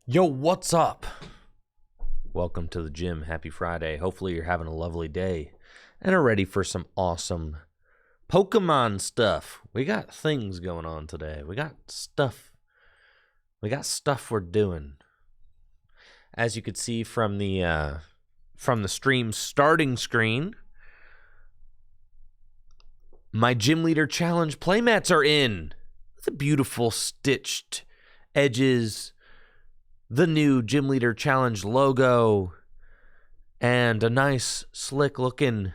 Yo, what's up? Welcome to the gym. Happy Friday. Hopefully you're having a lovely day and are ready for some awesome Pokemon stuff. We got things going on today. We got stuff we're doing. As you could see from the stream starting screen, my Gym Leader Challenge playmats are in. The beautiful stitched edges, the new Gym Leader Challenge logo, and a nice, slick-looking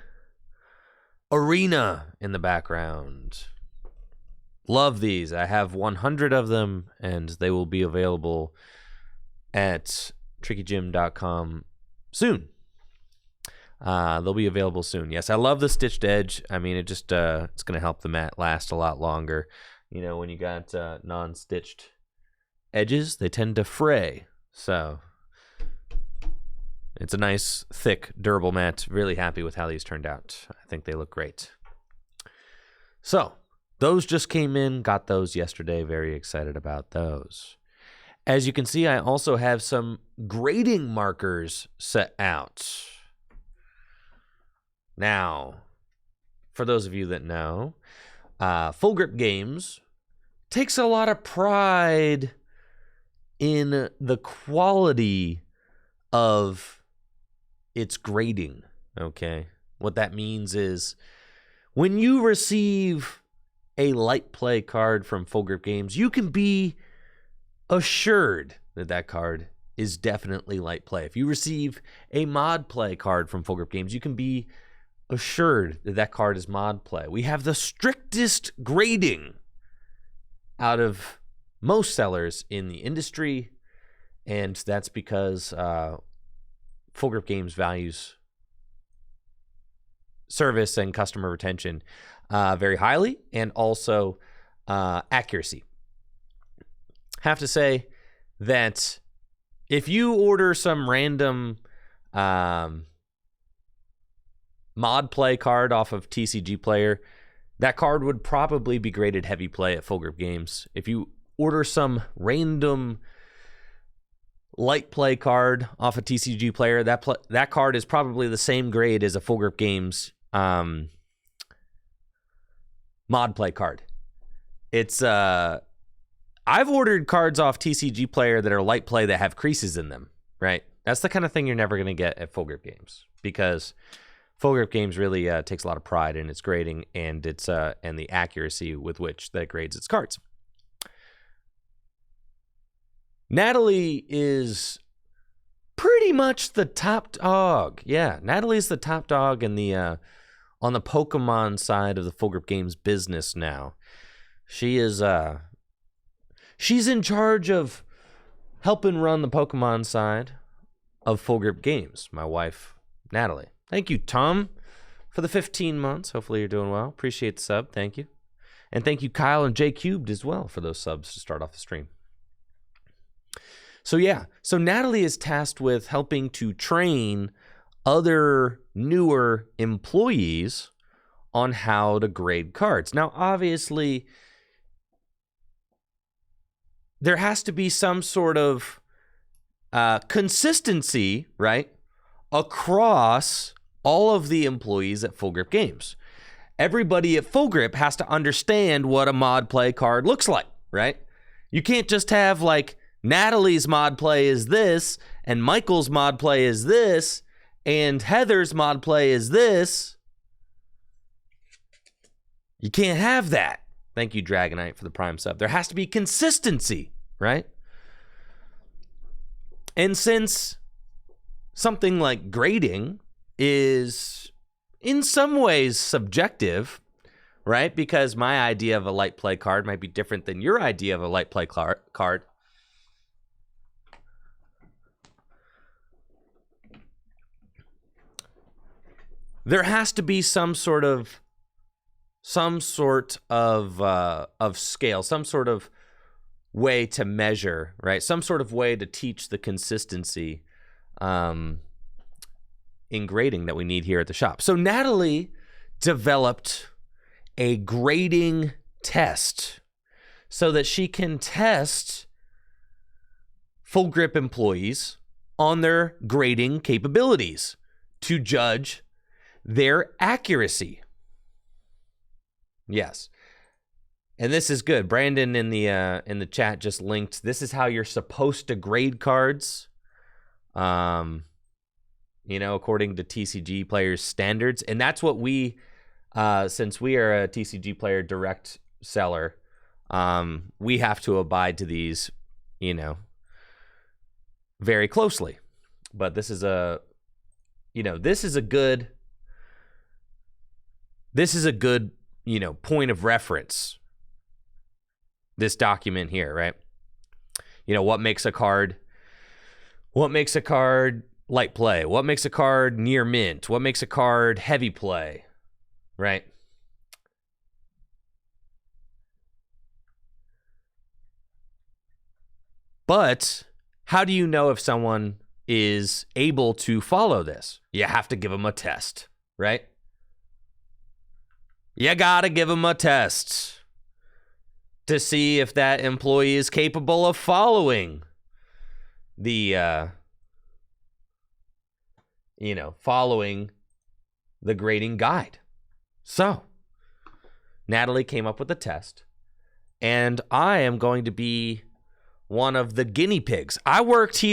arena in the background. Love these. I have 100 of them, and they will be available at trickygym.com soon. They'll be available soon. Yes, I love the stitched edge. I mean, it's going to help the mat last a lot longer. You know, when you got non-stitched edges, they tend to fray. So it's a nice, thick, durable mat. Really happy with how these turned out. I think they look great. So those just came in. Got those yesterday. Very excited about those. As you can see, I also have some grading markers set out. Now, for those of you that know, Full Grip Games takes a lot of pride in the quality of its grading, okay? What that means is when you receive a light play card from Full Grip Games, you can be assured that that card is definitely light play. If you receive a mod play card from Full Grip Games, you can be assured that that card is mod play. We have the strictest grading out of most sellers in the industry, and that's because Full Grip Games values service and customer retention very highly, and also accuracy. Have to say that if you order some random mod play card off of TCG Player, that card would probably be graded heavy play at Full Grip Games. If you order some random light play card off a TCG Player, that card is probably the same grade as a Full Grip Games mod play card. It's I've ordered cards off TCG Player that are light play that have creases in them, right? That's the kind of thing you're never going to get at Full Grip Games, because Full Grip Games really takes a lot of pride in its grading and its and the accuracy with which that grades its cards. Natalie is pretty much the top dog. Yeah, Natalie's the top dog in the on the Pokemon side of the Full Grip Games business now. She is she's in charge of helping run the Pokemon side of Full Grip Games. My wife, Natalie. Thank you, Tom, for the 15 months. Hopefully you're doing well. Appreciate the sub. Thank you. And thank you, Kyle and J Cubed as well, for those subs to start off the stream. So yeah, so Natalie is tasked with helping to train other newer employees on how to grade cards. Now, obviously, there has to be some sort of consistency, right, across all of the employees at Full Grip Games. Everybody at Full Grip has to understand what a mod play card looks like, right? You can't just have like Natalie's mod play is this, and Michael's mod play is this, and Heather's mod play is this. You can't have that. Thank you, Dragonite, for the Prime sub. There has to be consistency, right? And since something like grading is in some ways subjective, right? Because my idea of a light play card might be different than your idea of a light play card. There has to be some sort of scale, some sort of way to measure, right? Some sort of way to teach the consistency in grading that we need here at the shop. So Natalie developed a grading test so that she can test full grip employees on their grading capabilities to judge their accuracy. Yes. And this is good. Brandon in the chat just linked. This is how you're supposed to grade cards. According to TCG players' standards. And that's what we, since we are a TCG player direct seller, we have to abide to these, very closely. But this is a good point of reference. This document here, right? What makes a card light play? What makes a card near mint? What makes a card heavy play? Right? But how do you know if someone is able to follow this? You have to give them a test, right? You gotta give them a test to see if that employee is capable of following the, following the grading guide. So, Natalie came up with a test, and I am going to be one of the guinea pigs. I worked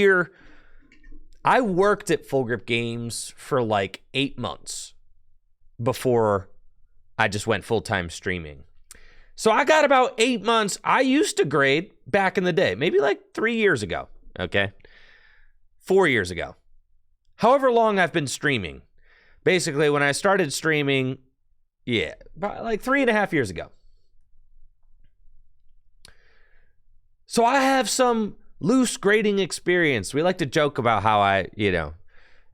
at Full Grip Games for like 8 months before I just went full-time streaming. So I got about 8 months. I used to grade back in the day, maybe like 3 years ago, okay? 4 years ago. However long I've been streaming. Basically, when I started streaming, about like 3.5 years ago. So I have some loose grading experience. We like to joke about how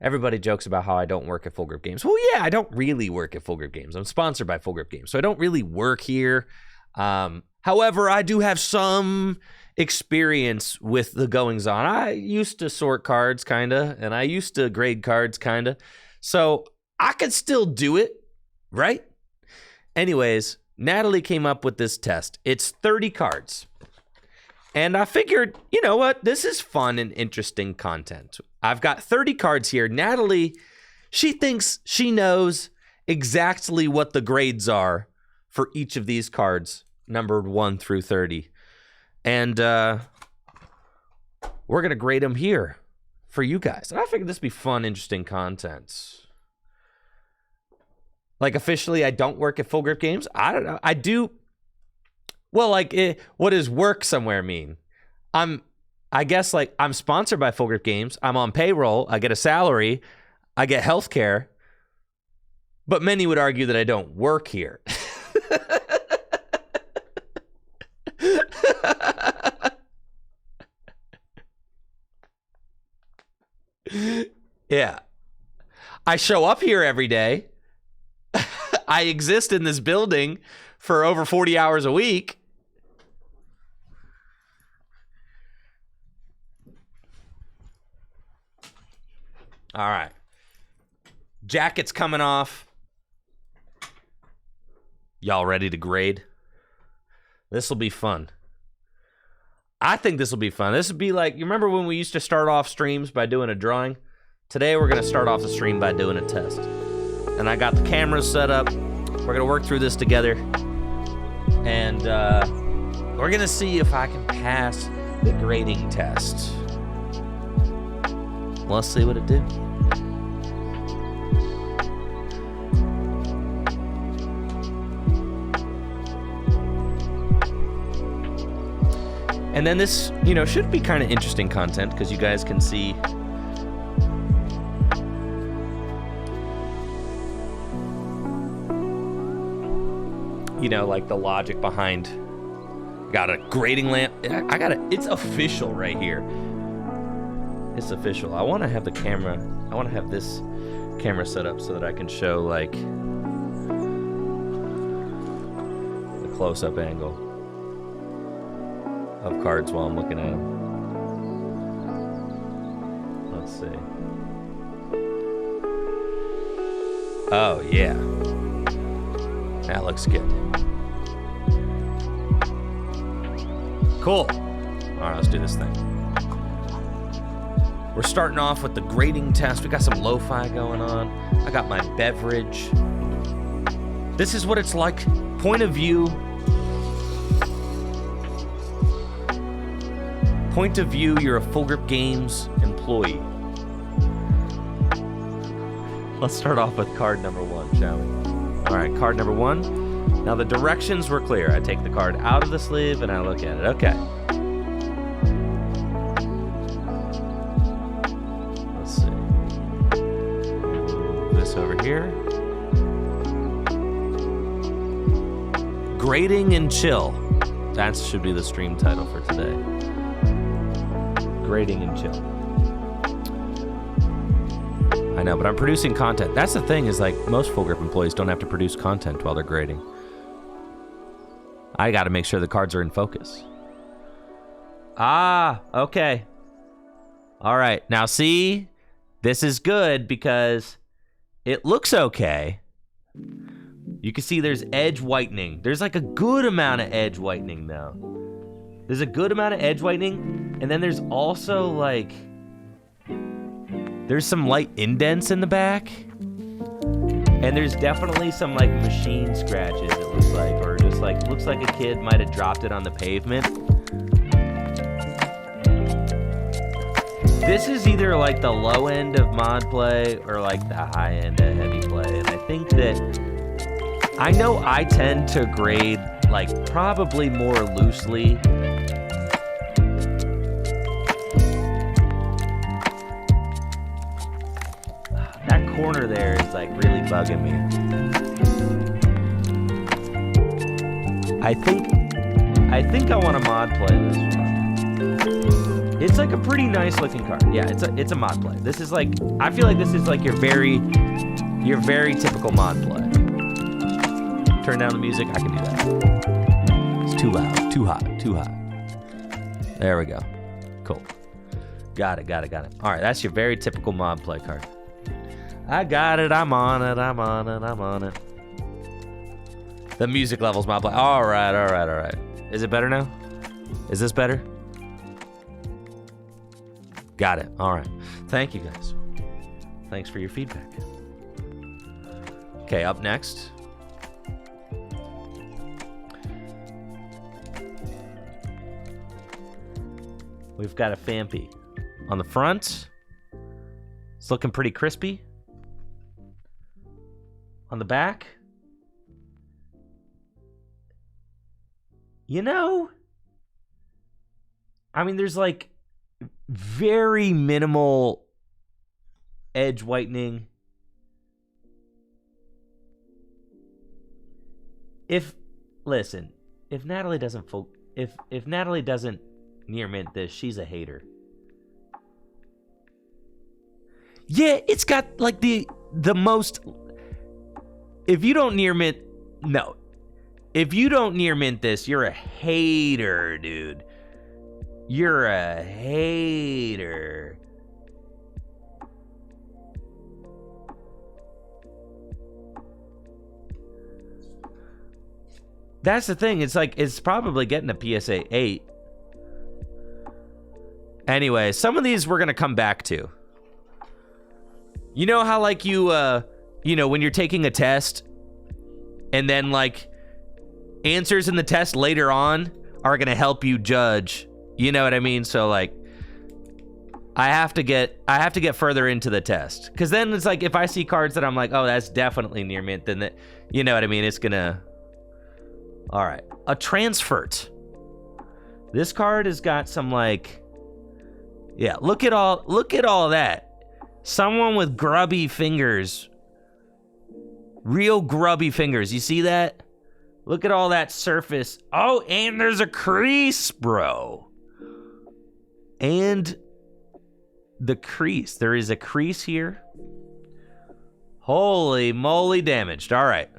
everybody jokes about how I don't work at Full Grip Games. Well, yeah, I don't really work at Full Grip Games. I'm sponsored by Full Grip Games, so I don't really work here. However, I do have some experience with the goings-on. I used to sort cards, kind of, and I used to grade cards, kind of. So I could still do it, right? Anyways, Natalie came up with this test. It's 30 cards. And I figured, you know what? This is fun and interesting content. I've got 30 cards here. Natalie, she thinks she knows exactly what the grades are for each of these cards, numbered 1 through 30. And we're going to grade them here for you guys. And I figured this would be fun, interesting content. Like, officially, I don't work at Full Grip Games. I don't know. I do. Well, like, what does work somewhere mean? I guess, like, I'm sponsored by Full Grip Games. I'm on payroll. I get a salary. I get health care. But many would argue that I don't work here. Yeah. I show up here every day. I exist in this building for over 40 hours a week. All right. Jacket's coming off. Y'all ready to grade? This will be fun. I think this will be fun. This would be like, you remember when we used to start off streams by doing a drawing? Today we're going to start off the stream by doing a test. And I got the cameras set up. We're going to work through this together. And we're going to see if I can pass the grading test. Let's see what it do. And then this, should be kind of interesting content because you guys can see like the logic behind. Got a grading lamp. It's official right here. It's official. I want to have this camera set up so that I can show like the close-up angle of cards while I'm looking at them. Let's see. Oh, yeah. That looks good. Cool. All right, let's do this thing. We're starting off with the grading test. We got some lo-fi going on. I got my beverage. This is what it's like. Point of view. Point of view, you're a Full Grip Games employee. Let's start off with card number 1, shall we? All right, card number 1. Now the directions were clear. I take the card out of the sleeve and I look at it. Okay. Let's see. Move this over here. Grading and chill. That should be the stream title for today. Grading and chill. I know, but I'm producing content. That's the thing, is like most Full Grip employees don't have to produce content while they're grading. I got to make sure the cards are in focus. Ah, okay. All right, now see, this is good because it looks okay. You can see there's edge whitening. There's like a good amount of edge whitening though. There's a good amount of edge whitening, and then there's also like, there's some light indents in the back, and there's definitely some like machine scratches, it looks like, or just like, looks like a kid might have dropped it on the pavement. This is either like the low end of mod play or like the high end of heavy play, and I think that, I know I tend to grade like probably more loosely. That corner there is like really bugging me. I think I want to mod play this one. It's like a pretty nice looking card. Yeah, it's a mod play. This is like, I feel like this is like your very typical mod play. Turn down the music, I can do that. It's too loud, too hot. There we go. Cool. Got it. All right, that's your very typical mod play card. I got it, I'm on it. The music level's mod play. All right. Is it better now? Is this better? Got it, all right. Thank you guys. Thanks for your feedback. Okay, up next. We've got a Fampy. On the front, it's looking pretty crispy. On the back, you know, I mean, there's like very minimal edge whitening. If Natalie doesn't if Natalie doesn't near mint this, she's a hater. Yeah, it's got like the most. If you don't near mint, no. If you don't near mint this, you're a hater, dude. You're a hater. That's the thing. It's like, it's probably getting a PSA 8. Anyway, some of these we're going to come back to. You know how like you know, when you're taking a test and then like answers in the test later on are going to help you judge. You know what I mean? So like I have to get further into the test, cuz then it's like if I see cards that I'm like, "Oh, that's definitely near mint," then that, you know what I mean? It's going to. All right. A Transfert. This card has got some like, yeah, look at all that. Someone with grubby fingers. Real grubby fingers. You see that? Look at all that surface. Oh, and there's a crease, bro. And the crease. There is a crease here. Holy moly, damaged. All right.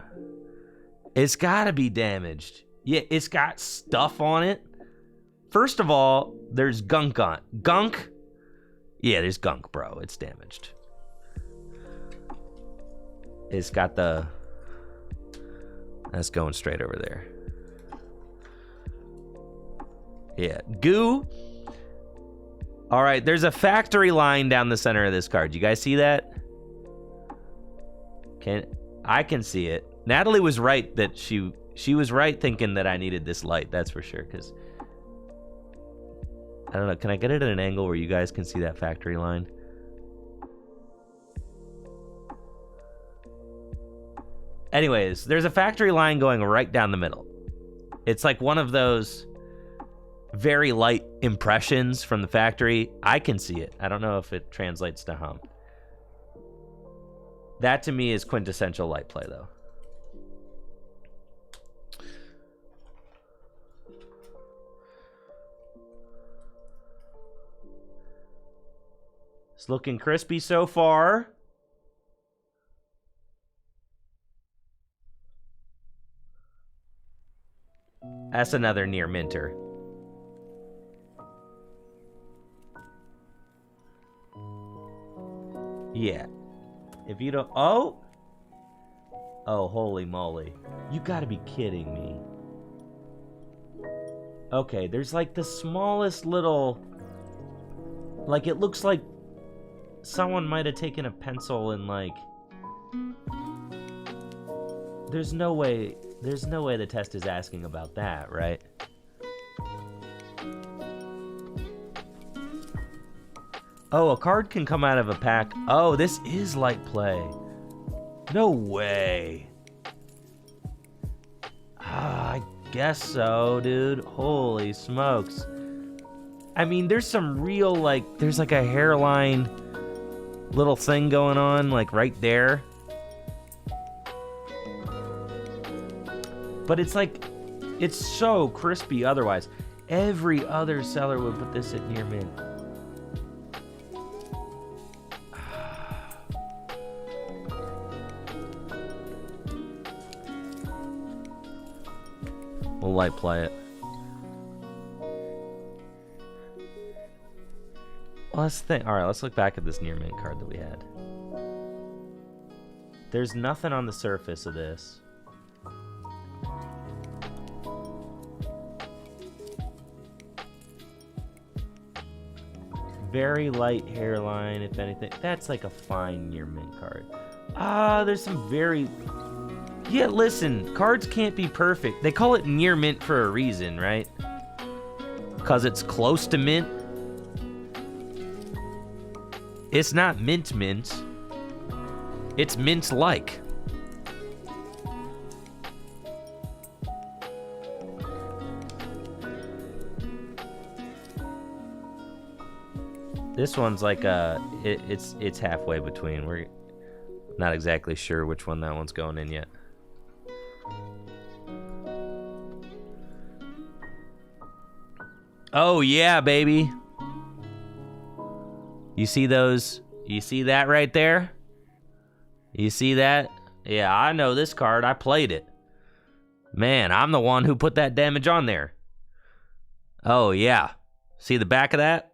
It's got to be damaged. Yeah, it's got stuff on it. First of all, there's gunk on it. Gunk? Yeah, there's gunk, bro. It's damaged. It's got the... That's going straight over there. Yeah, goo. All right, there's a factory line down the center of this card. You guys see that? I can see it. Natalie was right that she was right thinking that I needed this light. That's for sure. Because I don't know. Can I get it at an angle where you guys can see that factory line? Anyways, there's a factory line going right down the middle. It's like one of those very light impressions from the factory. I can see it. I don't know if it translates to hum. That to me is quintessential light play, though. It's looking crispy so far. That's another near minter. Yeah. If you don't... Oh! Oh, holy moly. You gotta be kidding me. Okay, there's like the smallest little... Like, it looks like someone might have taken a pencil and like... There's no way the test is asking about that, right? Oh, a card can come out of a pack. Oh, this is light play. No way. I guess so, dude. Holy smokes. I mean, there's some real, like, there's like a hairline little thing going on, like, right there. But it's like, it's so crispy otherwise. Every other seller would put this at near mint. We'll light play it. Well, let's think. All right, let's look back at this near mint card that we had. There's nothing on the surface of this. Very light hairline, if anything. That's like a fine near mint card. There's some very... Yeah, listen, cards can't be perfect. They call it near mint for a reason, right? Because it's close to mint. It's not mint. It's mint-like. This one's like it's halfway between. We're not exactly sure which one that one's going in yet. Oh yeah, baby. You see those? You see that right there? You see that? Yeah, I know this card. I played it. Man, I'm the one who put that damage on there. Oh yeah. See the back of that?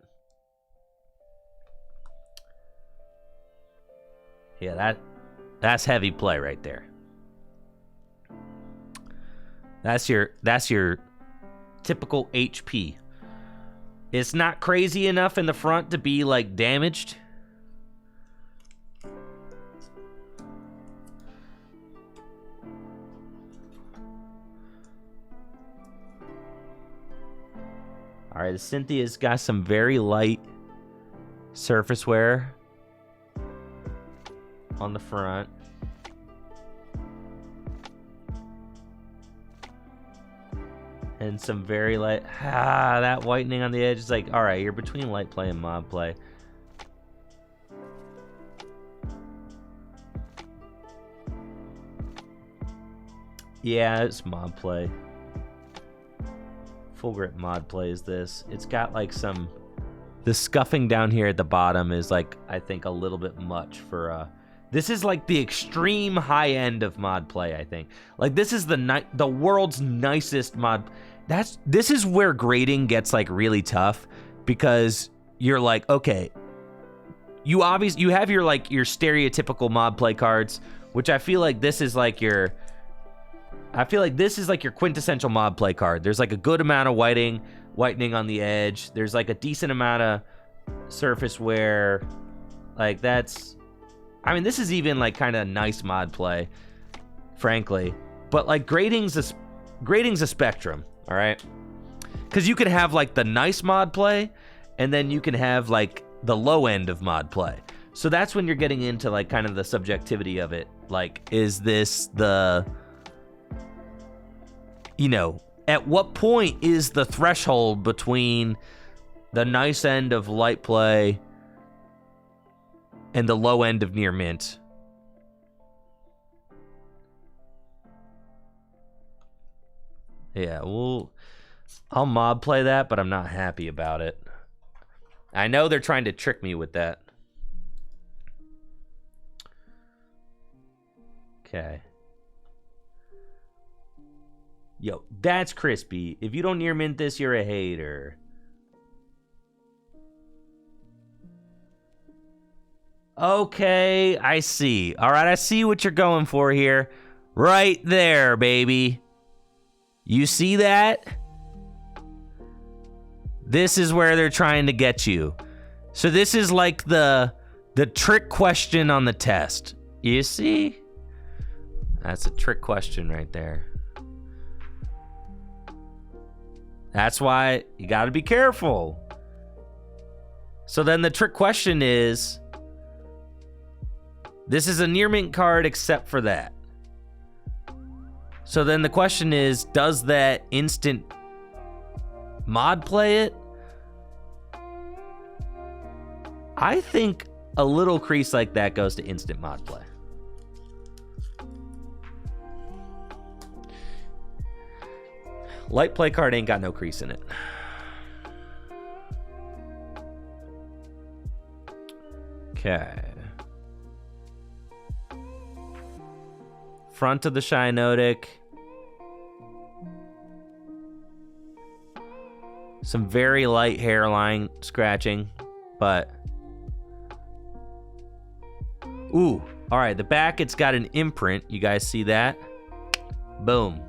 Yeah, that's heavy play right there. That's your typical HP. It's not crazy enough in the front to be like damaged. All right, Cynthia's got some very light surface wear on the front. And some very light, that whitening on the edge is like, all right, you're between light play and mod play. Yeah, it's mod play. Full grip mod play is this. It's got like some, the scuffing down here at the bottom is like, I think a little bit much for, this is like the extreme high end of mod play, I think. Like this is the world's nicest mod. This is where grading gets like really tough, because you're like, okay, you have your like your stereotypical mod play cards, which I feel like this is like your quintessential mod play card. There's like a good amount of whitening on the edge. There's like a decent amount surface where, like, that's... I mean, this is even, like, kind of nice mod play, frankly. But, like, grading's a spectrum, all right? Because you can have, like, the nice mod play, and then you can have, like, the low end of mod play. So that's when you're getting into, like, kind of the subjectivity of it. Like, is this the... You know, at what point is the threshold between the nice end of light play and the low end of near mint? Yeah, well, I'll mob play that, but I'm not happy about it. I know they're trying to trick me with that. Okay. Yo, that's crispy. If you don't near mint this, you're a hater. Okay, I see. All right, I see what you're going for here. Right there, baby. You see that? This is where they're trying to get you. So this is like the trick question on the test. You see? That's a trick question right there. That's why you got to be careful. So then the trick question is, this is a near mint card except for that. So then the question is, does that instant mod play it? I think a little crease like that goes to instant mod play. Light play card ain't got no crease in it. Okay. Front of the Cyanotic. Some very light hairline scratching, but... Ooh, all right, the back, it's got an imprint. You guys see that? Boom.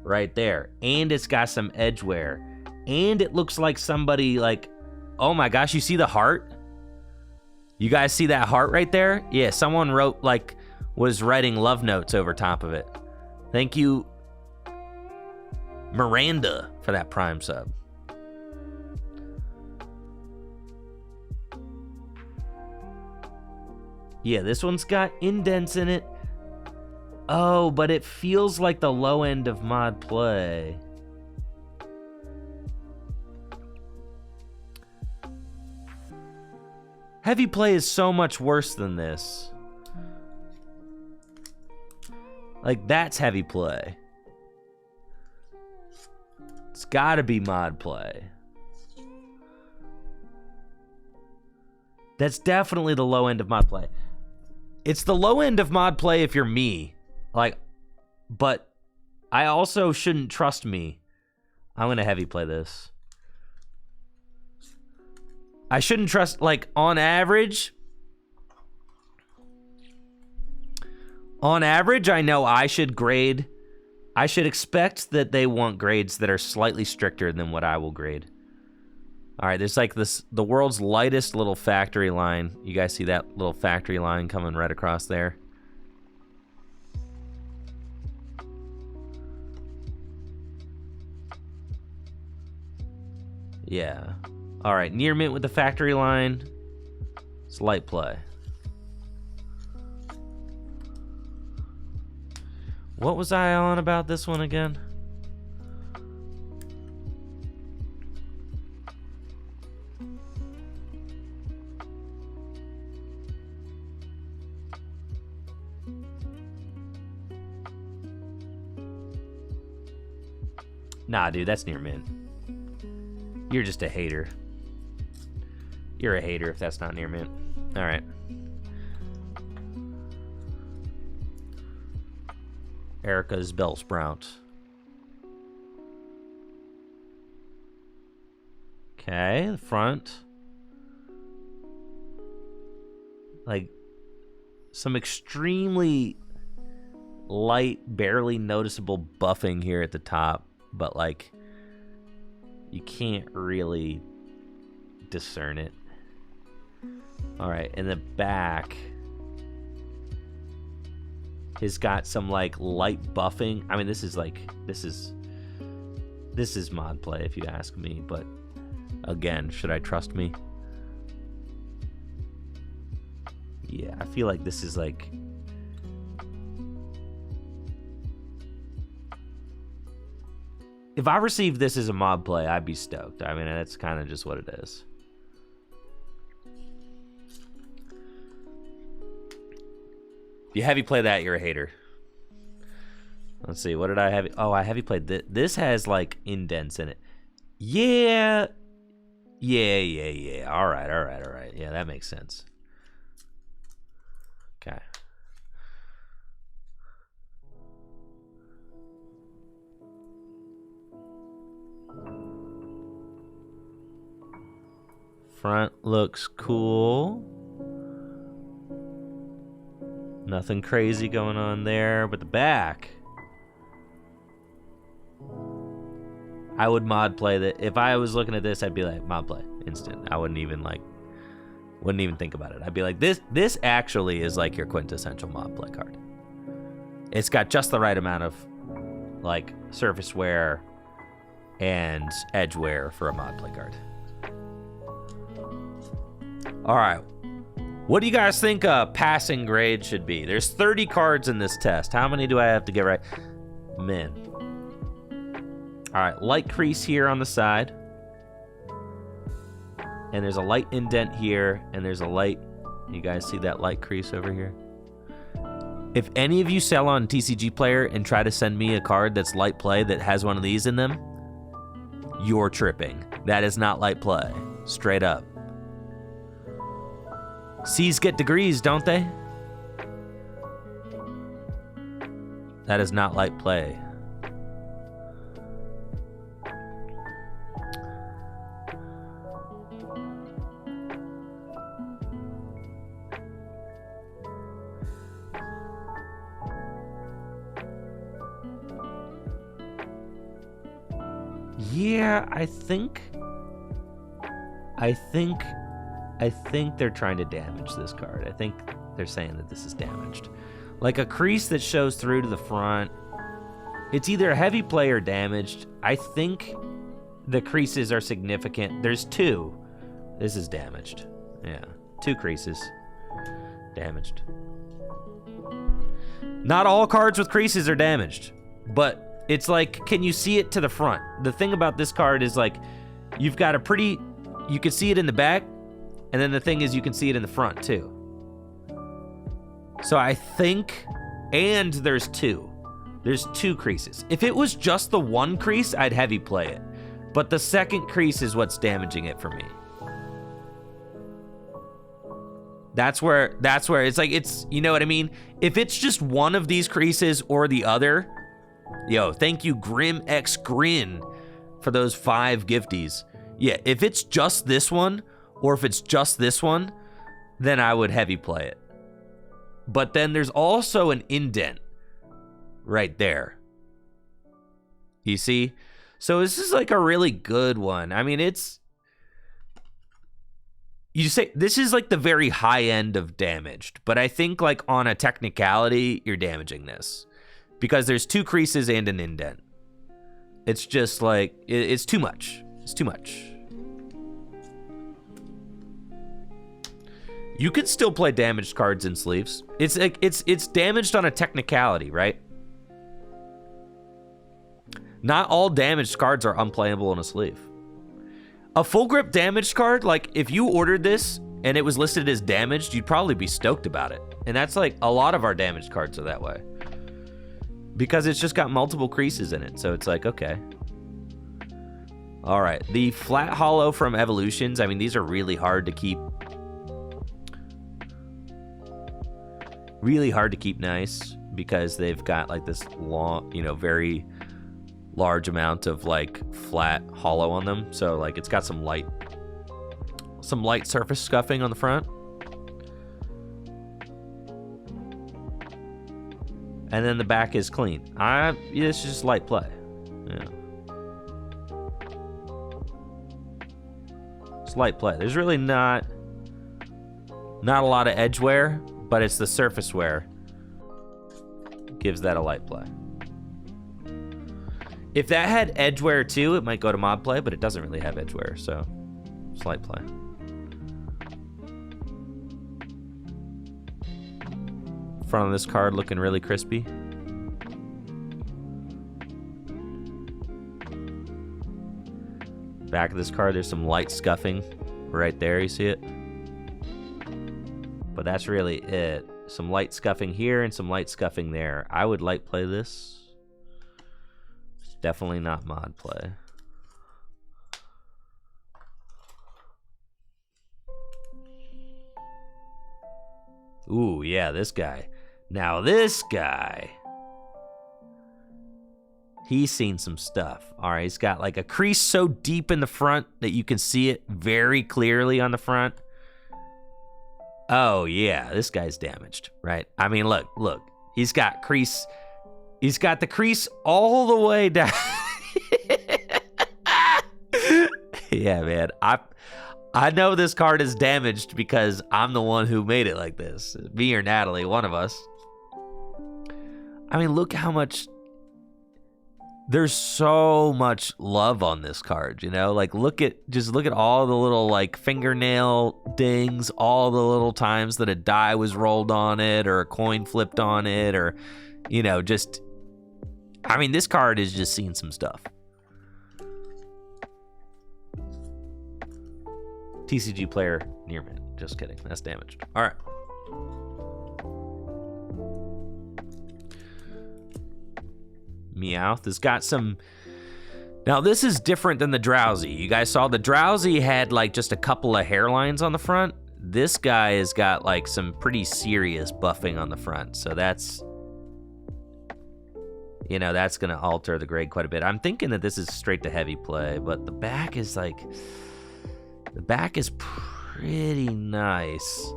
Right there. And it's got some edge wear. And it looks like somebody, like... Oh my gosh, you see the heart? You guys see that heart right there? Yeah, someone wrote, like, was writing love notes over top of it. Thank you, Miranda, for that Prime sub. Yeah, this one's got indents in it. Oh, but it feels like the low end of mod play. Heavy play is so much worse than this. Like, that's heavy play. It's gotta be mod play. That's definitely the low end of mod play. It's the low end of mod play if you're me. Like, but I also shouldn't trust me. I'm gonna heavy play this. I shouldn't trust, like, on average, I know I should grade. I should expect that they want grades that are slightly stricter than what I will grade. All right, there's like this, the world's lightest little factory line. You guys see that little factory line coming right across there? Yeah. All right, near mint with the factory line. It's light play. What was I on about this one again? Nah, dude, that's near mint. You're just a hater. You're a hater if that's not near mint. All right. Erica's Bell Sprout. Okay, the front. Like, some extremely light, barely noticeable buffing here at the top, but like, you can't really discern it. All right, in the back, has got some like light buffing. I mean, this is mod play if you ask me, but again, should I trust me? Yeah, I feel like this is like, if I received this as a mod play, I'd be stoked. I mean, that's kind of just what it is. If you heavy play that, you're a hater. Let's see, what did I have? Oh, I heavy played this. This has like indents in it. Yeah. All right. Yeah, that makes sense. Okay. Front looks cool. Nothing crazy going on there, but the back, I would mod play that. If I was looking at this, I'd be like, mod play, instant. I wouldn't even think about it. I'd be like, this actually is like your quintessential mod play card. It's got just the right amount of like surface wear and edge wear for a mod play card. All right. What do you guys think a passing grade should be? There's 30 cards in this test. How many do I have to get right? Min. All right, light crease here on the side. And there's a light indent here, and there's a light, you guys see that light crease over here? If any of you sell on TCG Player and try to send me a card that's light play that has one of these in them, you're tripping. That is not light play, straight up. C's get degrees, don't they? That is not light play. Yeah, I think they're trying to damage this card. I think they're saying that this is damaged. Like a crease that shows through to the front. It's either heavy play or damaged. I think the creases are significant. There's two. This is damaged. Yeah, 2 creases. Damaged. Not all cards with creases are damaged, but it's like, can you see it to the front? The thing about this card is like, you've got a pretty, you can see it in the back, and then the thing is you can see it in the front too. So I think, and there's 2. There's 2 creases. If it was just the 1 crease, I'd heavy play it. But the second crease is what's damaging it for me. That's where it's like, it's, you know what I mean? If it's just one of these creases or the other, yo, thank you Grim X Grin for those 5 gifties. Yeah, if it's just this one, or if it's just this one, then I would heavy play it. But then there's also an indent right there. You see? So this is like a really good one. I mean, it's, you say this is like the very high end of damaged, but I think like on a technicality, you're damaging this because there's 2 creases and an indent. It's just like, it's too much. It's too much. You can still play damaged cards in sleeves. It's like, it's damaged on a technicality, right? Not all damaged cards are unplayable in a sleeve. A full grip damaged card, like if you ordered this and it was listed as damaged, you'd probably be stoked about it. And that's like a lot of our damaged cards are that way. Because it's just got multiple creases in it. So it's like, okay. All right, the flat hollow from Evolutions, I mean, these are really hard to keep. Really hard to keep nice because they've got like this long, you know, very large amount of like flat hollow on them. So like it's got some light surface scuffing on the front. And then the back is clean. It's just light play. Yeah. It's light play. There's really not Not a lot of edge wear, but it's the surface wear. Gives that a light play. If that had edge wear too, it might go to mod play, but it doesn't really have edge wear, so it's light play. Front of this card looking really crispy. Back of this card, there's some light scuffing right there. You see it? But that's really it. Some light scuffing here and some light scuffing there. I would light play this. It's definitely not mod play. Ooh, yeah, this guy. Now this guy. He's seen some stuff. All right, he's got like a crease so deep in the front that you can see it very clearly on the front. Oh, yeah, this guy's damaged, right? I mean, look. He's got crease. He's got the crease all the way down. Yeah, man. I know this card is damaged because I'm the one who made it like this. Me or Natalie, one of us. I mean, look how much... There's so much love on this card, you know? Like, look at all the little, like, fingernail dings, all the little times that a die was rolled on it or a coin flipped on it or, you know, just... I mean, this card has just seen some stuff. TCG player near mint. Just kidding. That's damaged. All right. Meowth has got some... Now, this is different than the Drowsy. You guys saw the Drowsy had, like, just a couple of hairlines on the front. This guy has got, like, some pretty serious buffing on the front. So that's... You know, that's going to alter the grade quite a bit. I'm thinking that this is straight to heavy play, but the back is, like... The back is pretty nice.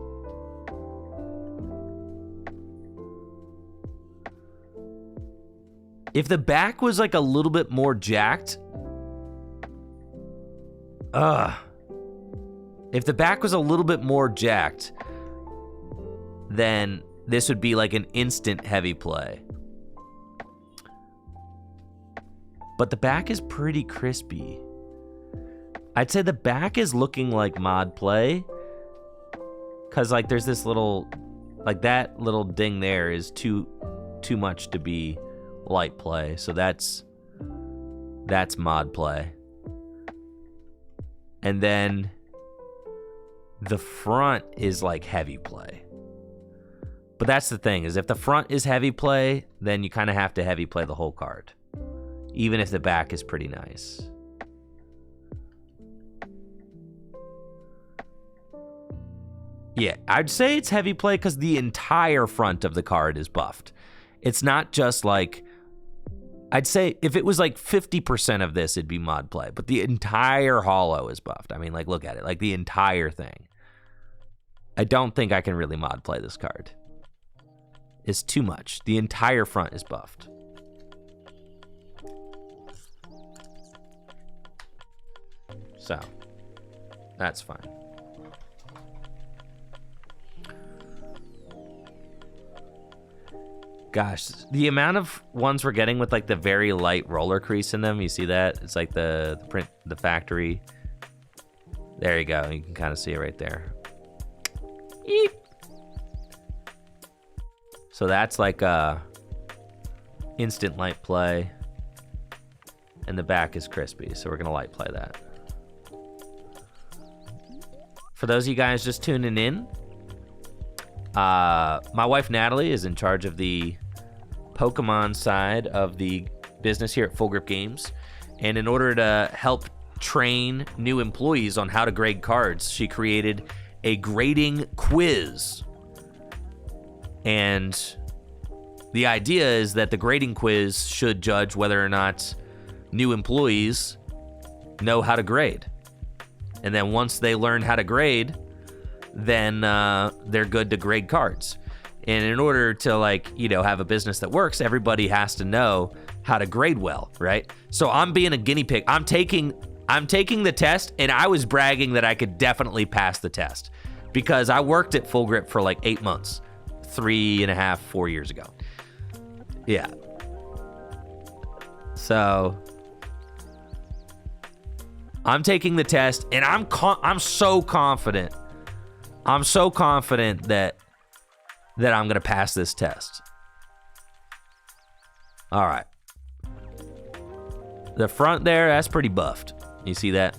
If the back was like a little bit more jacked, if the back was a little bit more jacked, then this would be like an instant heavy play. But the back is pretty crispy. I'd say the back is looking like mod play, because like there's this little, like that little ding there is too much to be light play, so that's mod play. And then the front is like heavy play. But that's the thing, is if the front is heavy play, then you kind of have to heavy play the whole card, even if the back is pretty nice. Yeah, I'd say it's heavy play because the entire front of the card is buffed. It's not just like... I'd say if it was like 50% of this, it'd be mod play. But the entire holo is buffed. I mean, like, look at it. Like, the entire thing. I don't think I can really mod play this card. It's too much. The entire front is buffed. So, that's fine. Gosh, the amount of ones we're getting with like the very light roller crease in them, you see that? It's like the print, the factory. There you go. You can kind of see it right there. Eep. So that's like a instant light play. And the back is crispy, so we're going to light play that. For those of you guys just tuning in, my wife Natalie is in charge of the Pokemon side of the business here at Full Grip Games, and in order to help train new employees on how to grade cards, she created a grading quiz. And the idea is that the grading quiz should judge whether or not new employees know how to grade. And then once they learn how to grade, then they're good to grade cards. And in order to, like, you know, have a business that works, everybody has to know how to grade well, right? So I'm being a guinea pig. I'm taking the test, and I was bragging that I could definitely pass the test. because I worked at Full Grip for like 8 months, 3.5, 4 years ago. Yeah. So I'm taking the test, and I'm so confident. I'm so confident that I'm gonna pass this test. All right. The front there, that's pretty buffed. You see that?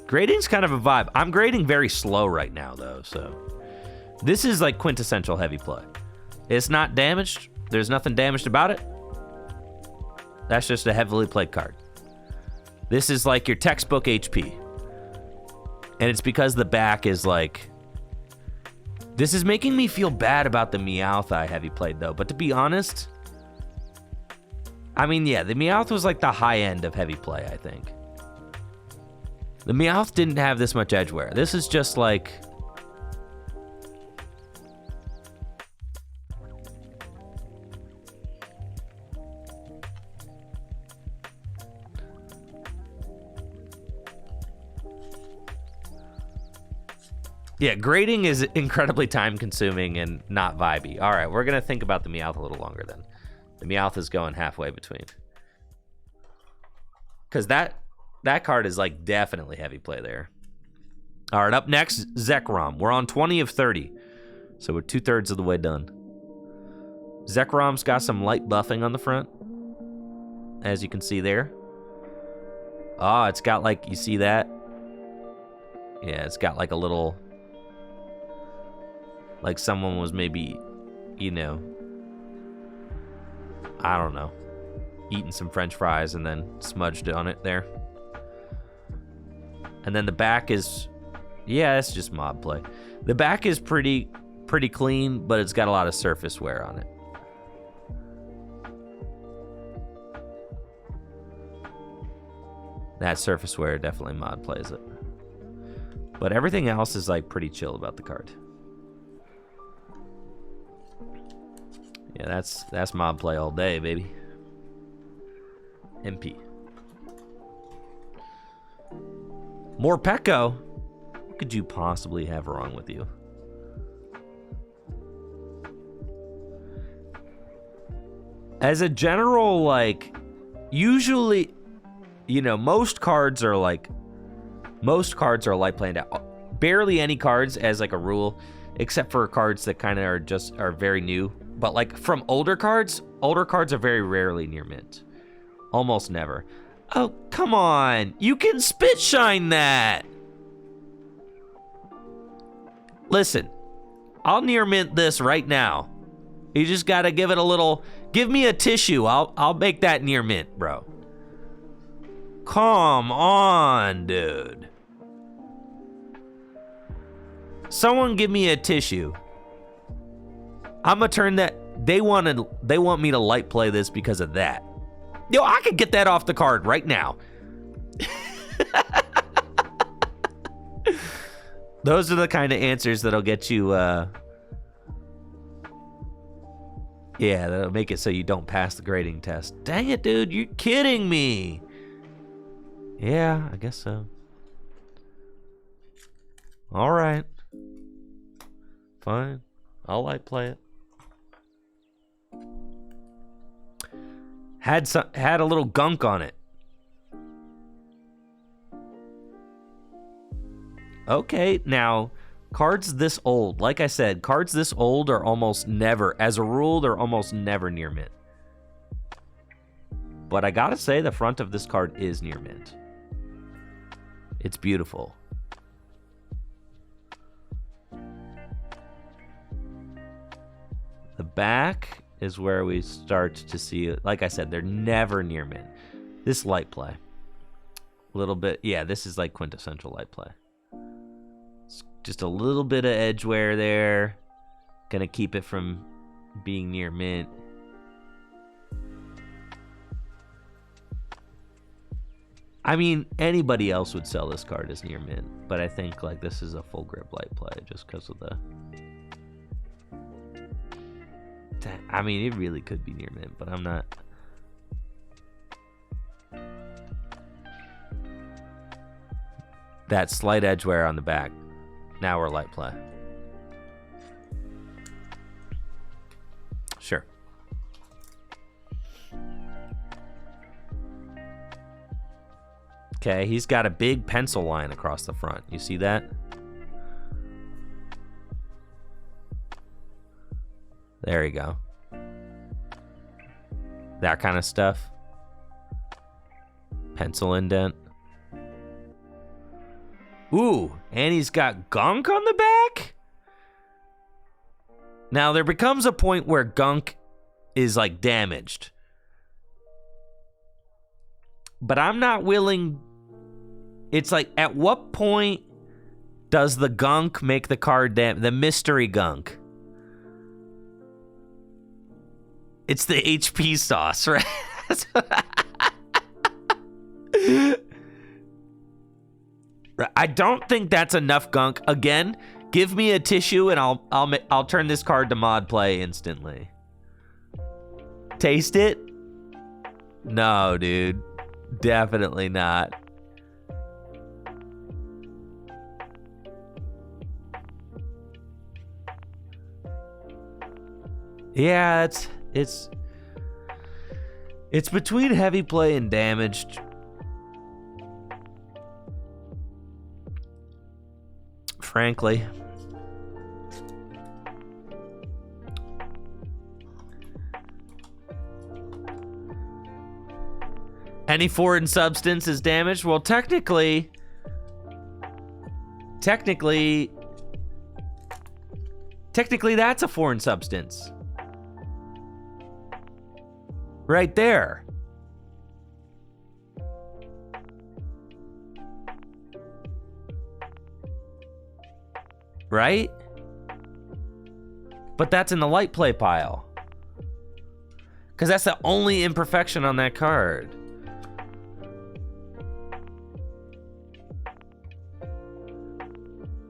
Grading's kind of a vibe. I'm grading very slow right now, though, so. This is like quintessential heavy play. It's not damaged. There's nothing damaged about it. That's just a heavily played card. This is like your textbook HP. And it's because the back is like... This is making me feel bad about the Meowth I heavy played, though. But to be honest... I mean, yeah, the Meowth was like the high end of heavy play, I think. The Meowth didn't have this much edge wear. This is just like... Yeah, grading is incredibly time-consuming and not vibey. All right, we're going to think about the Meowth a little longer then. The Meowth is going halfway between. Because that card is like definitely heavy play there. All right, up next, Zekrom. We're on 20 of 30. So we're 2/3 of the way done. Zekrom's got some light buffing on the front. As you can see there. Oh, it's got like, you see that? Yeah, it's got like a little... Like someone was maybe, you know, I don't know, eating some French fries and then smudged on it there. And then the back is, yeah, it's just mod play. The back is pretty clean, but it's got a lot of surface wear on it. That surface wear definitely mod plays it. But everything else is like pretty chill about the card. Yeah, that's mob play all day, baby. MP. Morpeko? What could you possibly have wrong with you? As a general, like, usually, you know, most cards are light planned out. Barely any cards as like a rule, except for cards that kind of are very new. But like from older cards are very rarely near mint. Almost never. Oh, come on. You can spit shine that. Listen, I'll near mint this right now. You just gotta give it a little, give me a tissue. I'll make that near mint, bro. Come on, dude. Someone give me a tissue. I'm gonna turn that. They want me to light play this because of that. Yo, I could get that off the card right now. Those are the kind of answers that'll get you. Yeah, that'll make it so you don't pass the grading test. Dang it, dude! You're kidding me. Yeah, I guess so. All right. Fine. I'll light play it. Had a little gunk on it. Okay, now cards this old, like I said, cards this old are almost never, as a rule, they're almost never near mint. But I gotta say, the front of this card is near mint. It's beautiful. The back is where we start to see, like I said, they're never near mint. This light play. A little bit, yeah, this is like quintessential light play. It's just a little bit of edge wear there. Gonna keep it from being near mint. I mean, anybody else would sell this card as near mint, but I think like this is a full grip light play just because of the... I mean, it really could be near mint, but I'm not. that slight edge wear on the back. Now we're light play. Sure. Okay, he's got a big pencil line across the front. You see that? There you go. That kind of stuff. Pencil indent. Ooh, and he's got gunk on the back? Now, there becomes a point where gunk is, like, damaged. But I'm not willing... It's like, at what point does the gunk make the card damage? The mystery gunk. It's the HP sauce, right? I don't think that's enough gunk. Again, give me a tissue and I'll turn this card to mod play instantly. Taste it? No, dude. Definitely not. Yeah, it's between heavy play and damaged. Frankly. Any foreign substance is damaged? Well, technically that's a foreign substance. Right there. Right? But that's in the light play pile. Because that's the only imperfection on that card.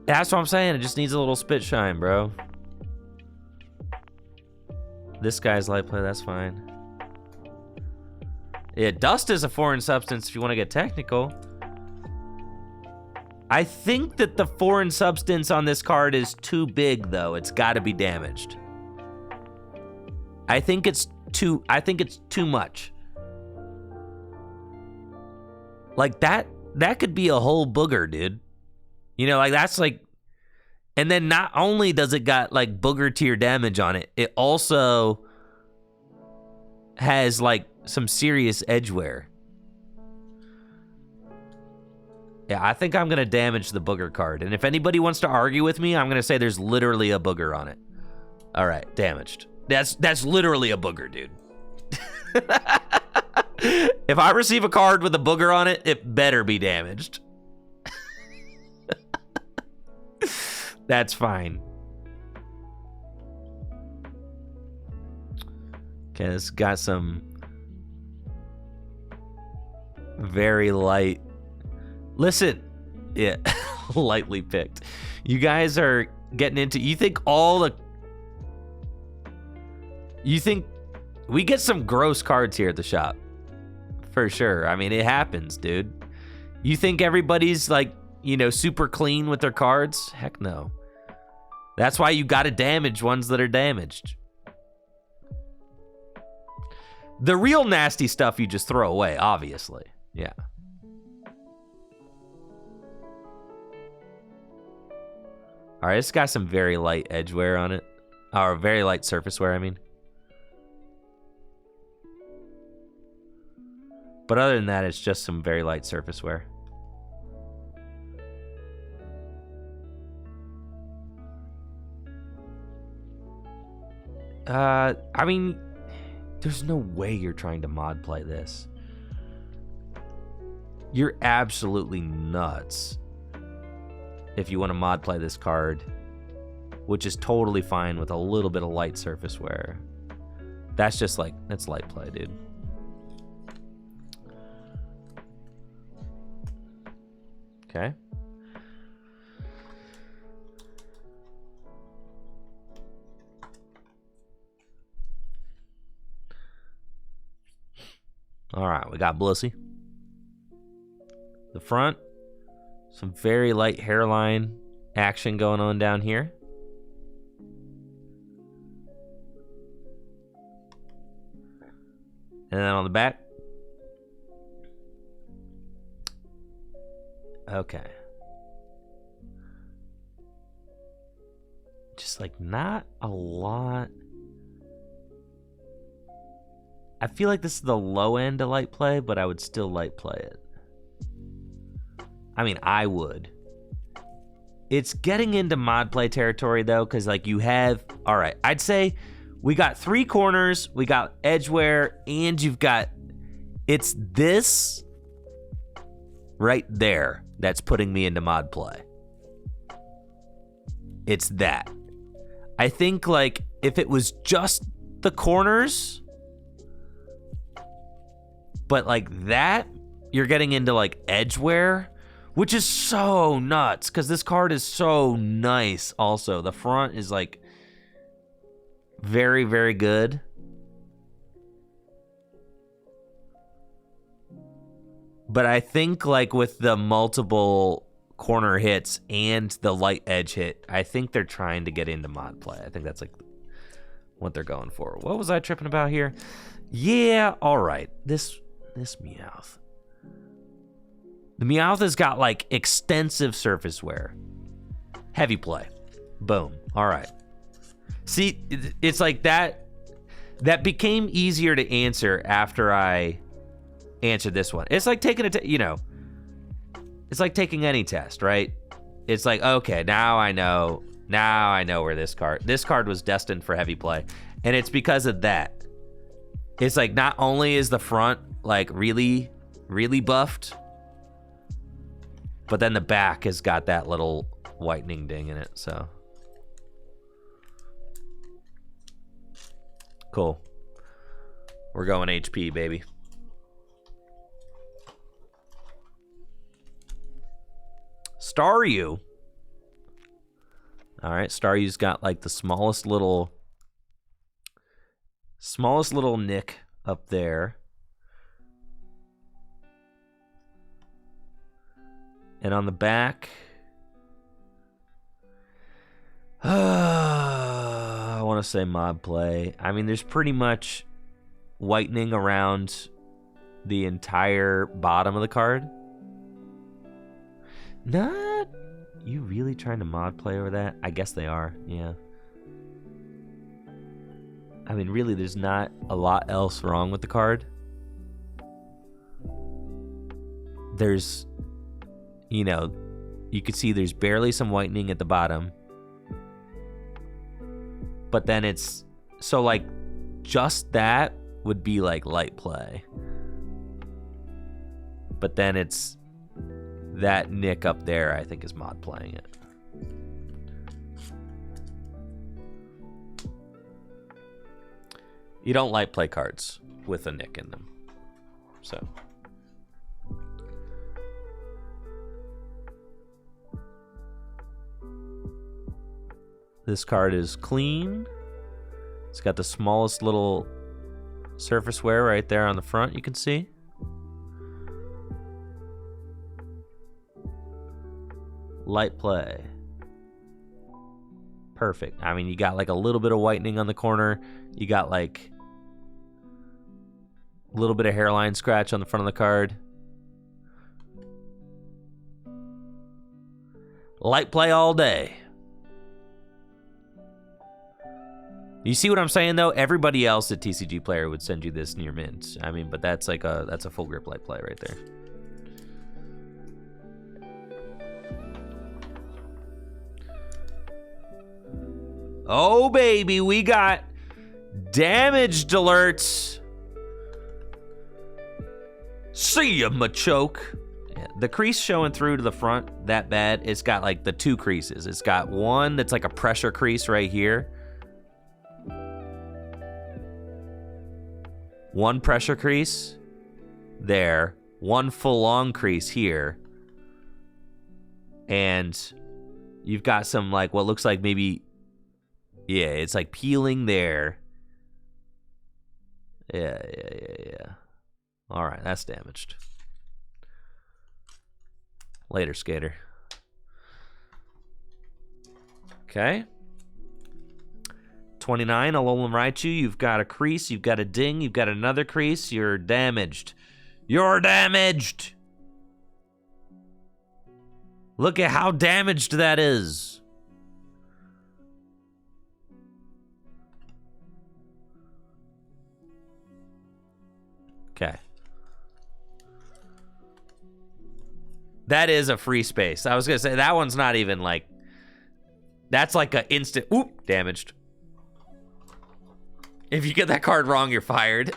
That's what I'm saying. It just needs a little spit shine, bro. This guy's light play, that's fine. Yeah, dust is a foreign substance if you want to get technical. I think that the foreign substance on this card is too big, though. It's got to be damaged. I think it's too much. Like that could be a whole booger, dude. You know, like that's like, and then not only does it got like booger tier damage on it, it also has like some serious edge wear. Yeah, I think I'm going to damage the booger card. And if anybody wants to argue with me, I'm going to say there's literally a booger on it. All right, damaged. That's literally a booger, dude. If I receive a card with a booger on it, it better be damaged. That's fine. Okay, this got some very light. Listen, yeah, lightly picked. You guys are getting into. You think we get some gross cards here at the shop? For sure. I mean, it happens, dude. You think everybody's like, you know, super clean with their cards? Heck no. That's why you gotta damage ones that are damaged. The real nasty stuff you just throw away, obviously. Yeah. All right, it's got some very light edge wear on it. Or very light surface wear, I mean. But other than that, it's just some very light surface wear. I mean, there's no way you're trying to mod play this. You're absolutely nuts if you want to mod play this card, which is totally fine with a little bit of light surface wear. That's just like, that's light play, dude. Okay. All right, we got Blussy. The front, Some very light hairline action going on down here. And then on the back. Okay. Just like not a lot. I feel like this is the low end of light play, but I would still light play it. I mean, I would. It's getting into mod play territory though, because like you have, all right, I'd say we got 3 corners, we got edgeware, and you've got, it's this right there that's putting me into mod play. It's that. I think like if it was just the corners, but like that, you're getting into like edgeware, which is so nuts because this card is so nice also. The front is like very, very good. But I think like with the multiple corner hits and the light edge hit, I think they're trying to get into mod play. I think that's like what they're going for. What was I tripping about here? Yeah, all right. This Meowth. The Meowth has got like extensive surface wear. Heavy play. Boom. All right. See, it's like that became easier to answer after I answered this one. It's like taking it's like taking any test, right? It's like, okay, now I know where this card was destined for heavy play. And it's because of that. It's like not only is the front like really, really buffed, but then the back has got that little whitening ding in it, so. Cool. We're going HP, baby. Staryu. All right, Staryu's got like the smallest little nick up there. And on the back, I want to say mod play. I mean, there's pretty much whitening around the entire bottom of the card. Not you really trying to mod play over that? I guess they are, yeah. I mean, really, there's not a lot else wrong with the card. There's, you know, you could see there's barely some whitening at the bottom. But then it's, so like, just that would be like light play. But then it's, that nick up there, I think, is mod playing it. You don't light play cards with a nick in them. So. This card is clean. It's got the smallest little surface wear right there on the front, you can see. Light play. Perfect. I mean, you got like a little bit of whitening on the corner. You got like a little bit of hairline scratch on the front of the card. Light play all day. You see what I'm saying though? Everybody else at TCG Player would send you this near mint. I mean, but that's like that's a full grip light play right there. Oh, baby, we got damaged alerts. See ya, Machoke. Yeah, the crease showing through to the front that bad. It's got like the 2 creases. It's got one that's like a pressure crease right here. One pressure crease there. One full long crease here. And you've got some like what looks like maybe... Yeah, it's like peeling there. Yeah. All right, that's damaged. Later, skater. Okay. 29, Alolan Raichu, you've got a crease, you've got a ding, you've got another crease, you're damaged. You're damaged! Look at how damaged that is. Okay. That is a free space. I was gonna say, that one's not even like, that's like an instant, oop, damaged. If you get that card wrong, you're fired.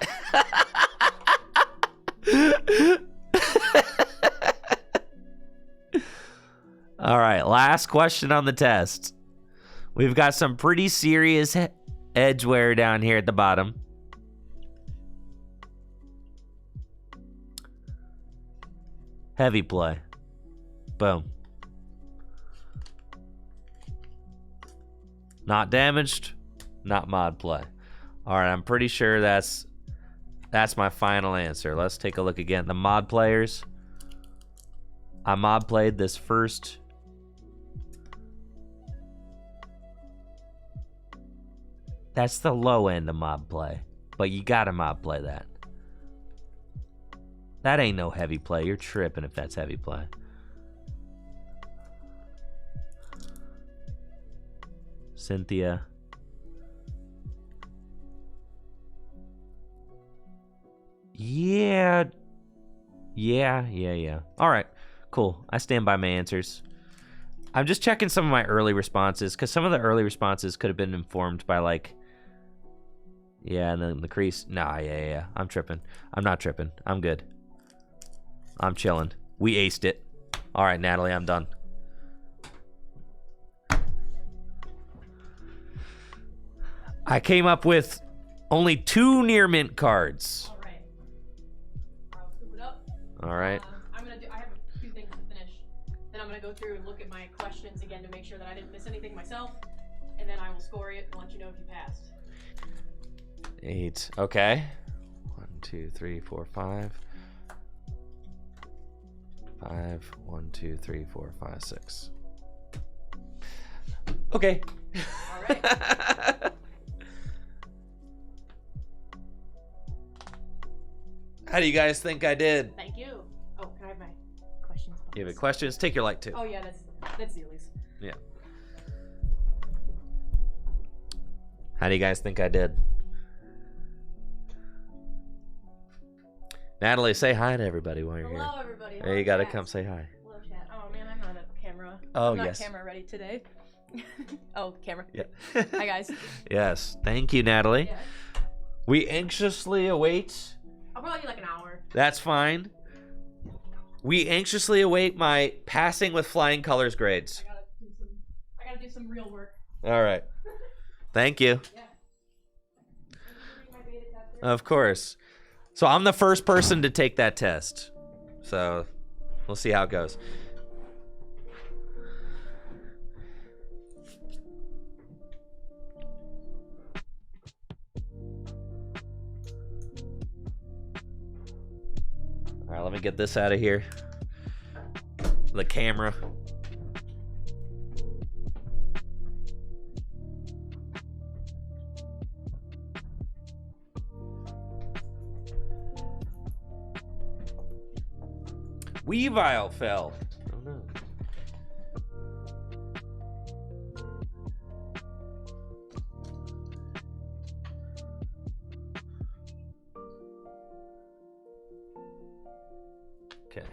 All right, last question on the test. We've got some pretty serious edge wear down here at the bottom. Heavy play. Boom. Not damaged, not mod play. All right, I'm pretty sure that's my final answer. Let's take a look again. The mod players. I mod played this first. That's the low end of mod play, but you gotta mod play that. That ain't no heavy play. You're tripping if that's heavy play. Cynthia. Yeah. All right, cool. I stand by my answers. I'm just checking some of my early responses, because some of the early responses could have been informed by, like, yeah, and then the crease. Nah, yeah. I'm tripping. I'm not tripping. I'm good. I'm chilling. We aced it. All right, Natalie, I'm done. I came up with only 2 near mint cards. All right. I'll scoop it up. All right. I have a few things to finish. Then I'm gonna go through and look at my questions again to make sure that I didn't miss anything myself, and then I will score it and let you know if you passed. 8. Okay. 1, 2, 3, 4, 5. 5. 1, 2, 3, 4, 5, 6. Okay. All right. How do you guys think I did? Thank you. Oh, can I have my questions? You have any questions? Take your light too. Oh yeah, that's Zealey's. Yeah. How do you guys think I did? Natalie, say hi to everybody while you're here. Hello, everybody. Hey, you gotta come say hi. Hello, chat. Oh man, I'm not a camera. Oh, I'm not yes. camera ready today. Oh, camera. Yeah. Hi guys. Yes. Thank you, Natalie. Yeah. We anxiously await. I'll probably need like an hour. That's fine. We anxiously await my passing with flying colors grades. I gotta do some real work. All right. Thank you. Yeah. Of course. So I'm the first person to take that test. So we'll see how it goes. All right, let me get this out of here. The camera. Weavile fell. Oh no. Okay.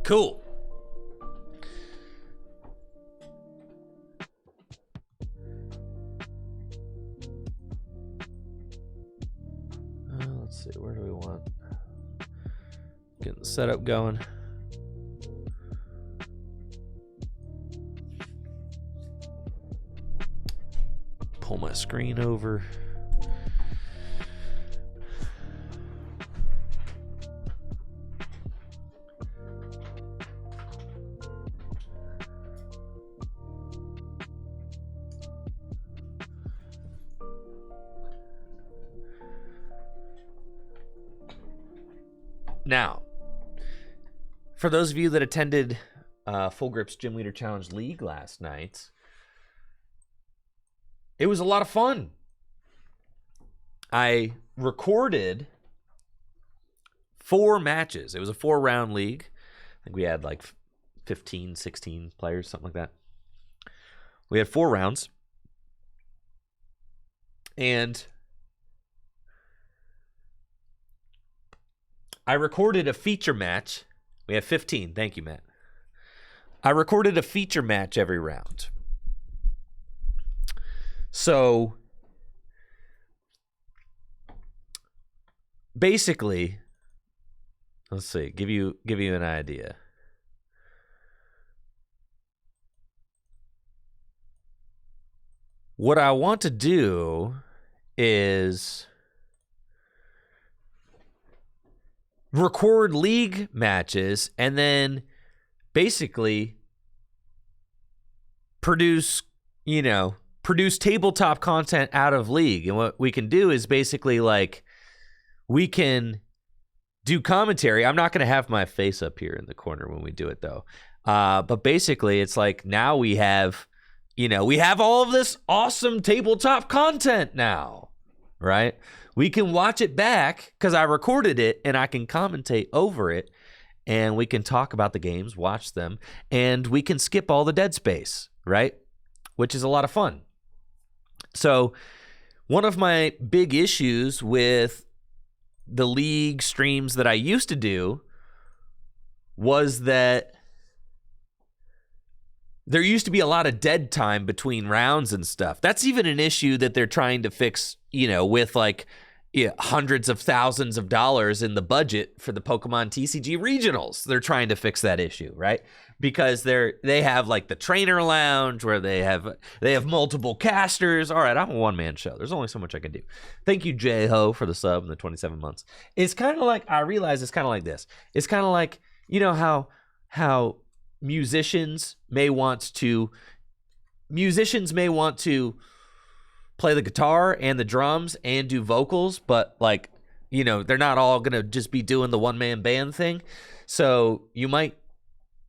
Cool. Let's see, where do we want? Getting the setup going. Pull my screen over. Now, for those of you that attended Full Grip's Gym Leader Challenge League last night, it was a lot of fun. I recorded 4 matches. It was a 4-round league. I think we had like 15, 16 players, something like that. We had 4 rounds. And I recorded a feature match. We have 15. Thank you, Matt. I recorded a feature match every round. So basically, let's see, give you an idea. What I want to do is record league matches and then basically produce tabletop content out of league. And what we can do is basically like we can do commentary. I'm not going to have my face up here in the corner when we do it though. But basically it's like now we have all of this awesome tabletop content now, right? We can watch it back because I recorded it and I can commentate over it and we can talk about the games, watch them, and we can skip all the dead space, right? Which is a lot of fun. So one of my big issues with the league streams that I used to do was that there used to be a lot of dead time between rounds and stuff. That's even an issue that they're trying to fix, with hundreds of thousands of dollars in the budget for the Pokemon TCG regionals. They're trying to fix that issue, right? Because they have like the trainer lounge where they have multiple casters. All right, I'm a one-man show. There's only so much I can do. Thank you, J-Ho, for the sub in the 27 months. It's kind of like, I realize it's kind of like this. It's kind of like, how musicians may want to play the guitar and the drums and do vocals, but like, they're not all going to just be doing the one-man band thing. So you might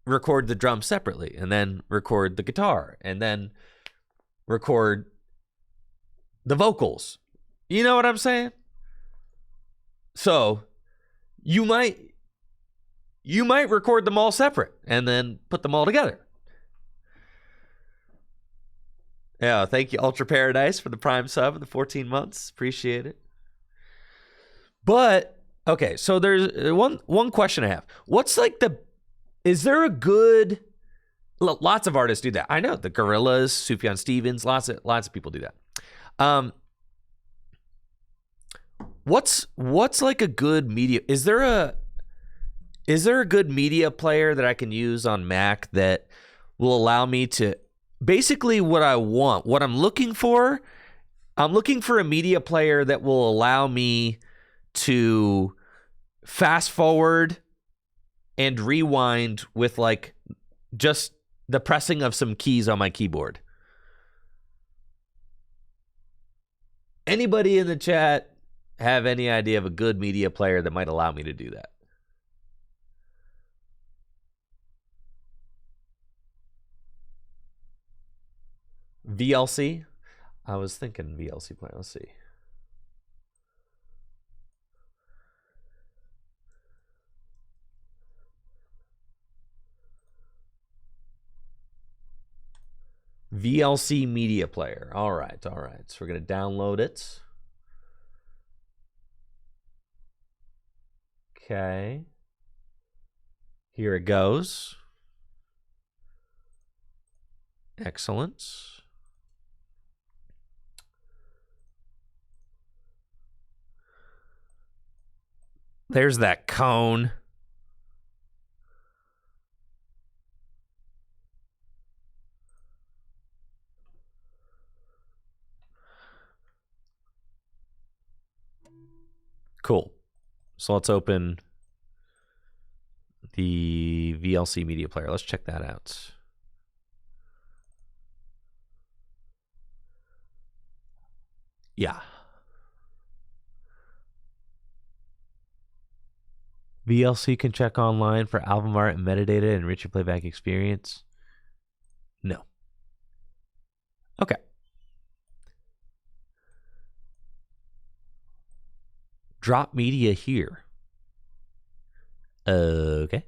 record the drums separately and then record the guitar and then record the vocals. You know what I'm saying? So you might record them all separate and then put them all together. Yeah, thank you, Ultra Paradise, for the Prime sub in the 14 months. Appreciate it. But, okay, so there's one question I have. Is there a good... Lots of artists do that. I know, the Gorillaz, Sufjan Stevens, lots of people do that. What's like a good media... Is there a good media player that I can use on Mac that will allow me to... Basically, what I'm looking for a media player that will allow me to fast forward and rewind with like just the pressing of some keys on my keyboard. Anybody in the chat have any idea of a good media player that might allow me to do that? VLC? I was thinking VLC player. Let's see. VLC media player. All right. So we're going to download it. Okay. Here it goes. Excellent. There's that cone. Cool. So let's open the VLC media player. Let's check that out. Yeah. VLC can check online for album art and metadata and enrich your playback experience. No. Okay. Drop media here. Okay.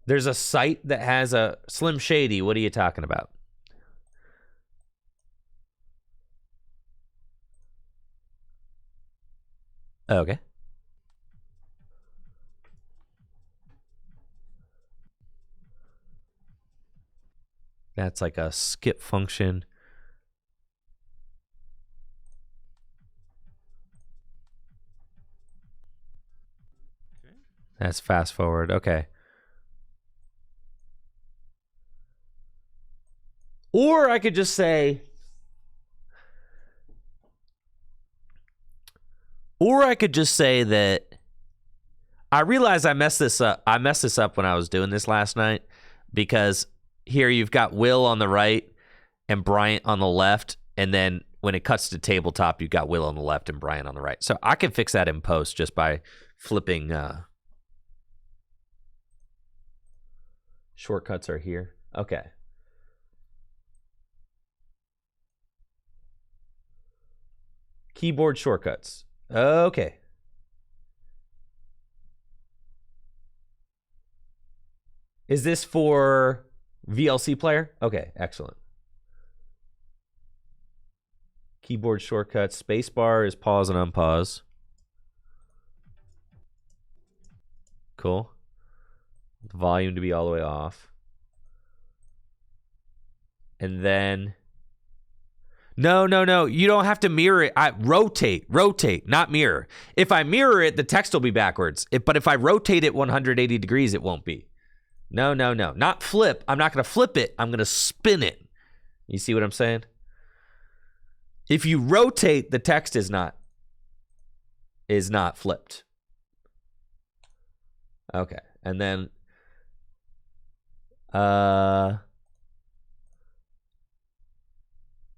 There's a site that has a Slim Shady. What are you talking about? Okay. That's like a skip function. That's fast forward. Okay. Or I could just say, that I realize I messed this up. I messed this up when I was doing this last night, because here you've got Will on the right and Bryant on the left, and then when it cuts to tabletop, you've got Will on the left and Bryant on the right. So I can fix that in post just by flipping. Shortcuts are here. Okay. Keyboard shortcuts. Okay. Is this for VLC player? Okay, excellent. Keyboard shortcuts. Spacebar is pause and unpause. Cool. The volume to be all the way off. And then... No. You don't have to mirror it. Rotate, not mirror. If I mirror it, the text will be backwards. But if I rotate it 180 degrees, it won't be. No. Not flip. I'm not going to flip it. I'm going to spin it. You see what I'm saying? If you rotate, the text is not flipped. Okay. And then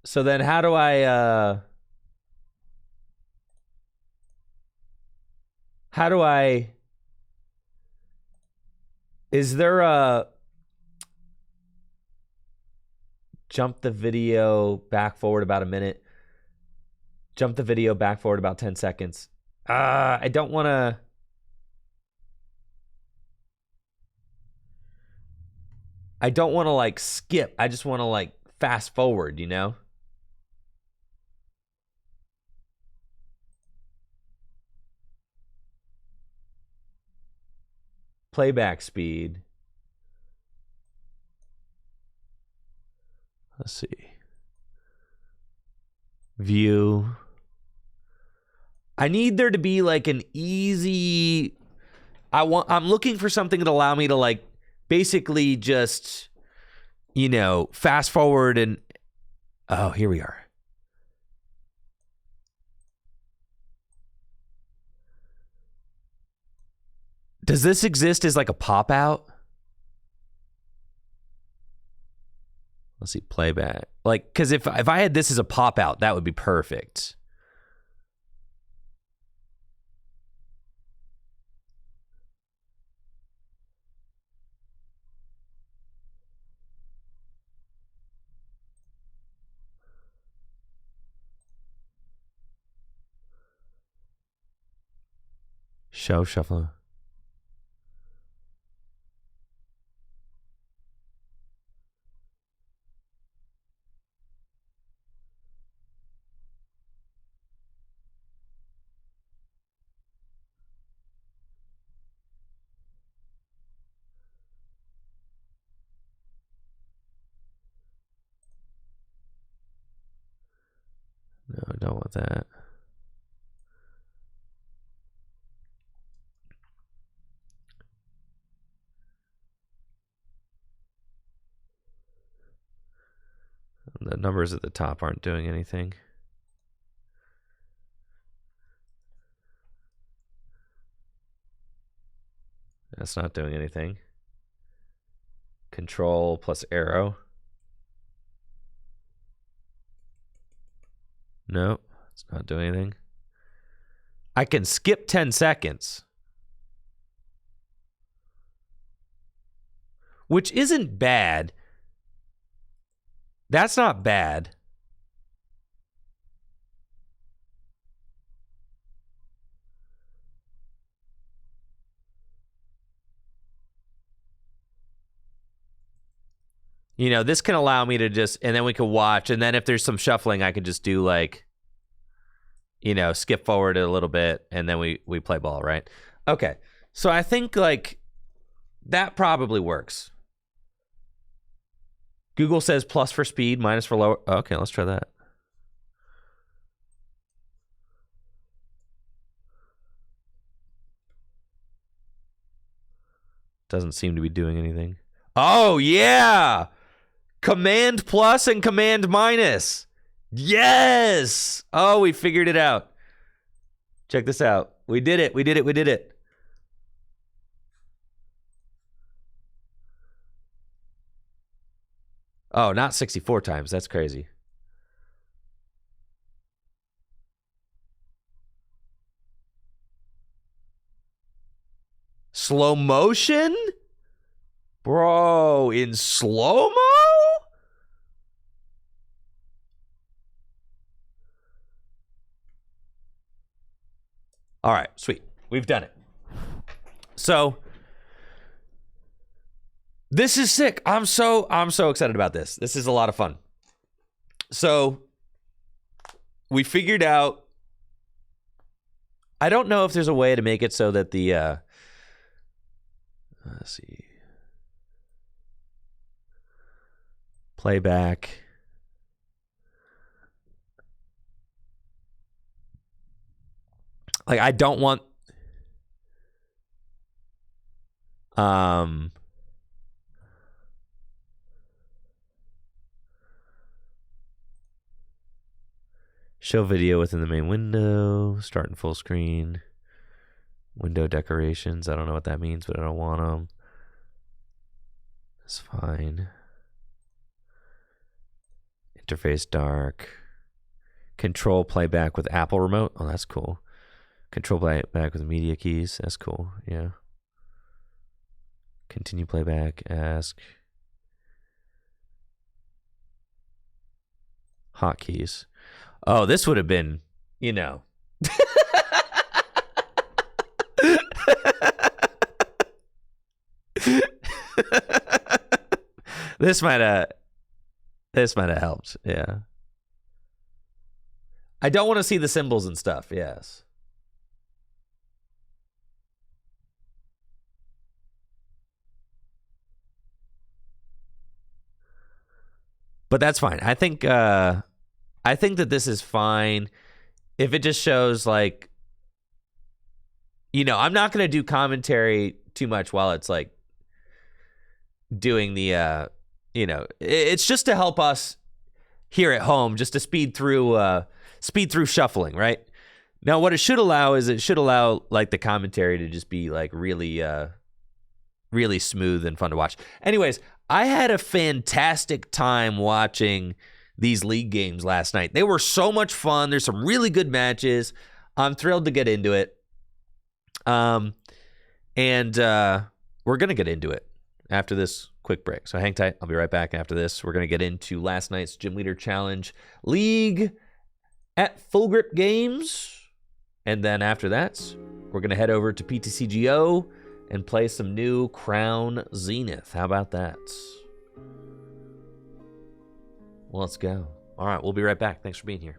so then how do I is there a jump the video back forward about a minute? Jump the video back forward about 10 seconds. I don't want to... like skip. I just want to like fast forward, you know? Playback speed. Let's see. View. I need there to be like an easy... I'm looking for something that allow me to like basically just, you know, fast forward and... Oh, here we are. Does this exist as like a pop-out? Let's see, playback. Like, because if I had this as a pop-out, that would be perfect. Show shuffle. No, I don't want that. The numbers at the top aren't doing anything. That's not doing anything. Control plus arrow. No, it's not doing anything. I can skip 10 seconds. Which isn't bad. That's not bad. You know, this can allow me to just, and then we can watch, and then if there's some shuffling, I could just do like, you know, skip forward a little bit, and then we play ball, right? Okay, so I think like that probably works. Google says plus for speed, minus for lower. Okay, let's try that. Doesn't seem to be doing anything. Oh, yeah! Command plus and command minus. Yes! Oh, we figured it out. Check this out. We did it. We did it. We did it. Oh, not 64 times. That's crazy. Slow motion? Bro, in slow-mo? All right, sweet. We've done it. So this is sick. I'm so excited about this. This is a lot of fun. So we figured out, I don't know if there's a way to make it so that the let's see. Playback. Like I don't want show video within the main window, start in full screen, window decorations. I don't know what that means, but I don't want them. That's fine. Interface dark. Control playback with Apple remote. Oh, that's cool. Control playback with media keys. That's cool. Yeah. Continue playback. Ask. Hotkeys. Oh, this would have been, you know. This might have helped. Yeah. I don't want to see the symbols and stuff. Yes. But that's fine. I think that this is fine if it just shows like, you know, I'm not going to do commentary too much while it's like doing the you know, it's just to help us here at home, just to speed through shuffling, right? Now what it should allow is like the commentary to just be like really really smooth and fun to watch. Anyways, I had a fantastic time watching these league games last night. They were so much fun. There's some really good matches. I'm thrilled to get into it. And we're going to get into it after this quick break. So hang tight. I'll be right back after this. We're going to get into last night's Gym Leader Challenge League at Full Grip Games. And then after that, we're going to head over to ptcgo and play some new Crown Zenith. How about that? Well, let's go. All right, we'll be right back. Thanks for being here.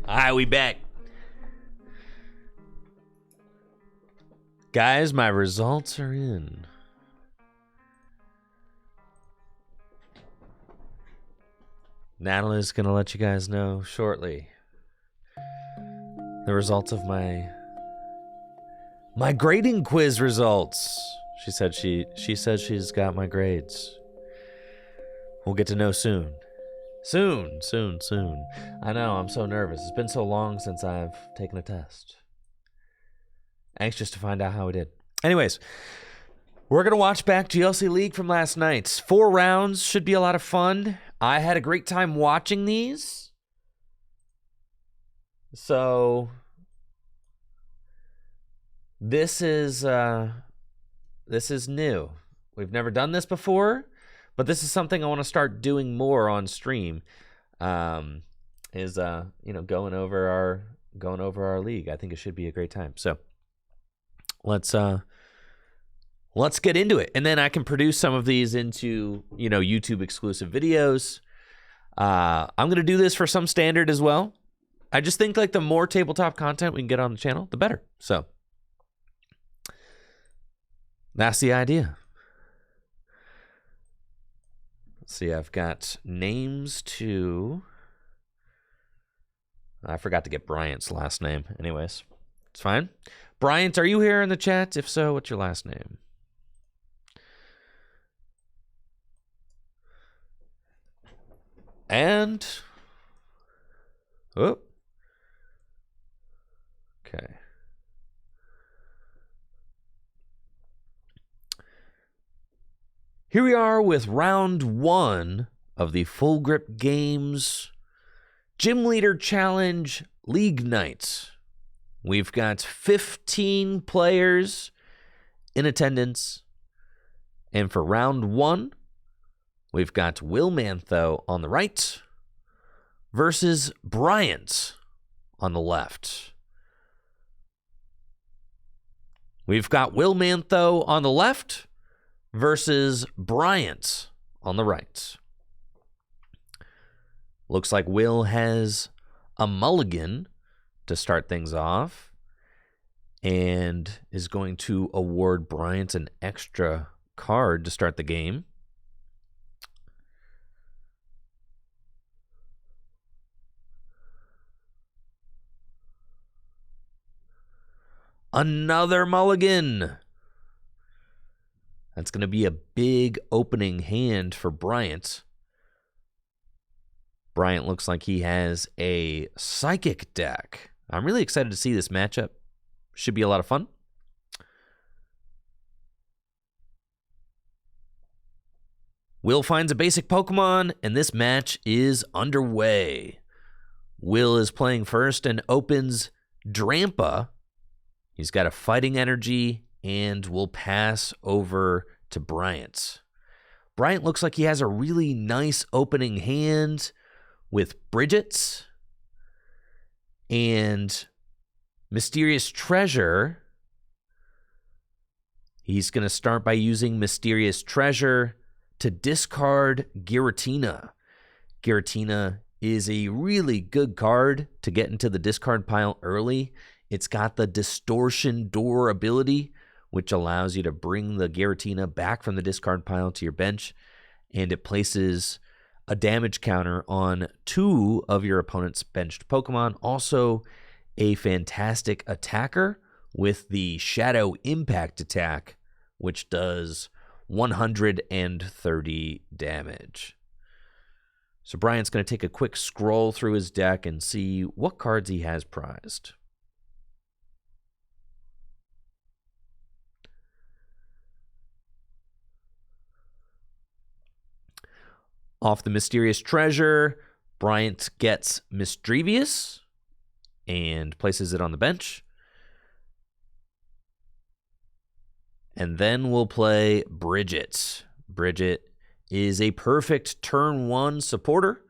All right, we back. Guys, my results are in. Natalie's going to let you guys know shortly the results of my grading quiz results. She said says she's got my grades. We'll get to know soon. Soon. I know, I'm so nervous. It's been so long since I've taken a test. Anxious to find out how I did. Anyways, we're going to watch back GLC League from last night. 4 rounds, should be a lot of fun. I had a great time watching these. So this is new. We've never done this before, but this is something I want to start doing more on stream. Going over our league. I think it should be a great time. So let's get into it. And then I can produce some of these into, YouTube exclusive videos. I'm going to do this for some standard as well. I just think the more tabletop content we can get on the channel, the better. So that's the idea. Let's see, I've got names to... I forgot to get Bryant's last name. Anyways, it's fine. Bryant, are you here in the chat? If so, what's your last name? And... oh. Okay. Here we are with round 1 of the Full Grip Games Gym Leader Challenge League Night. We've got 15 players in attendance. And for round 1, we've got Will Mantho on the right versus Bryant on the left. We've got Will Mantho on the left versus Bryant on the right. Looks like Will has a mulligan to start things off and is going to award Bryant an extra card to start the game. Another mulligan. That's going to be a big opening hand for Bryant. Bryant looks like he has a psychic deck. I'm really excited to see this matchup. Should be a lot of fun. Will finds a basic Pokemon, and this match is underway. Will is playing first and opens Drampa. He's got a fighting energy and will pass over to Bryant. Bryant looks like he has a really nice opening hand with Bridget's and Mysterious Treasure. He's going to start by using Mysterious Treasure to discard Giratina. Giratina is a really good card to get into the discard pile early. It's got the Distortion Door ability, which allows you to bring the Giratina back from the discard pile to your bench, and it places a damage counter on 2 of your opponent's benched Pokemon. Also, a fantastic attacker with the Shadow Impact attack, which does 130 damage. So Bryant's going to take a quick scroll through his deck and see what cards he has prized. Off the Mysterious Treasure, Bryant gets Misdrevious and places it on the bench. And then we'll play Bridget. Bridget is a perfect turn 1 supporter.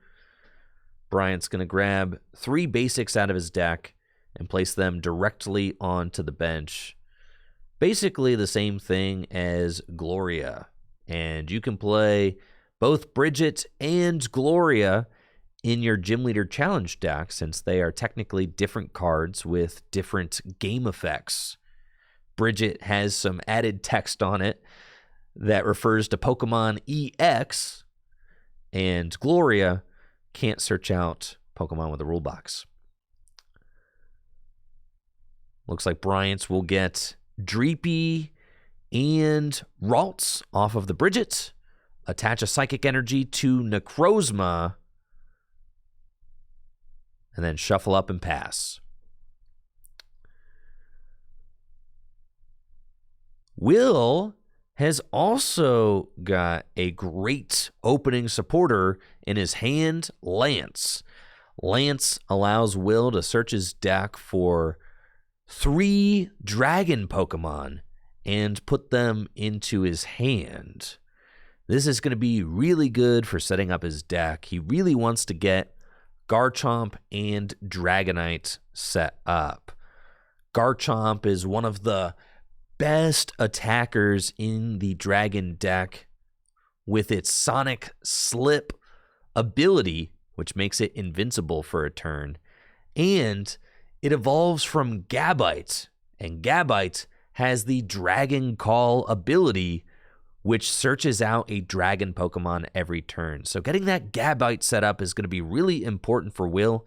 Bryant's going to grab 3 basics out of his deck and place them directly onto the bench. Basically the same thing as Gloria. And you can play both Bridget and Gloria in your Gym Leader Challenge deck, since they are technically different cards with different game effects. Bridget has some added text on it that refers to Pokemon EX, and Gloria can't search out Pokemon with a rule box. Looks like Bryant's will get Dreepy and Ralts off of the Bridget, attach a Psychic Energy to Necrozma, and then shuffle up and pass. Will has also got a great opening supporter in his hand, Lance. Lance allows Will to search his deck for 3 dragon Pokemon and put them into his hand. This is going to be really good for setting up his deck. He really wants to get Garchomp and Dragonite set up. Garchomp is one of the best attackers in the Dragon deck with its Sonic Slip ability, which makes it invincible for a turn. And it evolves from Gabite, and Gabite has the Dragon Call ability, which searches out a dragon Pokemon every turn. So getting that Gabite set up is going to be really important for Will.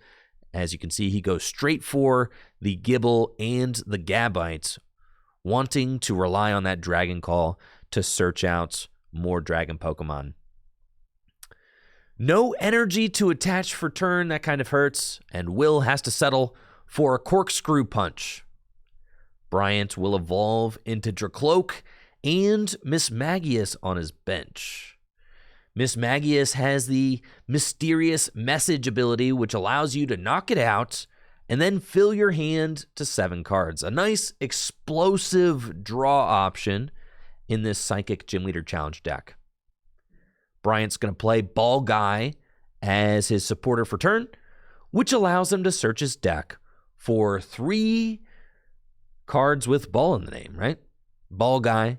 As you can see, he goes straight for the Gibble and the Gabite, wanting to rely on that Dragon Call to search out more dragon Pokemon. No energy to attach for turn, that kind of hurts, and Will has to settle for a Corkscrew Punch. Bryant will evolve into Dracloak and Mismagius on his bench. Mismagius has the Mysterious Message ability, which allows you to knock it out and then fill your hand to 7 cards. A nice explosive draw option in this Psychic Gym Leader Challenge deck. Bryant's going to play Ball Guy as his supporter for turn, which allows him to search his deck for 3 cards with ball in the name, right? Ball Guy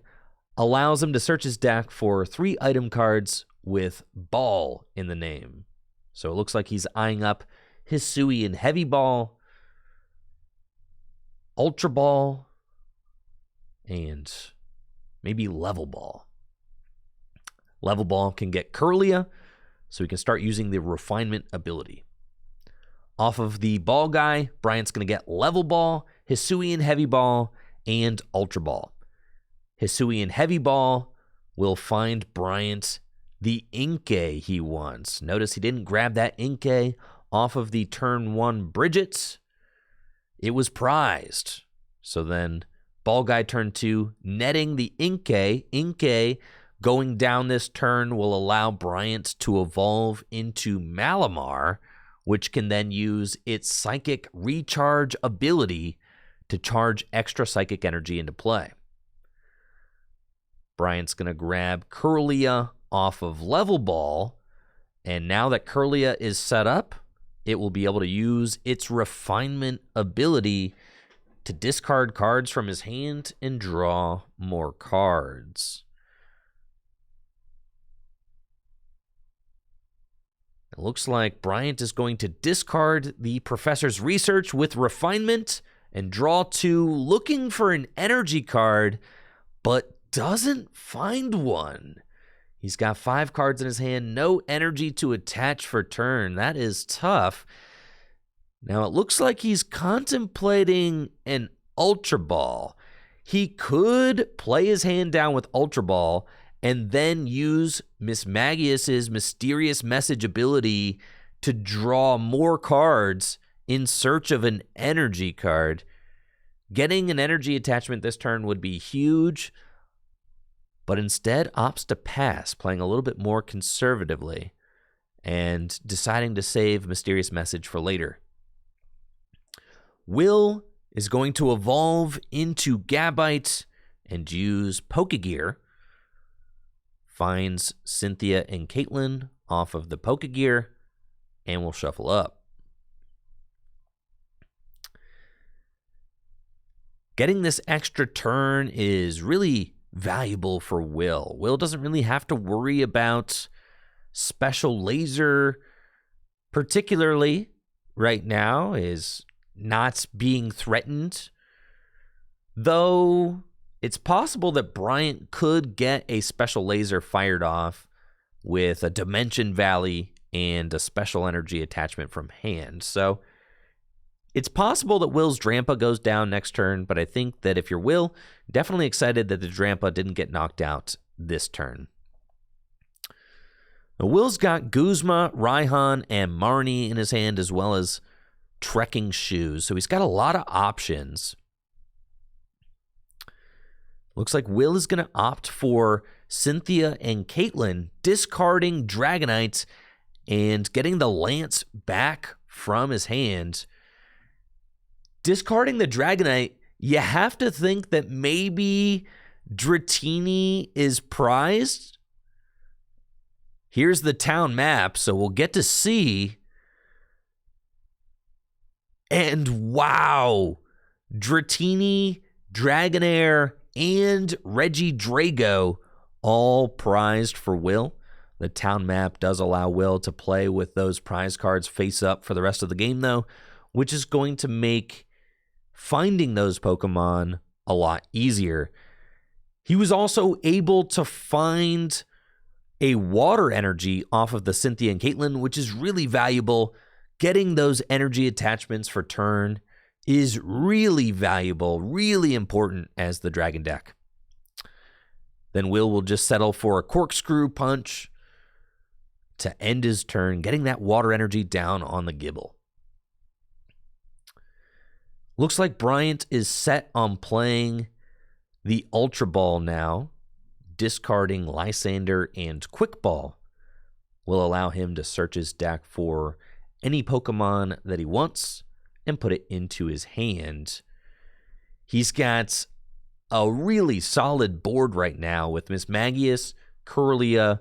allows him to search his deck for 3 item cards with ball in the name. So it looks like he's eyeing up Hisuian Heavy Ball, Ultra Ball, and maybe Level Ball. Level Ball can get Curlia, so he can start using the Refinement ability. Off of the Ball Guy, Bryant's going to get Level Ball, Hisuian Heavy Ball, and Ultra Ball. Hisuian Heavy Ball will find Bryant the Inkay he wants. Notice he didn't grab that Inkay off of the turn 1 Bridget. It was prized. So then Ball Guy turn 2, netting the Inkay. Inkay going down this turn will allow Bryant to evolve into Malamar, which can then use its Psychic Recharge ability to charge extra Psychic Energy into play. Bryant's going to grab Curlia off of Level Ball, and now that Curlia is set up, it will be able to use its Refinement ability to discard cards from his hand and draw more cards. It looks like Bryant is going to discard the Professor's Research with Refinement and draw 2, looking for an energy card, but doesn't find one. He's got 5 cards in his hand, no energy to attach for turn. That is tough. Now it looks like he's contemplating an Ultra Ball. He could play his hand down with Ultra Ball and then use Mismagius's Mysterious Message ability to draw more cards in search of an energy card. Getting an energy attachment this turn would be huge, but instead opts to pass, playing a little bit more conservatively and deciding to save Mysterious Message for later. Will is going to evolve into Gabite and use Pokegear. Finds Cynthia and Caitlin off of the Pokegear and will shuffle up. Getting this extra turn is really valuable for Will. Will doesn't really have to worry about Special Laser particularly right now, is not being threatened, though it's possible that Bryant could get a special laser fired off with a Dimension Valley and a special energy attachment from hand. So it's possible that Will's Drampa goes down next turn, but I think that if you're Will, definitely excited that the Drampa didn't get knocked out this turn. Now, Will's got Guzma, Raihan, and Marnie in his hand, as well as trekking shoes. So he's got a lot of options. Looks like Will is going to opt for Cynthia and Caitlin, discarding Dragonite and getting the Lance back from his hand. Discarding the Dragonite, you have to think that maybe Dratini is prized. Here's the town map, so we'll get to see. And wow, Dratini, Dragonair, and Reggie Drago all prized for Will. The town map does allow Will to play with those prize cards face up for the rest of the game, though, which is going to make finding those Pokemon a lot easier. He was also able to find a water energy off of the Cynthia and Caitlin, which is really valuable. Getting those energy attachments for turn is really valuable, really important as the Dragon deck. Then will just settle for a Corkscrew Punch to end his turn, getting that water energy down on the Gibble. Looks like Bryant is set on playing the Ultra Ball now. Discarding Lysander and Quick Ball will allow him to search his deck for any Pokemon that he wants and put it into his hand. He's got a really solid board right now with Mismagius, Kirlia,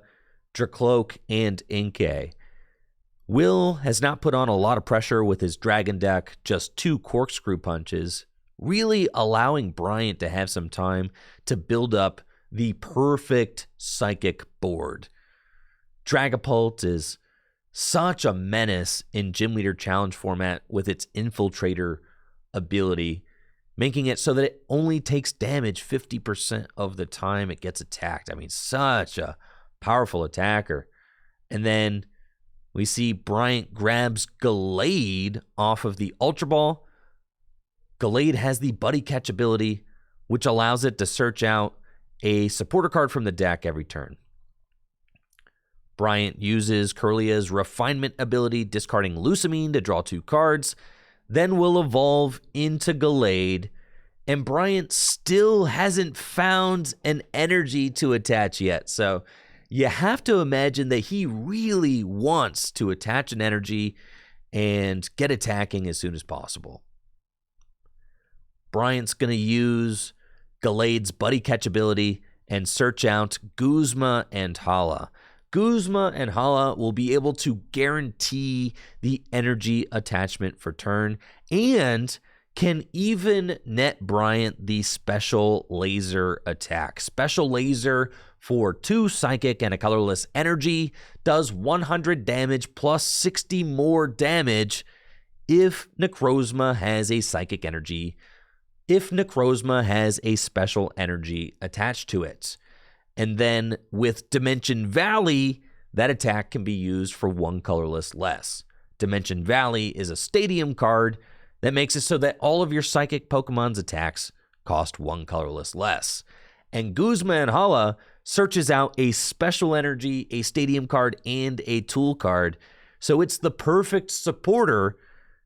Dracloak, and Inkay. Will has not put on a lot of pressure with his Dragon deck, just 2 Corkscrew Punches, really allowing Bryant to have some time to build up the perfect Psychic board. Dragapult is such a menace in Gym Leader Challenge format with its Infiltrator ability, making it so that it only takes damage 50% of the time it gets attacked. I mean, such a powerful attacker. And then we see Bryant grabs Gallade off of the Ultra Ball. Gallade has the Buddy Catch ability, which allows it to search out a supporter card from the deck every turn. Bryant uses Kirlia's Refinement ability, discarding Lusamine to draw 2 cards, then will evolve into Gallade, and Bryant still hasn't found an energy to attach yet. So you have to imagine that he really wants to attach an energy and get attacking as soon as possible. Bryant's going to use Gallade's Buddy Catch ability and search out Guzma and Hala. Guzma and Hala will be able to guarantee the energy attachment for turn and can even net Bryant the special laser attack. Special laser for 2 psychic and a colorless energy does 100 damage plus 60 more damage if Necrozma has a psychic energy, if Necrozma has a special energy attached to it. And then with Dimension Valley, that attack can be used for 1 colorless less. Dimension Valley is a stadium card that makes it so that all of your psychic Pokemon's attacks cost 1 colorless less. And Guzma and Hala searches out a special energy, a stadium card, and a tool card. So it's the perfect supporter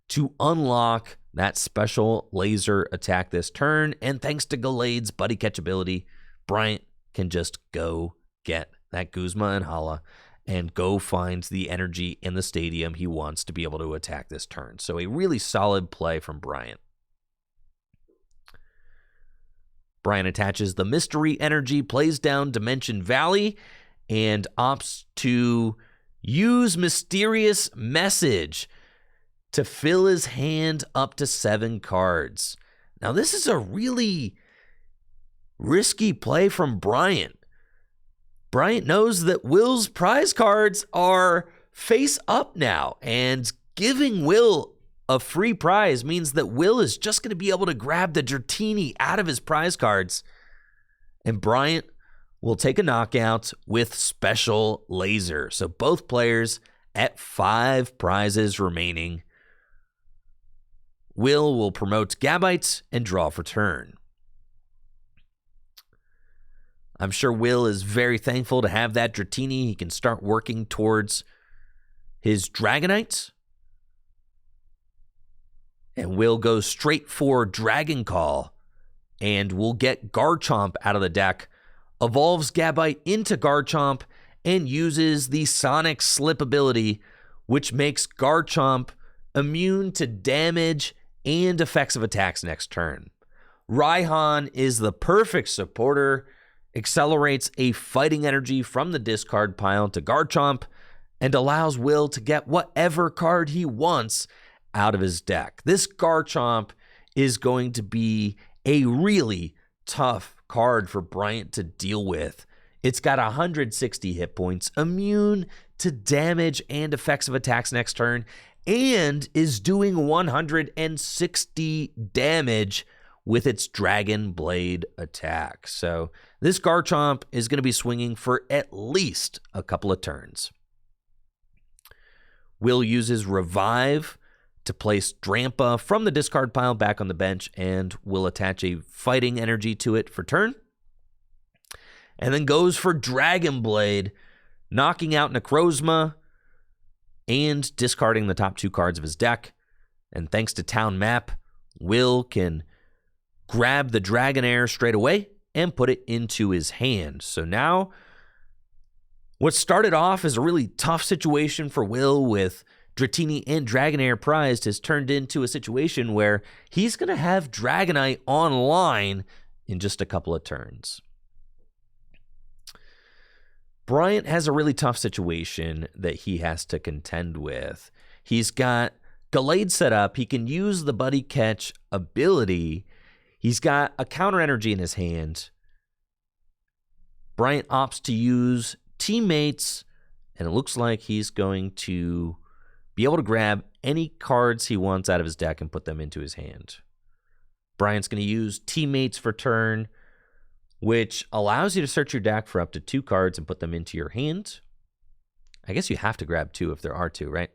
to unlock that special laser attack this turn. And thanks to Gallade's Buddy Catch ability, Bryant can just go get that Guzma and Hala and go find the energy in the stadium he wants to be able to attack this turn. So a really solid play from Bryant. Bryant attaches the Mystery Energy, plays down Dimension Valley, and opts to use Mysterious Message to fill his hand up to 7 cards. Now, this is a really risky play from Bryant. Bryant knows that Will's prize cards are face up now, and giving Will a free prize means that Will is just going to be able to grab the Dratini out of his prize cards, and Bryant will take a knockout with special laser. So both players at 5 prizes remaining. Will promote Gabite and draw for turn. I'm sure Will is very thankful to have that Dratini. He can start working towards his Dragonite. And Will goes straight for Dragon Call. And will get Garchomp out of the deck. Evolves Gabite into Garchomp and uses the Sonic Slip ability, which makes Garchomp immune to damage and effects of attacks next turn. Raihan is the perfect supporter, accelerates a fighting energy from the discard pile to Garchomp, and allows Will to get whatever card he wants out of his deck. This Garchomp is going to be a really tough card for Bryant to deal with. It's got 160 hit points, immune to damage and effects of attacks next turn, and is doing 160 damage with its Dragon Blade attack. So this Garchomp is going to be swinging for at least a couple of turns. Will uses Revive to place Drampa from the discard pile back on the bench, and will attach a fighting energy to it for turn. And then goes for Dragon Blade, knocking out Necrozma and discarding the top 2 cards of his deck. And thanks to Town Map, Will can grab the Dragonair straight away and put it into his hand. So now, what started off as a really tough situation for Will with Dratini and Dragonair prized has turned into a situation where he's going to have Dragonite online in just a couple of turns. Bryant has a really tough situation that he has to contend with. He's got Gallade set up. He can use the Buddy Catch ability. He's got a counter energy in his hand. Bryant opts to use Teammates, and it looks like he's going to be able to grab any cards he wants out of his deck and put them into his hand. Bryant's going to use Teammates for turn, which allows you to search your deck for up to 2 cards and put them into your hand. I guess you have to grab 2 if there are 2, right?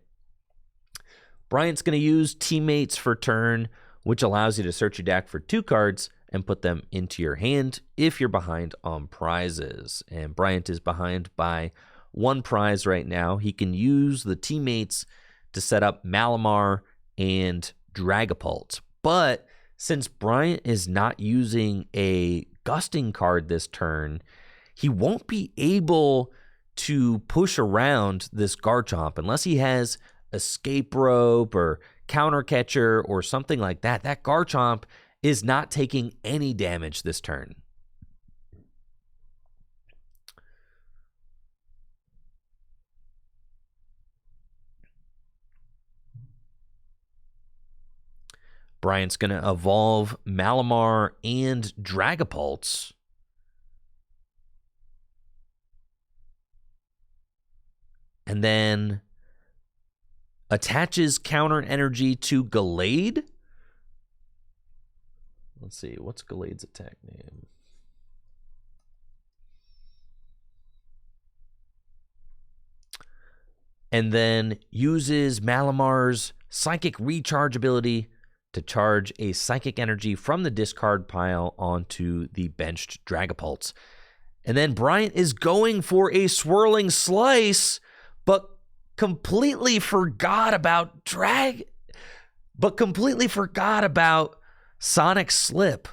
Bryant's going to use Teammates for turn, which allows you to search your deck for 2 cards and put them into your hand if you're behind on prizes. And Bryant is behind by 1 prize right now. He can use the Teammates to set up Malamar and Dragapult. But since Bryant is not using a Gusting card this turn, he won't be able to push around this Garchomp unless he has Escape Rope or Counter Catcher or something like that. That Garchomp is not taking any damage this turn. Bryant's going to evolve Malamar and Dragapult. And then attaches counter energy to Gallade. Let's see, what's Gallade's attack name? And then uses Malamar's Psychic Recharge ability to charge a psychic energy from the discard pile onto the benched Dragapult. And then Bryant is going for a Swirling Slice, but completely forgot about Sonic Slip.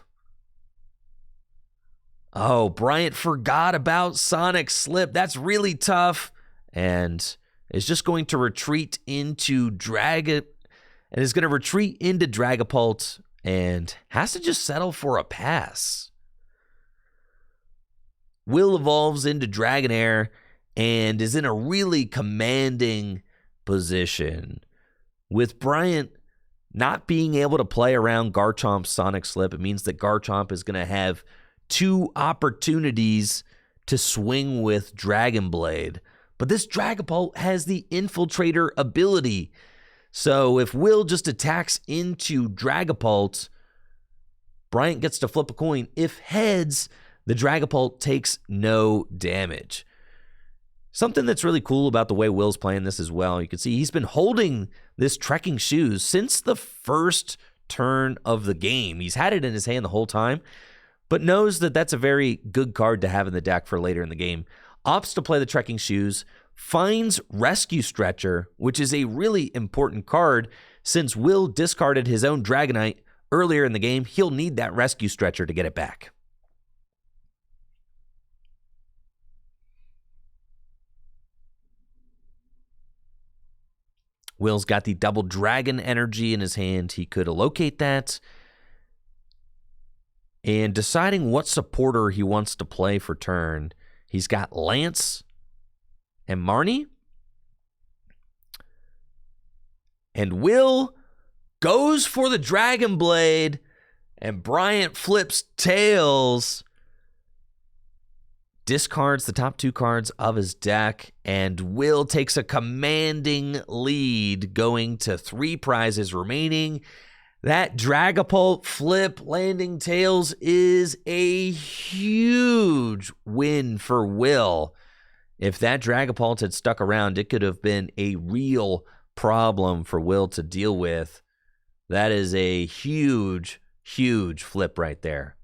Oh, Bryant forgot about Sonic Slip. That's really tough. And is just going to retreat into Dragapult and has to just settle for a pass. Will evolves into Dragonair and is in a really commanding position. With Bryant not being able to play around Garchomp's Sonic Slip, it means that Garchomp is going to have 2 opportunities to swing with Dragon Blade. but this Dragapult has the Infiltrator ability. So if Will just attacks into Dragapult, Bryant gets to flip a coin. If heads, the Dragapult takes no damage. Something that's really cool about the way Will's playing this as well, you can see he's been holding this Trekking Shoes since the first turn of the game. He's had it in his hand the whole time, but knows that that's a very good card to have in the deck for later in the game. Opts to play the Trekking Shoes, finds Rescue Stretcher, which is a really important card since Will discarded his own Dragonite earlier in the game. He'll need that Rescue Stretcher to get it back. Will's got the double dragon energy in his hand. He could allocate that. And deciding what supporter he wants to play for turn, he's got Lance and Marnie. And Will goes for the Dragon Blade, and Bryant flips tails. Discards the top 2 cards of his deck, and Will takes a commanding lead, going to 3 prizes remaining. That Dragapult flip landing tails is a huge win for Will. If that Dragapult had stuck around, it could have been a real problem for Will to deal with. That is a huge, huge flip right there.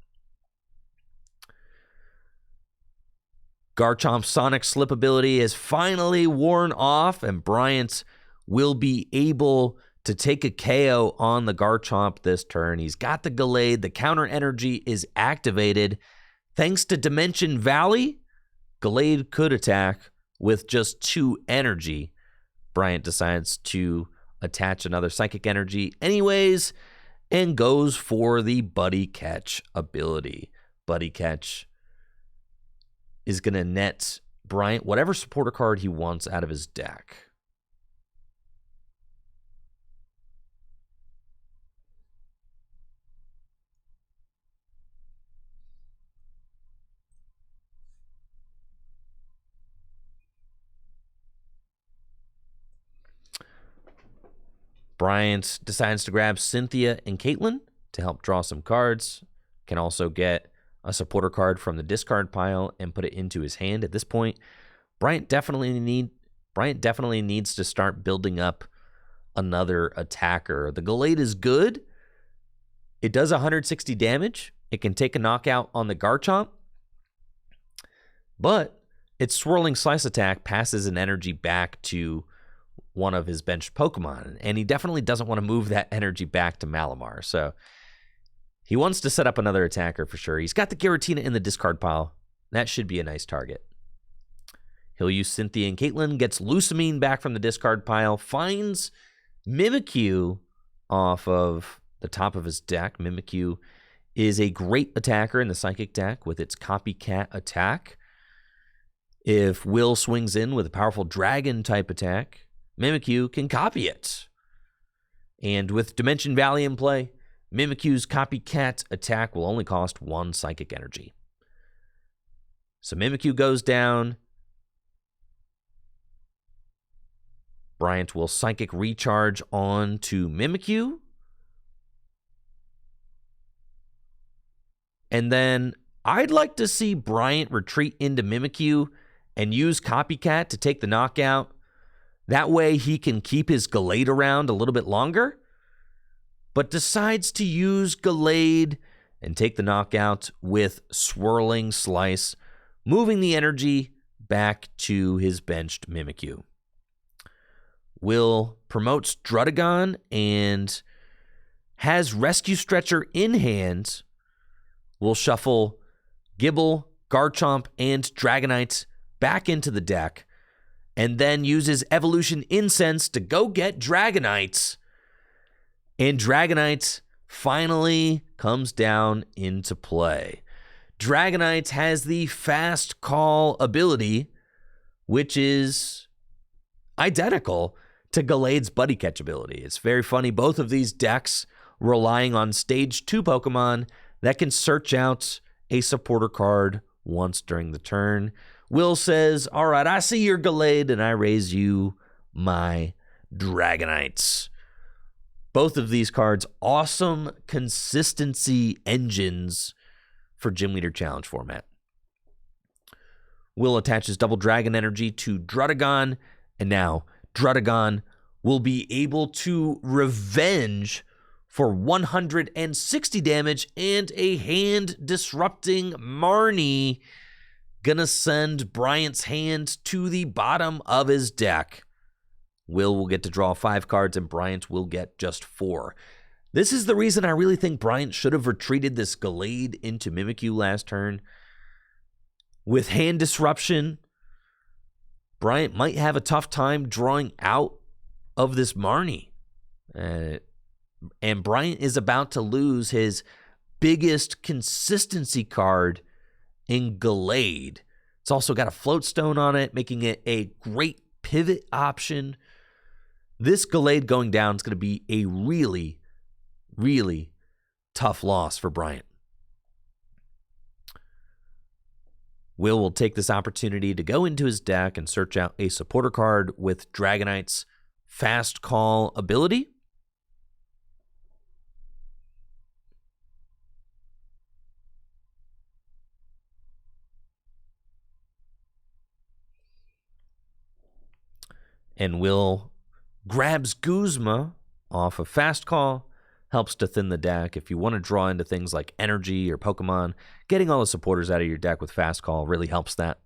Garchomp's Sonic Slip ability is finally worn off, and Bryant will be able to take a KO on the Garchomp this turn. He's got the Gallade. The counter energy is activated. Thanks to Dimension Valley, Gallade could attack with just 2 energy. Bryant decides to attach another Psychic Energy anyways and goes for the Buddy Catch ability. Buddy Catch is going to net Bryant whatever supporter card he wants out of his deck. Bryant decides to grab Cynthia and Caitlin to help draw some cards. Can also get a supporter card from the discard pile and put it into his hand. At this point, Bryant definitely needs to start building up another attacker. The Gallade is good. It does 160 damage. It can take a knockout on the Garchomp, but its Swirling Slice attack passes an energy back to one of his benched Pokemon, and he definitely doesn't want to move that energy back to Malamar. So he wants to set up another attacker for sure. He's got the Giratina in the discard pile. That should be a nice target. He'll use Cynthia and Caitlin, gets Lusamine back from the discard pile, finds Mimikyu off of the top of his deck. Mimikyu is a great attacker in the Psychic deck with its Copycat attack. If Will swings in with a powerful Dragon type attack, Mimikyu can copy it. And with Dimension Valley in play, Mimikyu's Copycat attack will only cost 1 Psychic Energy. So Mimikyu goes down. Bryant will Psychic Recharge on to Mimikyu. And then I'd like to see Bryant retreat into Mimikyu and use Copycat to take the knockout. That way he can keep his Gallade around a little bit longer, but decides to use Gallade and take the knockout with Swirling Slice, moving the energy back to his benched Mimikyu. Will promotes Druddigon and has Rescue Stretcher in hand. Will shuffle Gibble, Garchomp, and Dragonite back into the deck, and then uses Evolution Incense to go get Dragonites. And Dragonite finally comes down into play. Dragonite has the Fast Call ability, which is identical to Gallade's Buddy Catch ability. It's very funny. Both of these decks relying on Stage 2 Pokemon that can search out a supporter card once during the turn. Will says, all right, I see your Gallade, and I raise you my Dragonites. Both of these cards, awesome consistency engines for Gym Leader Challenge format. Will attaches double dragon energy to Drudagon, and now Drudagon will be able to revenge for 160 damage and a hand-disrupting Marnie. Gonna send Bryant's hand to the bottom of his deck. Will get to draw 5 cards, and Bryant will get just 4. This is the reason I really think Bryant should have retreated this Gallade into Mimikyu last turn. With hand disruption, Bryant might have a tough time drawing out of this Marnie. And Bryant is about to lose his biggest consistency card in Gallade. It's also got a float stone on it, making it a great pivot option. This Gallade going down is going to be a really, really tough loss for Bryant. Will take this opportunity to go into his deck and search out a supporter card with Dragonite's Fast Call ability. And Will grabs Guzma off of Fast Call, helps to thin the deck. If you want to draw into things like energy or Pokemon, getting all the supporters out of your deck with Fast Call really helps that.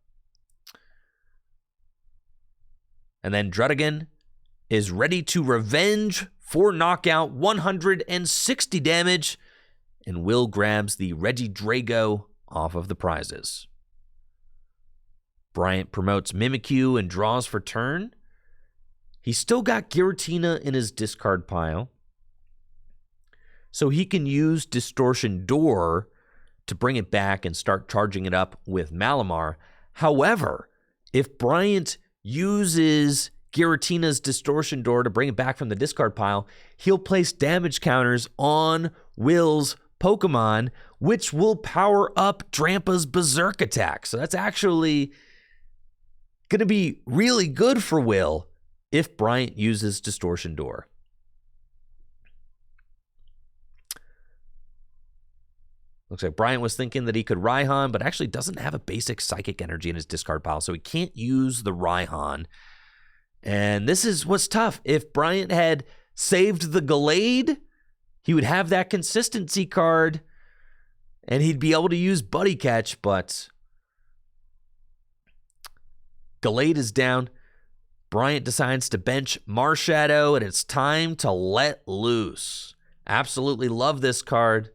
And then Drudagon is ready to revenge for knockout, 160 damage, and Will grabs the Regidrago off of the prizes. Bryant promotes Mimikyu and draws for turn. He's still got Giratina in his discard pile, so he can use Distortion Door to bring it back and start charging it up with Malamar. However, if Bryant uses Giratina's Distortion Door to bring it back from the discard pile, he'll place damage counters on Will's Pokemon, which will power up Drampa's Berserk attack. So that's actually going to be really good for Will if Bryant uses Distortion Door. Looks like Bryant was thinking that he could Raihan, but actually doesn't have a basic Psychic Energy in his discard pile, so he can't use the Raihan. And this is what's tough. If Bryant had saved the Gallade, he would have that consistency card, and he'd be able to use Buddy Catch, but Gallade is down. Bryant decides to bench Marshadow, and it's time to let loose. Absolutely love this card.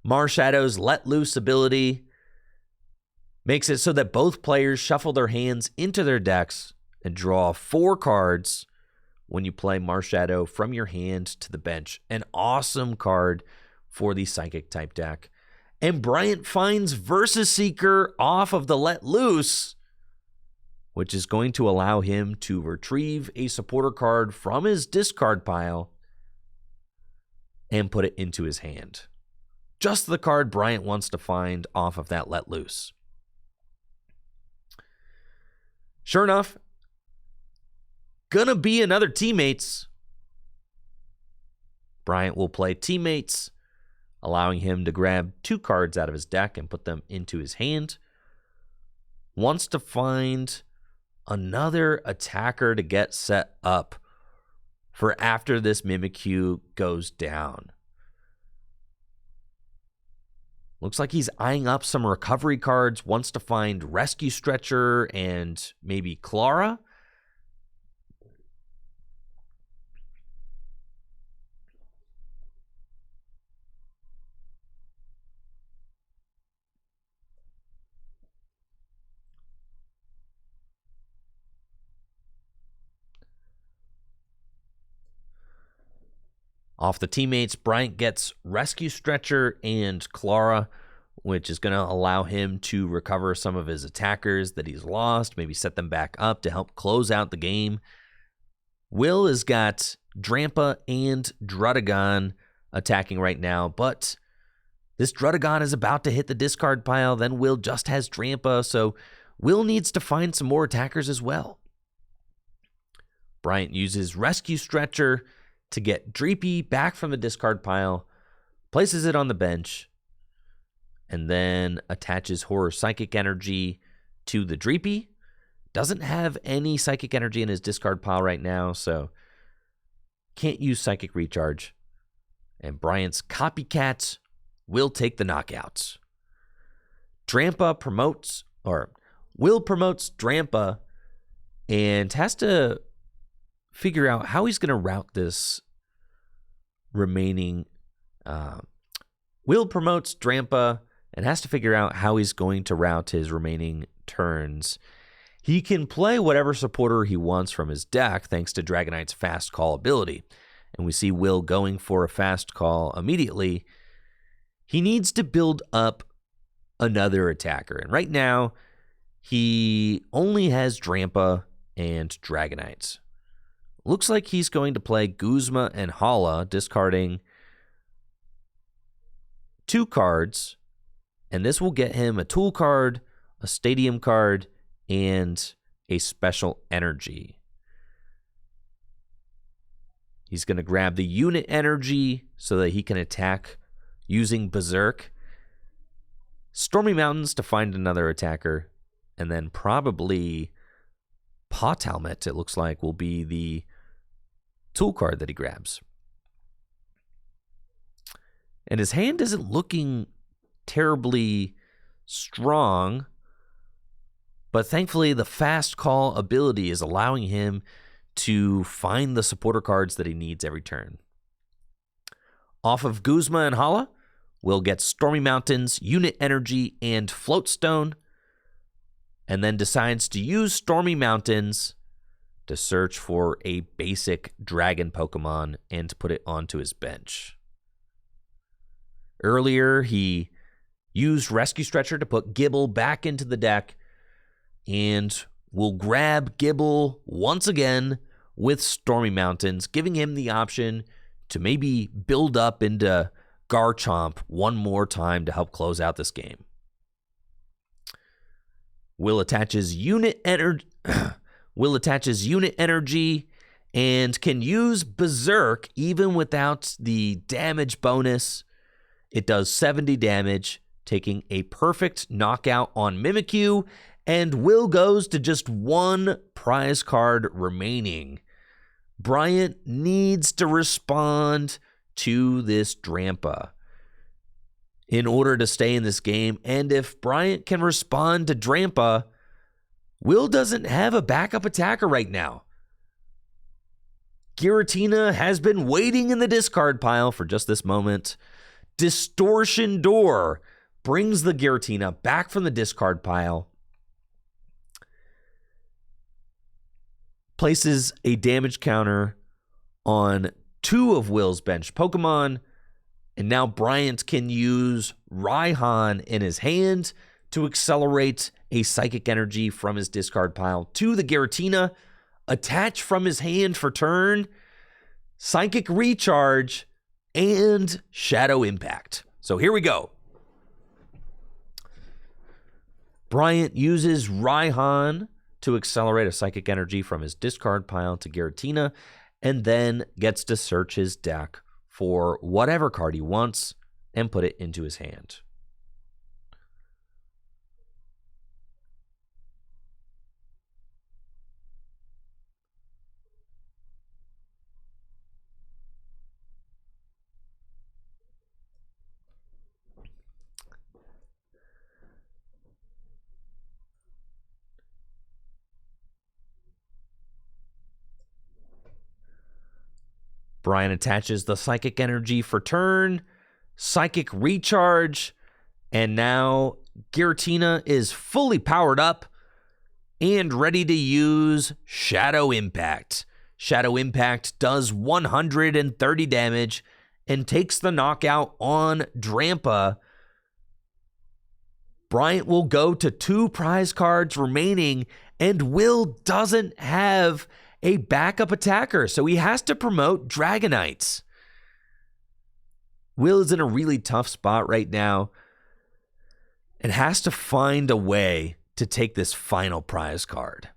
Marshadow's Let Loose ability makes it so that both players shuffle their hands into their decks and draw 4 cards when you play Marshadow from your hand to the bench. An awesome card for the Psychic type deck. And Bryant finds Versus Seeker off of the Let Loose, which is going to allow him to retrieve a supporter card from his discard pile and put it into his hand. Just the card Bryant wants to find off of that Let Loose. Sure enough, gonna be another Teammates. Bryant will play Teammates, allowing him to grab 2 cards out of his deck and put them into his hand. Wants to find another attacker to get set up for after this Mimikyu goes down. Looks like he's eyeing up some recovery cards, wants to find Rescue Stretcher and maybe Clara. Off the Teammates, Bryant gets Rescue Stretcher and Clara, which is going to allow him to recover some of his attackers that he's lost, maybe set them back up to help close out the game. Will has got Drampa and Drudagon attacking right now, but this Drudagon is about to hit the discard pile. Then Will just has Drampa, so Will needs to find some more attackers as well. Bryant uses Rescue Stretcher to get Dreepy back from the discard pile, places it on the bench, and then attaches Horror Psychic Energy to the Dreepy. Doesn't have any Psychic Energy in his discard pile right now, so can't use Psychic Recharge. And Bryant's Copycats will take the knockouts. Will promotes Drampa and has to figure out how he's going to route this remaining. Will promotes Drampa and has to figure out how he's going to route his remaining turns. He can play whatever supporter he wants from his deck thanks to Dragonite's Fast Call ability. And we see Will going for a fast call immediately. He needs to build up another attacker. And right now, he only has Drampa and Dragonites. Looks like he's going to play Guzma and Hala, discarding 2 cards. And this will get him a tool card, a stadium card, and a special energy. He's going to grab the unit energy so that he can attack using Berserk. Stormy Mountains to find another attacker. And then probably Pot Helmet, it looks like, will be the tool card that he grabs. And his hand isn't looking terribly strong, but thankfully the fast call ability is allowing him to find the supporter cards that he needs every turn. Off of Guzma and Hala, we'll get Stormy Mountains, Unit Energy, and Floatstone, and then decides to use Stormy Mountains to search for a basic dragon Pokemon and to put it onto his bench. Earlier, he used Rescue Stretcher to put Gibble back into the deck, and will grab Gibble once again with Stormy Mountains, giving him the option to maybe build up into Garchomp one more time to help close out this game. Will attaches unit energy and can use Berserk even without the damage bonus. It does 70 damage, taking a perfect knockout on Mimikyu, and Will goes to just 1 prize card remaining. Bryant needs to respond to this Drampa in order to stay in this game, and if Bryant can respond to Drampa, Will doesn't have a backup attacker right now. Giratina has been waiting in the discard pile for just this moment. Distortion Door brings the Giratina back from the discard pile, places a damage counter on 2 of Will's bench Pokemon, and now Bryant can use Raihan in his hand to accelerate a Psychic Energy from his discard pile to the Giratina, attach from his hand for turn, Psychic Recharge, and Shadow Impact. So here we go. Bryant uses Raihan to accelerate a Psychic Energy from his discard pile to Giratina, and then gets to search his deck for whatever card he wants and put it into his hand. Brian attaches the Psychic Energy for turn, Psychic Recharge, and now Giratina is fully powered up and ready to use Shadow Impact. Shadow Impact does 130 damage and takes the knockout on Drampa. Bryant will go to 2 prize cards remaining, and Will doesn't have a backup attacker, so he has to promote Dragonites. Will is in a really tough spot right now and has to find a way to take this final prize card.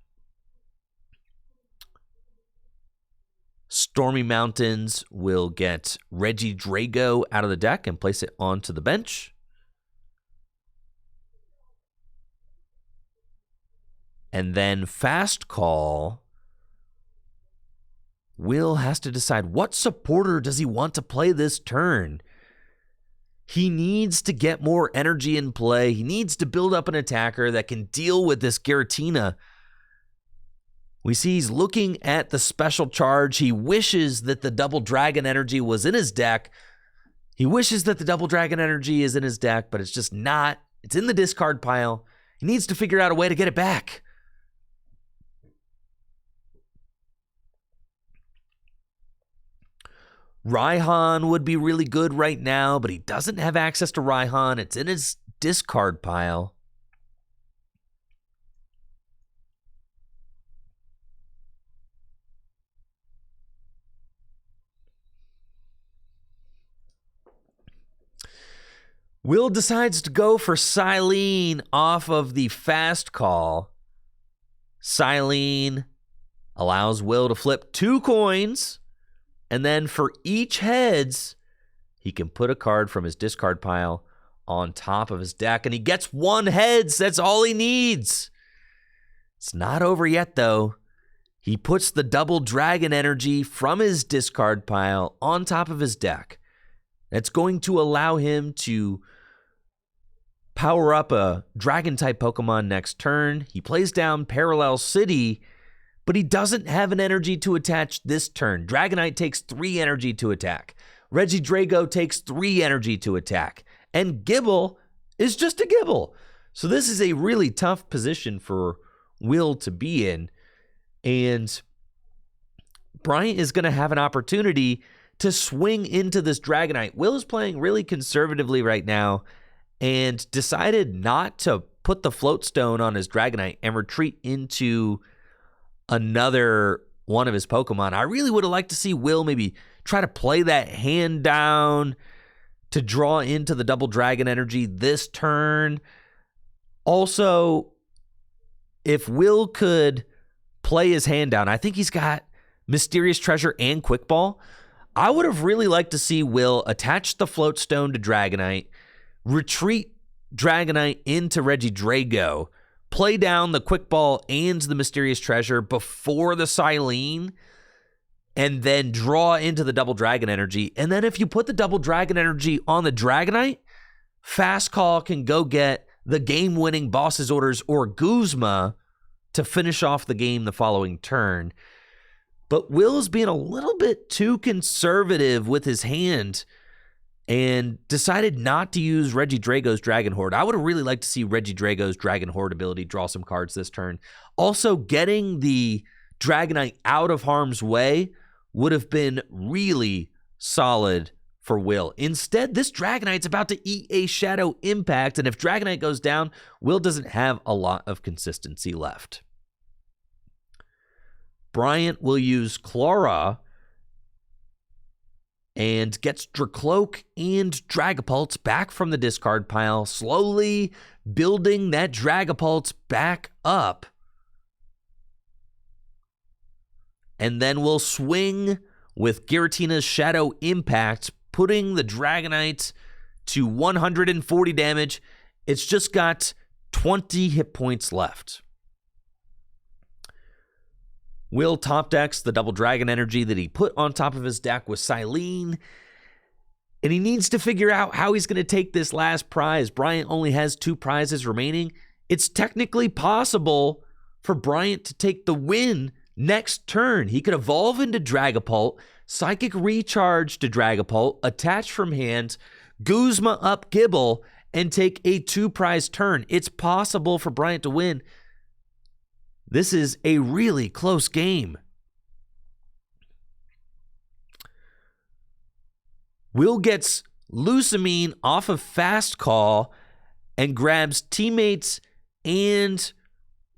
Stormy Mountains will get Reggie Drago out of the deck and place it onto the bench. And then Fast Call, Will has to decide what supporter does he want to play this turn. He needs to get more energy in play. He needs to build up an attacker that can deal with this Giratina. We see he's looking at the special charge. He wishes that the Double Dragon energy was in his deck. He wishes that the Double Dragon energy is in his deck, but it's just not. It's in the discard pile. He needs to figure out a way to get it back. Raihan would be really good right now, but he doesn't have access to Raihan. It's in his discard pile. Will decides to go for Silene off of the Fast Call. Silene allows Will to flip 2 coins, and then for each heads, he can put a card from his discard pile on top of his deck, and he gets 1 heads. That's all he needs. It's not over yet, though. He puts the Double Dragon energy from his discard pile on top of his deck. That's going to allow him to power up a Dragon-type Pokemon next turn. He plays down Parallel City, but he doesn't have an energy to attach this turn. Dragonite takes 3 energy to attack. Reggie Drago takes 3 energy to attack. And Gibble is just a Gibble. So this is a really tough position for Will to be in. And Bryant is going to have an opportunity to swing into this Dragonite. Will is playing really conservatively right now and decided not to put the Float Stone on his Dragonite and retreat into another one of his Pokemon. I really would have liked to see Will maybe try to play that hand down to draw into the Double Dragon energy this turn. Also, if Will could play his hand down, I think he's got Mysterious Treasure and Quick Ball. I would have really liked to see Will attach the Float Stone to Dragonite, retreat Dragonite into Reggie Drago, play down the Quick Ball and the Mysterious Treasure before the Silene, and then draw into the Double Dragon energy. And then if you put the Double Dragon energy on the Dragonite, Fast Call can go get the game-winning Boss's Orders or Guzma to finish off the game the following turn. But Will is being a little bit too conservative with his hand and decided not to use Reggie Drago's Dragon Horde. I would have really liked to see Reggie Drago's Dragon Horde ability draw some cards this turn. Also, getting the Dragonite out of harm's way would have been really solid for Will. Instead, this Dragonite's about to eat a Shadow Impact, and if Dragonite goes down, Will doesn't have a lot of consistency left. Bryant will use Clara and gets Dracloak and Dragapult back from the discard pile, slowly building that Dragapult back up. And then we'll swing with Giratina's Shadow Impact, putting the Dragonite to 140 damage. It's just got 20 hit points left. Will top decks the Double Dragon energy that he put on top of his deck with Silene, and he needs to figure out how he's going to take this last prize. Bryant only has 2 prizes remaining. It's technically possible for Bryant to take the win next turn. He could evolve into Dragapult, Psychic Recharge to Dragapult, attach from hand, Guzma up Gibble, and take a 2-prize turn. It's possible for Bryant to win. This is a really close game. Will gets Lusamine off of Fast Call and grabs Teammates and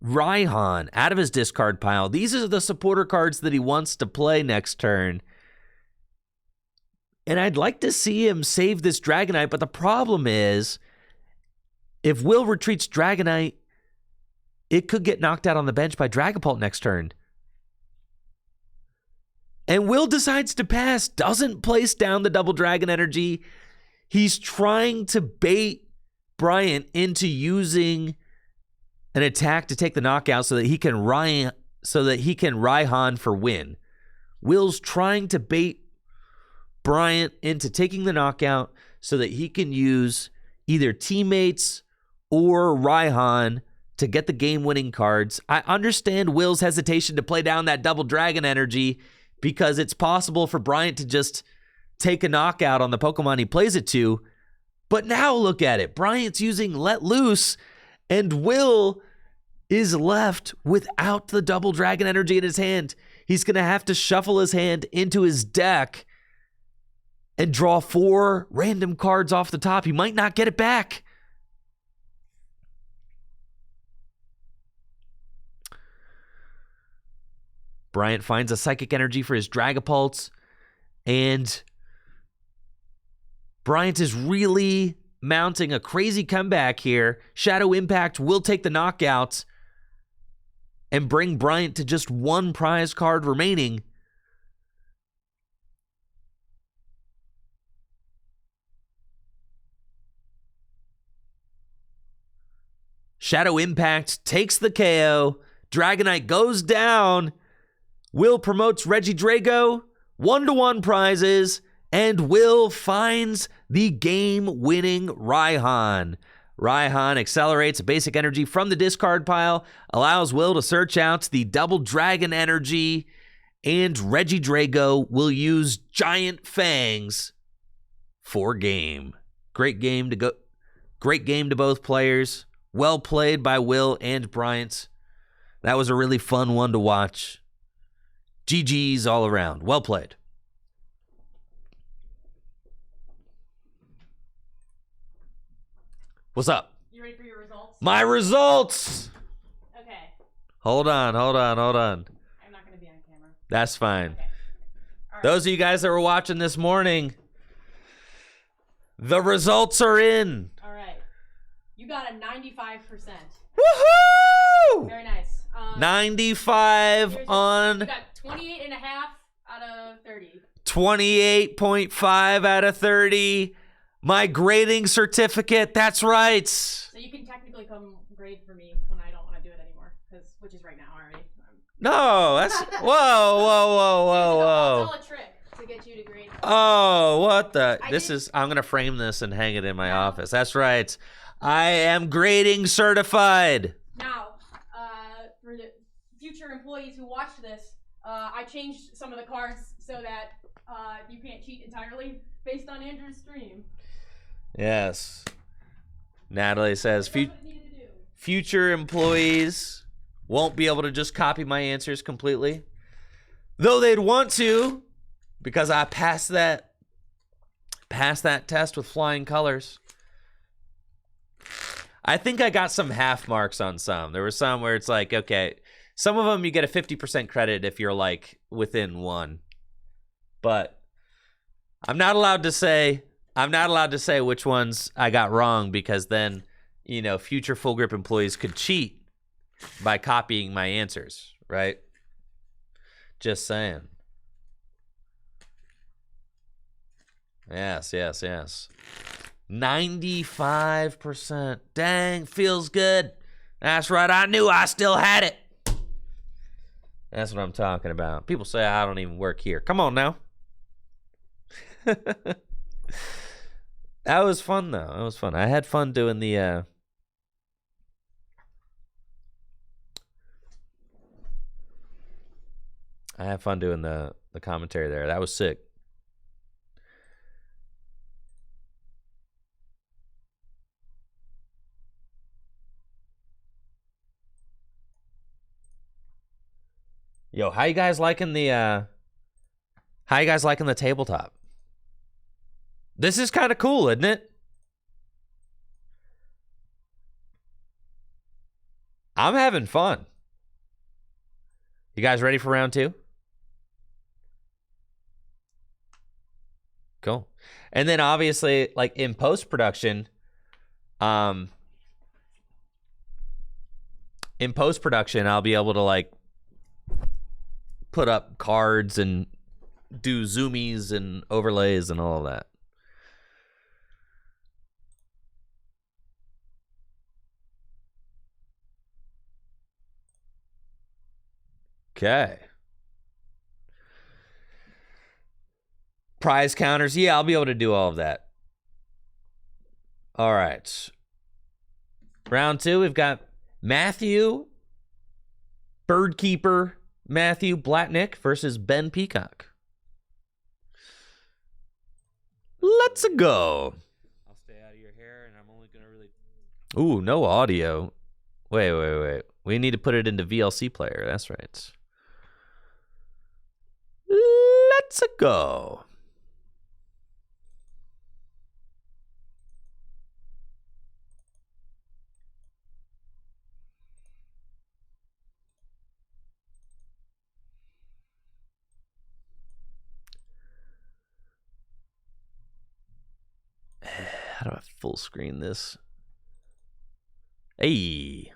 Raihan out of his discard pile. These are the supporter cards that he wants to play next turn. And I'd like to see him save this Dragonite, but the problem is, if Will retreats Dragonite, it could get knocked out on the bench by Dragapult next turn. And Will decides to pass, doesn't place down the double dragon energy. He's trying to bait Bryant into using an attack to take the knockout so that he can Raihan for win. Will's trying to bait Bryant into taking the knockout so that he can use either teammates or Raihan to get the game-winning cards. I understand Will's hesitation to play down that double dragon energy because it's possible for Bryant to just take a knockout on the Pokemon he plays it to. But now look at it. Bryant's using Let Loose, and Will is left without the double dragon energy in his hand. He's going to have to shuffle his hand into his deck and draw 4 random cards off the top. He might not get it back. Bryant finds a Psychic Energy for his Dragapults, and Bryant is really mounting a crazy comeback here. Shadow Impact will take the knockout and bring Bryant to just 1 prize card remaining. Shadow Impact takes the KO. Dragonite goes down. Will promotes Regidrago, 1-to-1 prizes, and Will finds the game-winning Raihan. Raihan accelerates a basic energy from the discard pile, allows Will to search out the double dragon energy, and Regidrago will use Giant Fangs for game. Great game to both players. Well played by Will and Bryant. That was a really fun one to watch. GG's all around. Well played. What's up? You ready for your results? My results! Okay. Hold on. I'm not going to be on camera. That's fine. Okay. All right. Those of you guys that were watching this morning, the results are in. All right. You got a 95%. Woohoo! Very nice. 95 on... You got 28.5 out of 30. 28.5 out of 30. My grading certificate, that's right. So you can technically come grade for me when I don't want to do it anymore, which is right now already. No, that's... Whoa. It's all a trick to get you to grade. Oh, what the... I'm going to frame this and hang it in my office. That's right. I am grading certified. Now, for the future employees who watch this, I changed some of the cards so that you can't cheat entirely based on Andrew's stream. Yes. Natalie says That's what it needed to do. future employees won't be able to just copy my answers completely. Though they'd want to, because I passed that test with flying colors. I think I got some half marks on some. There were some where it's like, okay, some of them you get a 50% credit if you're like within one. But I'm not allowed to say which ones I got wrong, because then, you know, future Full Grip employees could cheat by copying my answers, right? Just saying. Yes. 95%. Dang, feels good. That's right. I knew I still had it. That's what I'm talking about. People say I don't even work here. Come on now. That was fun, though. That was fun. I had fun doing the... I had fun doing the commentary there. That was sick. Yo, how you guys liking the tabletop? This is kind of cool, isn't it? I'm having fun. You guys ready for round 2? Cool. And then obviously, like in post-production, in post-production, I'll be able to like put up cards and do zoomies and overlays and all of that. Okay. Prize counters. Yeah, I'll be able to do all of that. All right. Round 2, we've got Matthew, Birdkeeper Matthew Blatnick versus Ben Peacock. Let's go. I'll stay out of your hair, and I'm only going to really... Ooh, no audio. Wait. We need to put it into VLC player. That's right. Let's go. How do I full screen this? Hey.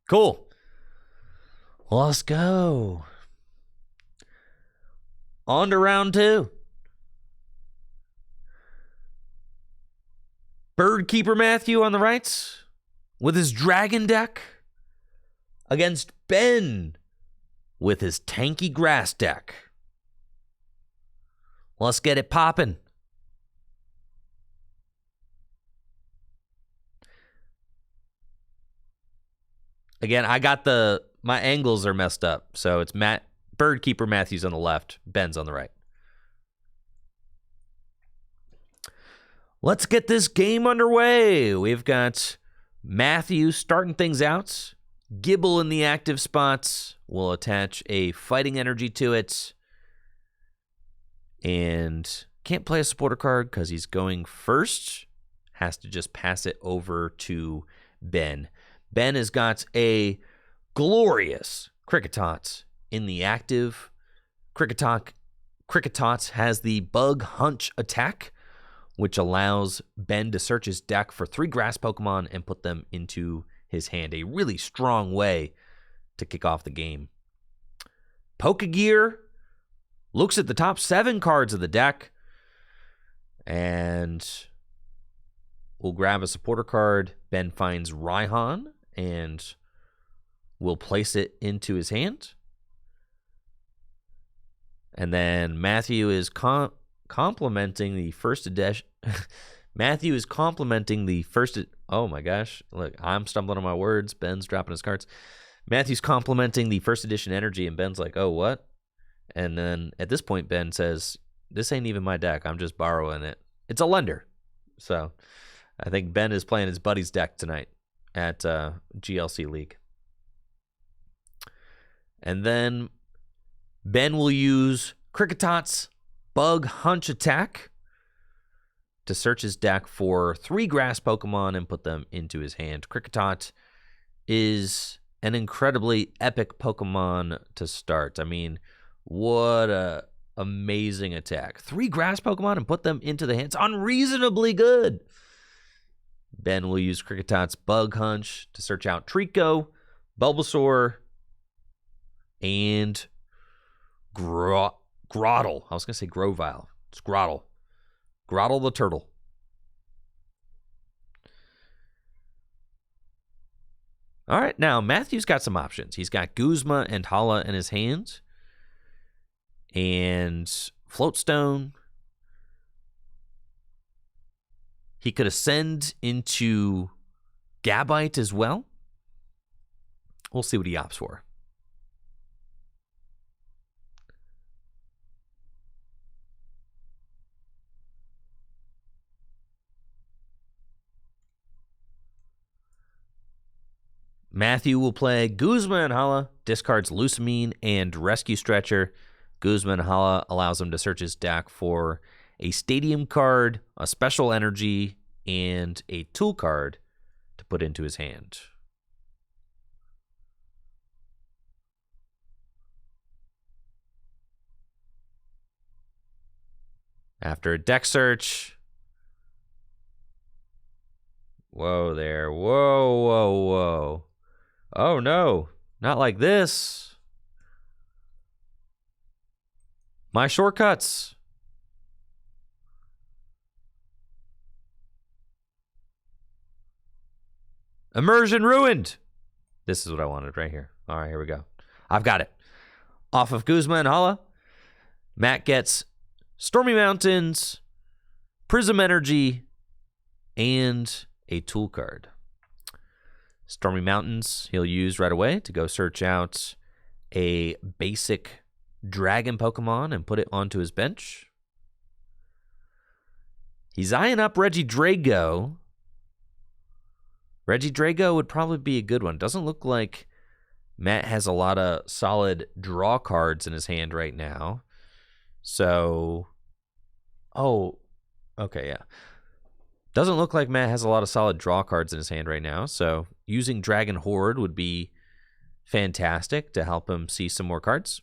Cool. Let's go. On to round 2. Birdkeeper Matthew on the right with his dragon deck against Ben with his tanky grass deck. Let's get it poppin'. Again, I got my angles are messed up. So it's Birdkeeper Matthews on the left, Ben's on the right. Let's get this game underway. We've got Matthew starting things out. Gibble in the active spots. We'll attach a fighting energy to it. And can't play a supporter card because he's going first. Has to just pass it over to Ben. Ben has got a glorious Cricketots in the active. Cricketots has the Bug Hunch attack, which allows Ben to search his deck for 3 grass Pokemon and put them into his hand. A really strong way to kick off the game. Pokegear looks at the top 7 cards of the deck and will grab a supporter card. Ben finds Raihan and will place it into his hand. And then Matthew is complimenting the first edition. Matthew is complimenting the first. Oh my gosh. Look, I'm stumbling on my words. Ben's dropping his cards. Matthew's complimenting the first edition energy, and Ben's like, oh, what? And then at this point, Ben says, this ain't even my deck. I'm just borrowing it. It's a lender. So I think Ben is playing his buddy's deck tonight at GLC League. And then Ben will use Cricketot's Bug Hunch attack to search his deck for 3 grass Pokemon and put them into his hand. Cricketot is an incredibly epic Pokemon to start. I mean, what a amazing attack. 3 grass Pokemon and put them into the hands. Unreasonably good. Ben will use Cricketot's Bug Hunch to search out Trico, Bulbasaur, and Grotle. I was going to say Grovyle. It's Grotle. Grotle the turtle. All right, now Matthew's got some options. He's got Guzma and Hala in his hands. And Floatstone. He could ascend into Gabite as well. We'll see what he opts for. Matthew will play Guzma and Hala, discards Lusamine and Rescue Stretcher. Guzma and Hala allows him to search his deck for a Stadium card, a Special Energy, and a Tool card to put into his hand. After a deck search... Whoa there. Whoa. Oh no, not like this. My shortcuts. Immersion ruined. This is what I wanted right here. All right, here we go. I've got it. Off of Guzma and Hala, Matt gets Stormy Mountains, Prism Energy, and a tool card. Stormy Mountains he'll use right away to go search out a basic dragon Pokemon and put it onto his bench. He's eyeing up Regidrago. Regidrago would probably be a good one. Doesn't look like Matt has a lot of solid draw cards in his hand right now. So, okay, yeah. Doesn't look like Matt has a lot of solid draw cards in his hand right now. So using Dragon Horde would be fantastic to help him see some more cards.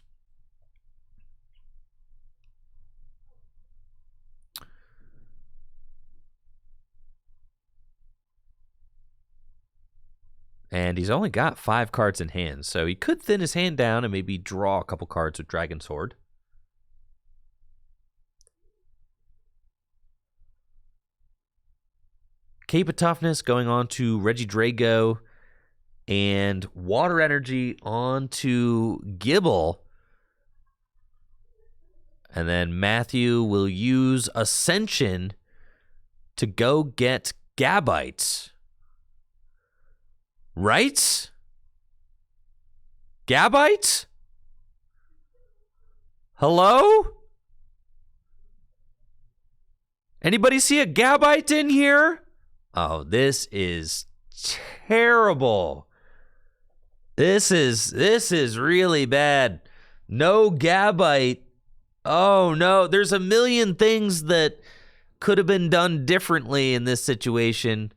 And he's only got 5 cards in hand, so he could thin his hand down and maybe draw a couple cards with Dragon's Horde. Cape of Toughness going on to Regidrago, and Water Energy onto Gibble. And then Matthew will use Ascension to go get Gabite. Right? Gabite? Hello? Anybody see a Gabite in here? Oh, this is terrible. This is really bad. No Gabite. Oh no, there's a million things that could have been done differently in this situation.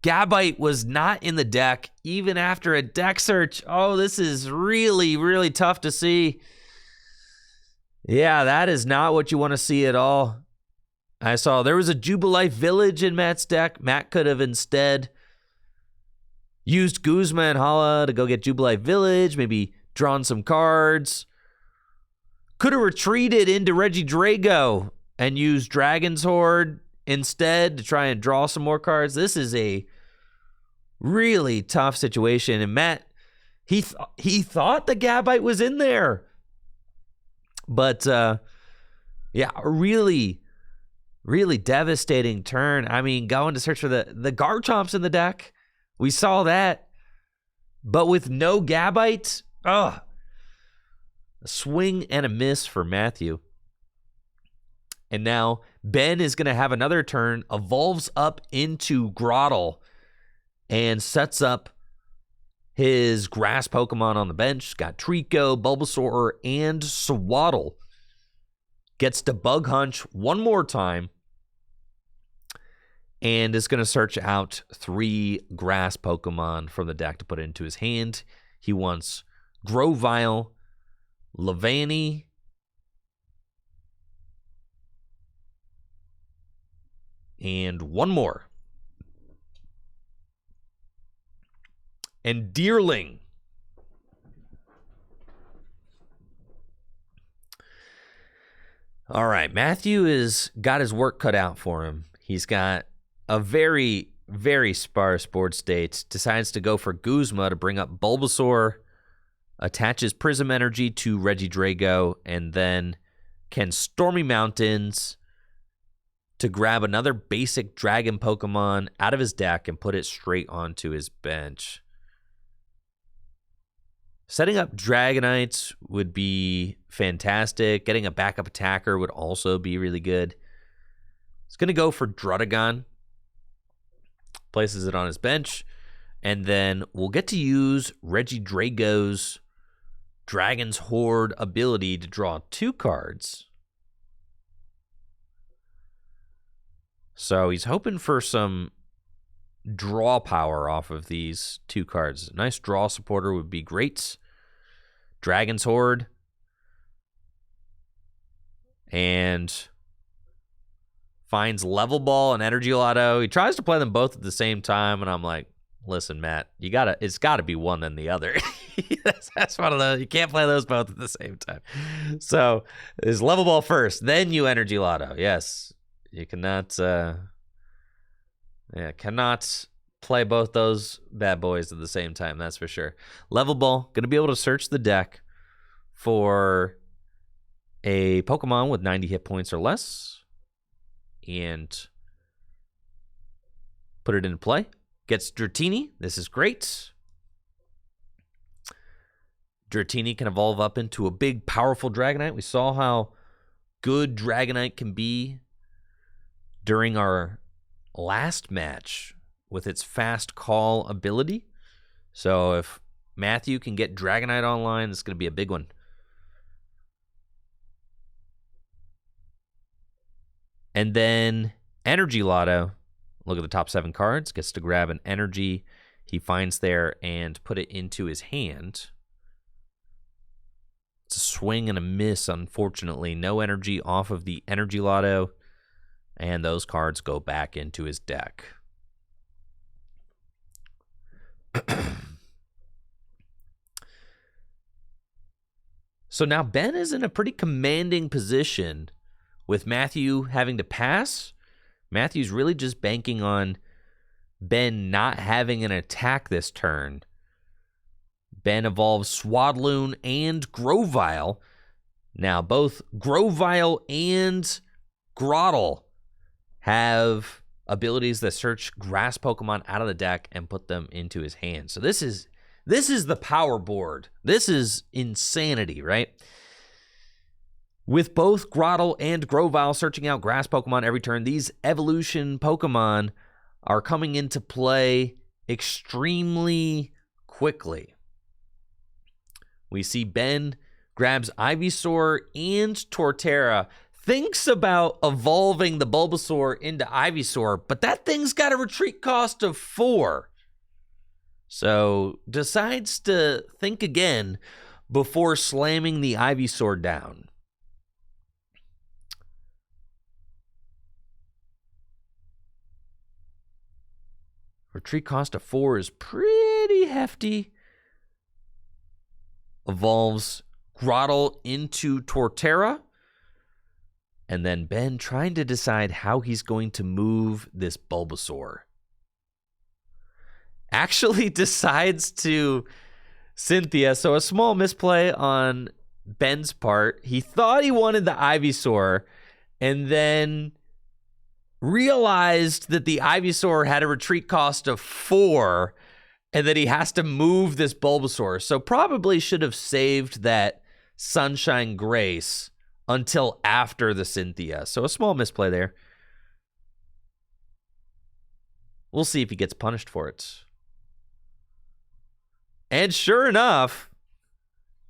Gabite was not in the deck, even after a deck search. Oh, this is really, really tough to see. Yeah, that is not what you want to see at all. I saw there was a Jubilife Village in Matt's deck. Matt could have instead used Guzma and Hala to go get Jubilife Village, maybe drawn some cards. Could have retreated into Regidrago and used Dragon's Horde instead to try and draw some more cards. This is a really tough situation. And Matt, he thought the Gabite was in there. But, yeah, really, really devastating turn. I mean, going to search for the Garchomps in the deck. We saw that. But with no Gabite, a swing and a miss for Matthew. And now Ben is going to have another turn, evolves up into Grottle, and sets up his grass Pokemon on the bench. Got Trico, Bulbasaur, and Swaddle. Gets to Bug Hunch one more time, and is going to search out 3 grass Pokemon from the deck to put into his hand. He wants Grovyle, Levani, and one more. And Deerling. All right, Matthew has got his work cut out for him. He's got a very, very sparse board state. Decides to go for Guzma to bring up Bulbasaur. Attaches Prism Energy to Regidrago, and then can Stormy Mountains to grab another basic dragon Pokemon out of his deck and put it straight onto his bench. Setting up Dragonites would be fantastic. Getting a backup attacker would also be really good. He's going to go for Druddigon. Places it on his bench. And then we'll get to use Regidrago's Dragon's Horde ability to draw 2 cards. So he's hoping for some draw power off of these 2 cards. A nice draw supporter would be great. Dragon's Horde. And finds Level Ball and Energy Lotto. He tries to play them both at the same time, and I'm like, Listen, Matt, it's gotta be one and the other. That's one of those. You can't play those both at the same time. So is level ball first, then you energy lotto. Yes. You cannot cannot play both those bad boys at the same time, that's for sure. Level ball, gonna be able to search the deck for a Pokemon with 90 hit points or less and put it into play. Gets Dratini. This is great. Dratini can evolve up into a big, powerful Dragonite. We saw how good Dragonite can be during our last match with its fast call ability. So if Matthew can get Dragonite online, it's going to be a big one. And then Energy Lotto. Look at the top 7 cards. Gets to grab an energy he finds there and put it into his hand. It's a swing and a miss, unfortunately. No energy off of the Energy Lotto. And those cards go back into his deck. So now Ben is in a pretty commanding position with Matthew having to pass. Matthew's really just banking on Ben not having an attack this turn. Ben evolves Swadloon and Grovyle. Now, both Grovyle and Grottle have abilities that search grass Pokemon out of the deck and put them into his hand. So this is the power board. This is insanity, right? With both Grottle and Grovyle searching out grass Pokemon every turn, these evolution Pokemon are coming into play extremely quickly. We see Ben grabs Ivysaur and Torterra, thinks about evolving the Bulbasaur into Ivysaur, but that thing's got a retreat cost of 4. So decides to think again before slamming the Ivysaur down. Retreat cost of 4 is pretty hefty. Evolves Grottle into Torterra. And then Ben trying to decide how he's going to move this Bulbasaur. Actually decides to Cynthia. So a small misplay on Ben's part. He thought he wanted the Ivysaur and then realized that the Ivysaur had a retreat cost of 4 and that he has to move this Bulbasaur. So probably should have saved that Sunshine Grace until after the Cynthia. So a small misplay there. We'll see if he gets punished for it. And sure enough,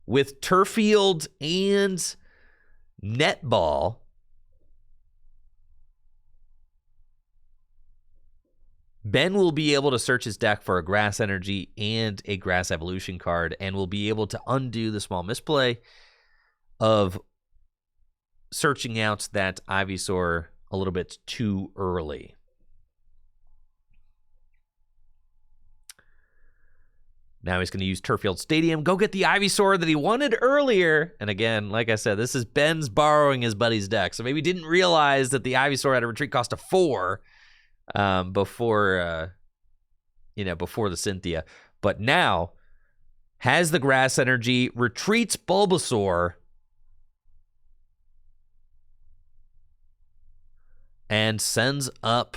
with Turfield and Netball, Ben will be able to search his deck for a Grass Energy and a Grass Evolution card and will be able to undo the small misplay of searching out that Ivysaur a little bit too early. Now he's going to use Turffield Stadium, go get the Ivysaur that he wanted earlier. And again, like I said, this is Ben's borrowing his buddy's deck. So maybe he didn't realize that the Ivysaur had a retreat cost of 4 before the Cynthia. But now has the Grass Energy, retreats Bulbasaur, and sends up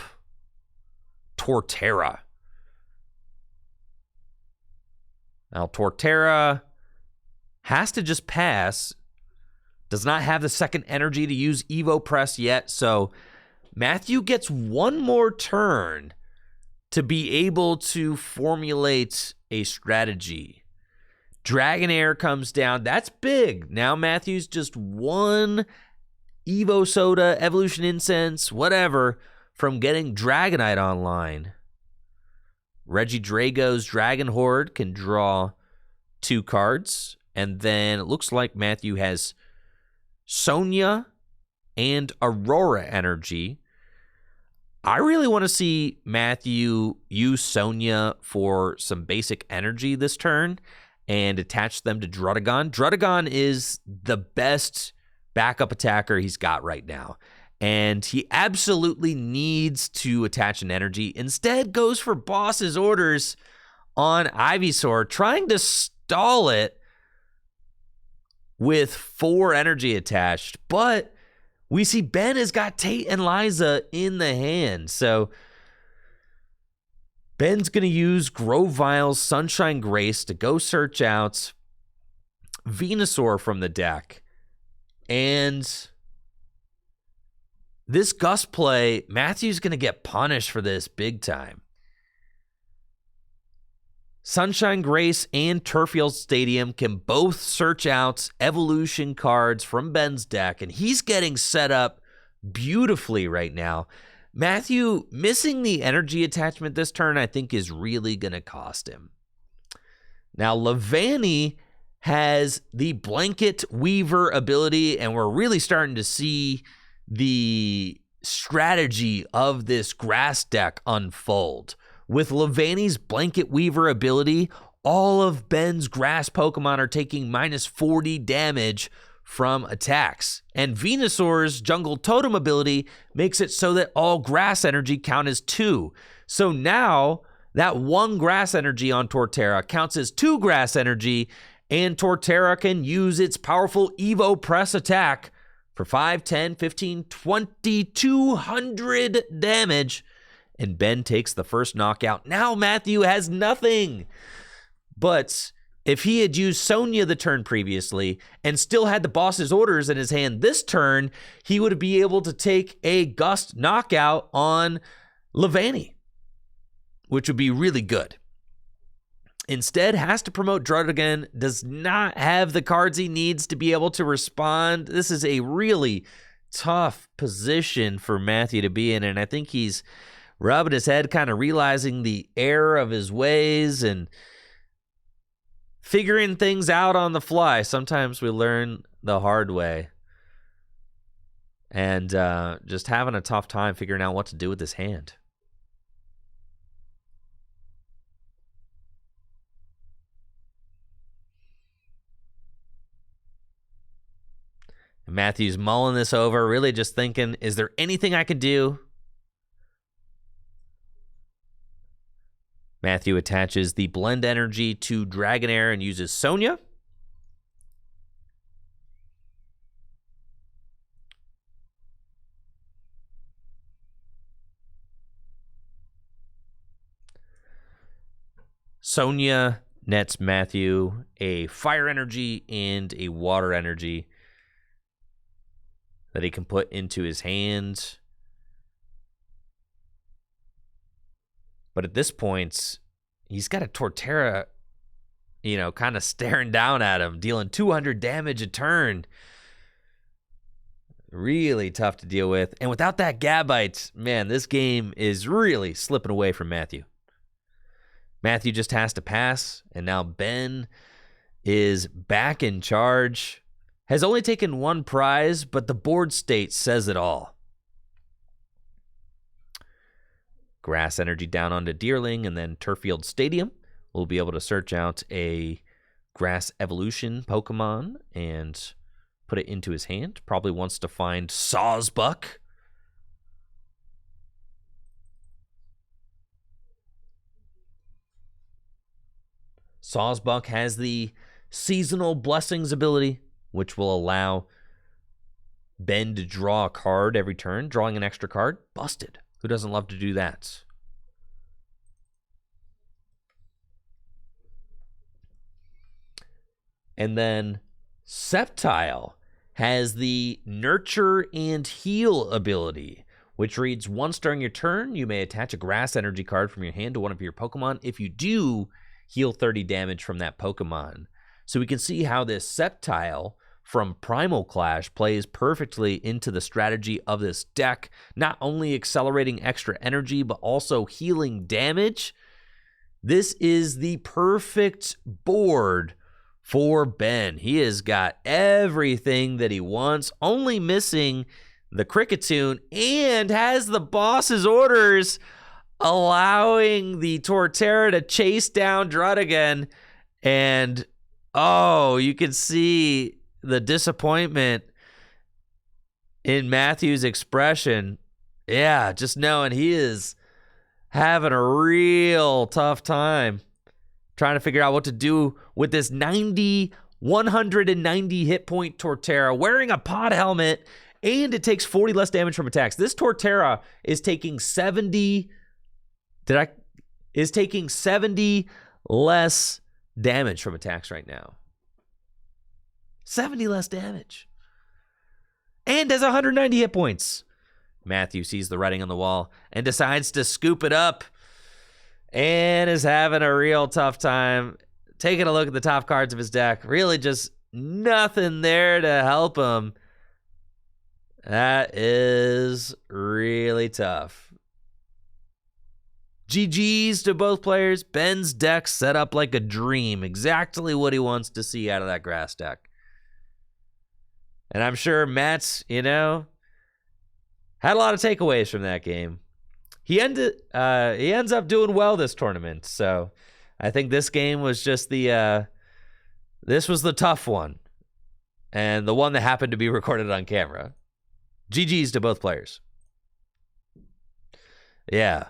Torterra. Now, Torterra has to just pass. Does not have the second energy to use Evo Press yet. So Matthew gets one more turn to be able to formulate a strategy. Dragonair comes down. That's big. Now Matthew's just one Evo Soda, Evolution Incense, whatever, from getting Dragonite online. Regidrago's Dragon Horde can draw 2 cards. And then it looks like Matthew has Sonia and Aurora Energy. I really want to see Matthew use Sonya for some basic energy this turn and attach them to Drudagon. Drudagon is the best backup attacker he's got right now, and he absolutely needs to attach an energy. Instead, goes for Boss's Orders on Ivysaur, trying to stall it with 4 energy attached, but we see Ben has got Tate and Liza in the hand. So Ben's going to use Grovile's Sunshine Grace to go search out Venusaur from the deck. And this Gust play, Matthew's going to get punished for this big time. Sunshine Grace and Turffield Stadium can both search out evolution cards from Ben's deck, and he's getting set up beautifully right now. Matthew missing the energy attachment this turn, I think, is really going to cost him. Now, Levani has the Blanket Weaver ability, and we're really starting to see the strategy of this grass deck unfold. With Levani's Blanket Weaver ability, all of Ben's grass Pokemon are taking minus 40 damage from attacks. And Venusaur's Jungle Totem ability makes it so that all grass energy count as 2. So now that 1 grass energy on Torterra counts as 2 grass energy, and Torterra can use its powerful Evo Press attack for 5, 10, 15, 20, 200 damage. And Ben takes the first knockout. Now Matthew has nothing. But if he had used Sonya the turn previously and still had the Boss's Orders in his hand this turn, he would be able to take a Gust knockout on Levani, which would be really good. Instead, has to promote Drudagon, does not have the cards he needs to be able to respond. This is a really tough position for Matthew to be in, and I think he's rubbing his head, kind of realizing the error of his ways and figuring things out on the fly. Sometimes we learn the hard way. And just having a tough time figuring out what to do with his hand. And Matthew's mulling this over, really just thinking, is there anything I can do? Matthew attaches the Blend Energy to Dragonair and uses Sonya. Sonya nets Matthew a Fire Energy and a Water Energy that he can put into his hand. But at this point, he's got a Torterra, kind of staring down at him, dealing 200 damage a turn. Really tough to deal with. And without that Gabite, man, this game is really slipping away from Matthew. Matthew just has to pass, and now Ben is back in charge. Has only taken 1 prize, but the board state says it all. Grass Energy down onto Deerling, and then Turffield Stadium. We'll be able to search out a Grass Evolution Pokemon and put it into his hand. Probably wants to find Sawsbuck. Sawsbuck has the Seasonal Blessings ability, which will allow Ben to draw a card every turn. Drawing an extra card, busted. Who doesn't love to do that? And then Sceptile has the Nurture and Heal ability, which reads, once during your turn, you may attach a Grass Energy card from your hand to one of your Pokemon. If you do, heal 30 damage from that Pokemon. So we can see how this Sceptile from Primal Clash plays perfectly into the strategy of this deck, not only accelerating extra energy, but also healing damage. This is the perfect board for Ben. He has got everything that he wants, only missing the Cricketune and has the boss's orders, allowing the Torterra to chase down Druddigan. And, oh, you can see the disappointment in Matthew's expression. Yeah, just knowing he is having a real tough time trying to figure out what to do with this 190 hit point Torterra wearing a pod helmet, and it takes 40 less damage from attacks. This Torterra is taking 70 less damage from attacks right now. 70 less damage. And has 190 hit points. Matthew sees the writing on the wall and decides to scoop it up and is having a real tough time. Taking a look at the top cards of his deck. Really just nothing there to help him. That is really tough. GG's to both players. Ben's deck set up like a dream. Exactly what he wants to see out of that grass deck. And I'm sure Matt's, had a lot of takeaways from that game. He ends up doing well this tournament. So I think this game was just this was the tough one. And the one that happened to be recorded on camera. GG's to both players. Yeah.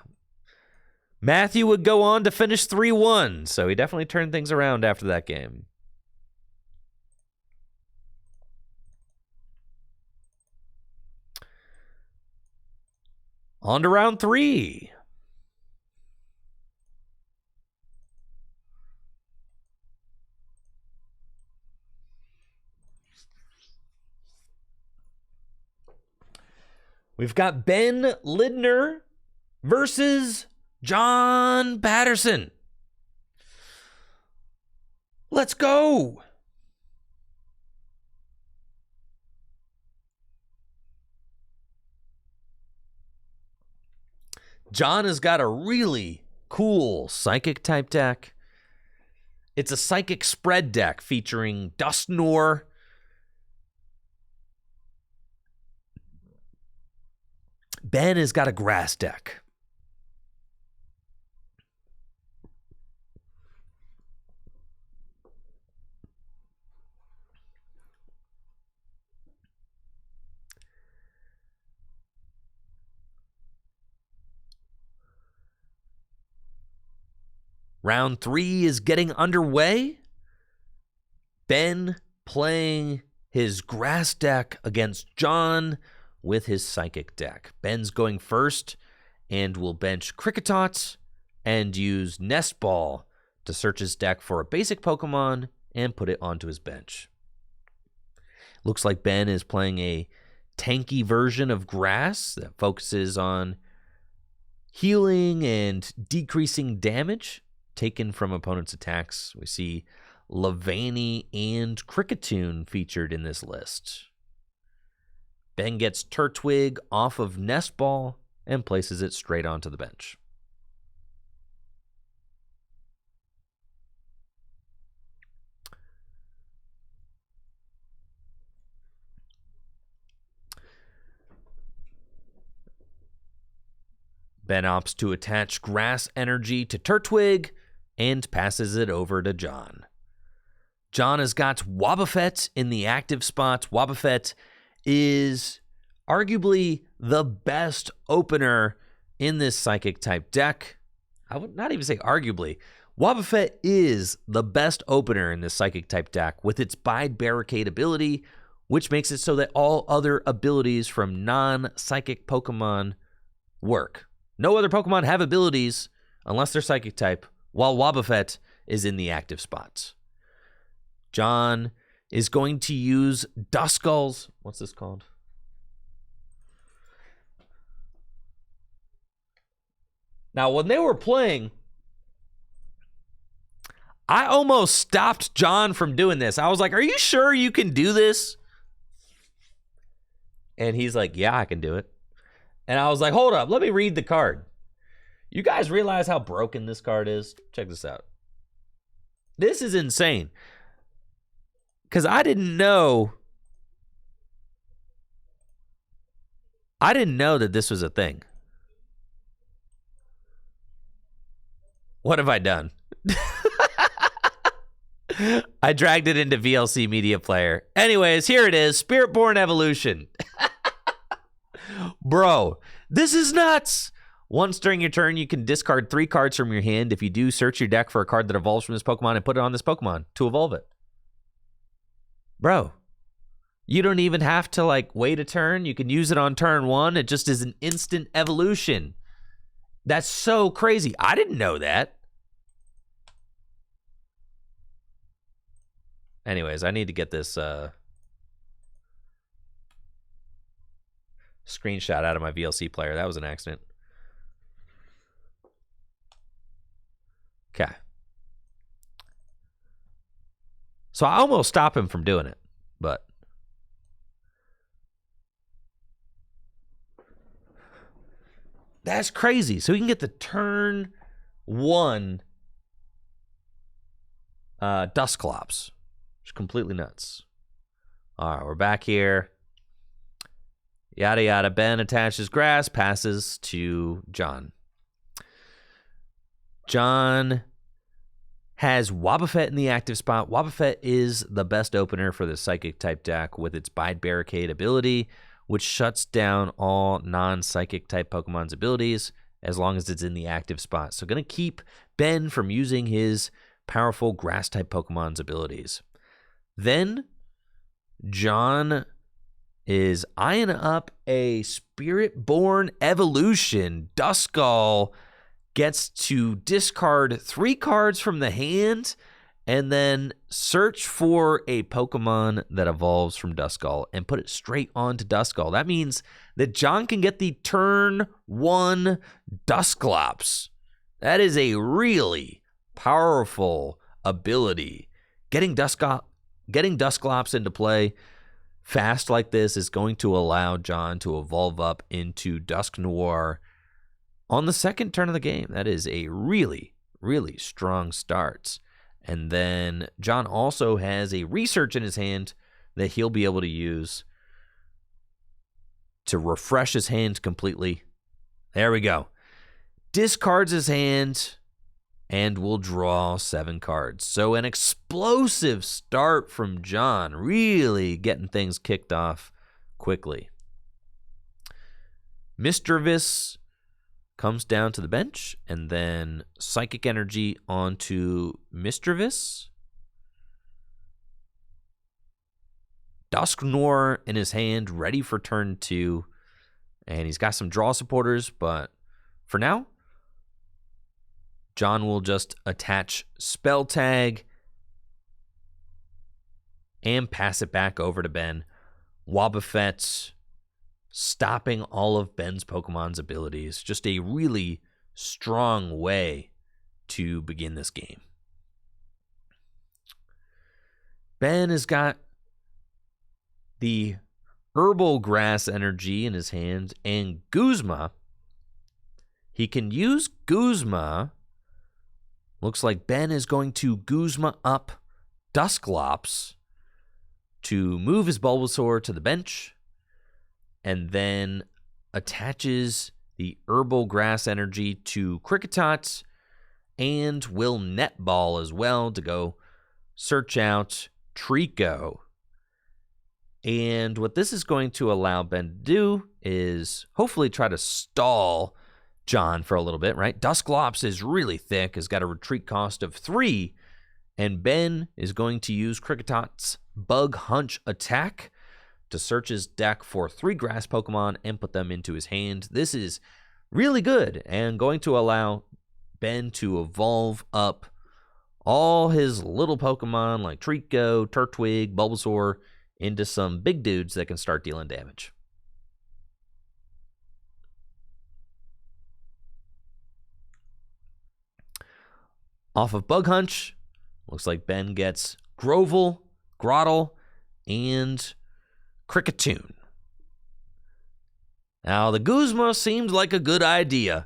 Matthew would go on to finish 3-1. So he definitely turned things around after that game. On to round 3. We've got Ben Lidner versus John Patterson. Let's go. John has got a really cool psychic type deck. It's a psychic spread deck featuring Dustnor, Ben has got a grass deck. Round 3 is getting underway. Ben playing his grass deck against John with his psychic deck. Ben's going first and will bench Cricketots and use Nest Ball to search his deck for a basic Pokemon and put it onto his bench. Looks like Ben is playing a tanky version of grass that focuses on healing and decreasing damage taken from opponents' attacks. We see Levani and Cricketune featured in this list. Ben gets Turtwig off of Nest Ball and places it straight onto the bench. Ben opts to attach Grass Energy to Turtwig and passes it over to John. John has got Wobbuffet in the active spot. Wobbuffet is arguably the best opener in this psychic type deck. I would not even say arguably. Wobbuffet is the best opener in this psychic type deck with its Bide Barricade ability, which makes it so that all other abilities from non-psychic Pokemon work. No other Pokemon have abilities unless they're psychic type, while Wobbuffet is in the active spots. John is going to use Duskull's. What's this called? Now, when they were playing, I almost stopped John from doing this. I was like, are you sure you can do this? And he's like, yeah, I can do it. And I was like, hold up, let me read the card. You guys realize how broken this card is? Check this out. This is insane. Because I didn't know I didn't know that this was a thing. What have I done? I dragged it into VLC Media Player. Anyways, here it is. Spiritborn Evolution. Bro, this is nuts. Once during your turn, you can discard 3 cards from your hand. If you do, search your deck for a card that evolves from this Pokemon and put it on this Pokemon to evolve it. Bro, you don't even have to like wait a turn. You can use it on turn 1. It just is an instant evolution. That's so crazy. I didn't know that. Anyways, I need to get this screenshot out of my VLC player. That was an accident. Okay. So I almost stop him from doing it, but that's crazy. So we can get the turn 1 Dusclops. It's completely nuts. All right, we're back here. Yada, yada. Ben attaches grass, passes to John. John has Wobbuffet in the active spot. Wobbuffet is the best opener for the Psychic-type deck with its Bide Barricade ability, which shuts down all non-Psychic type Pokemon's abilities as long as it's in the active spot. So going to keep Ben from using his powerful Grass-type Pokemon's abilities. Then John is eyeing up a Spiritborn Evolution. Duskull gets to discard 3 cards from the hand and then search for a Pokemon that evolves from Duskull and put it straight onto Duskull. That means that John can get the turn 1 Dusclops. That is a really powerful ability. Getting Dusclops into play fast like this is going to allow John to evolve up into Dusknoir on the second turn of the game. That is a really, really strong start. And then John also has a research in his hand that he'll be able to use to refresh his hand completely. There we go. Discards his hand and will draw 7 cards. So an explosive start from John, really getting things kicked off quickly. Misdreavus comes down to the bench, and then Psychic Energy onto Misdreavus. Dusknoir in his hand, ready for turn 2. And he's got some draw supporters, but for now, John will just attach Spell Tag and pass it back over to Ben. Wobbuffet stopping all of Ben's Pokemon's abilities. Just a really strong way to begin this game. Ben has got the Herbal Grass Energy in his hand and Guzma. He can use Guzma. Looks like Ben is going to Guzma up Dusclops to move his Bulbasaur to the bench, and then attaches the Herbal Grass Energy to Kricketot and will Netball as well to go search out Trico. And what this is going to allow Ben to do is hopefully try to stall John for a little bit, right? Dusclops is really thick, has got a retreat cost of 3, and Ben is going to use Cricketot's Bug Hunch attack to search his deck for 3 grass Pokemon and put them into his hand. This is really good and going to allow Ben to evolve up all his little Pokemon like Trico, Turtwig, Bulbasaur into some big dudes that can start dealing damage. Off of Bug Hunch, looks like Ben gets Grovel, Grottle, and Kricketune. Now, the Guzma seemed like a good idea,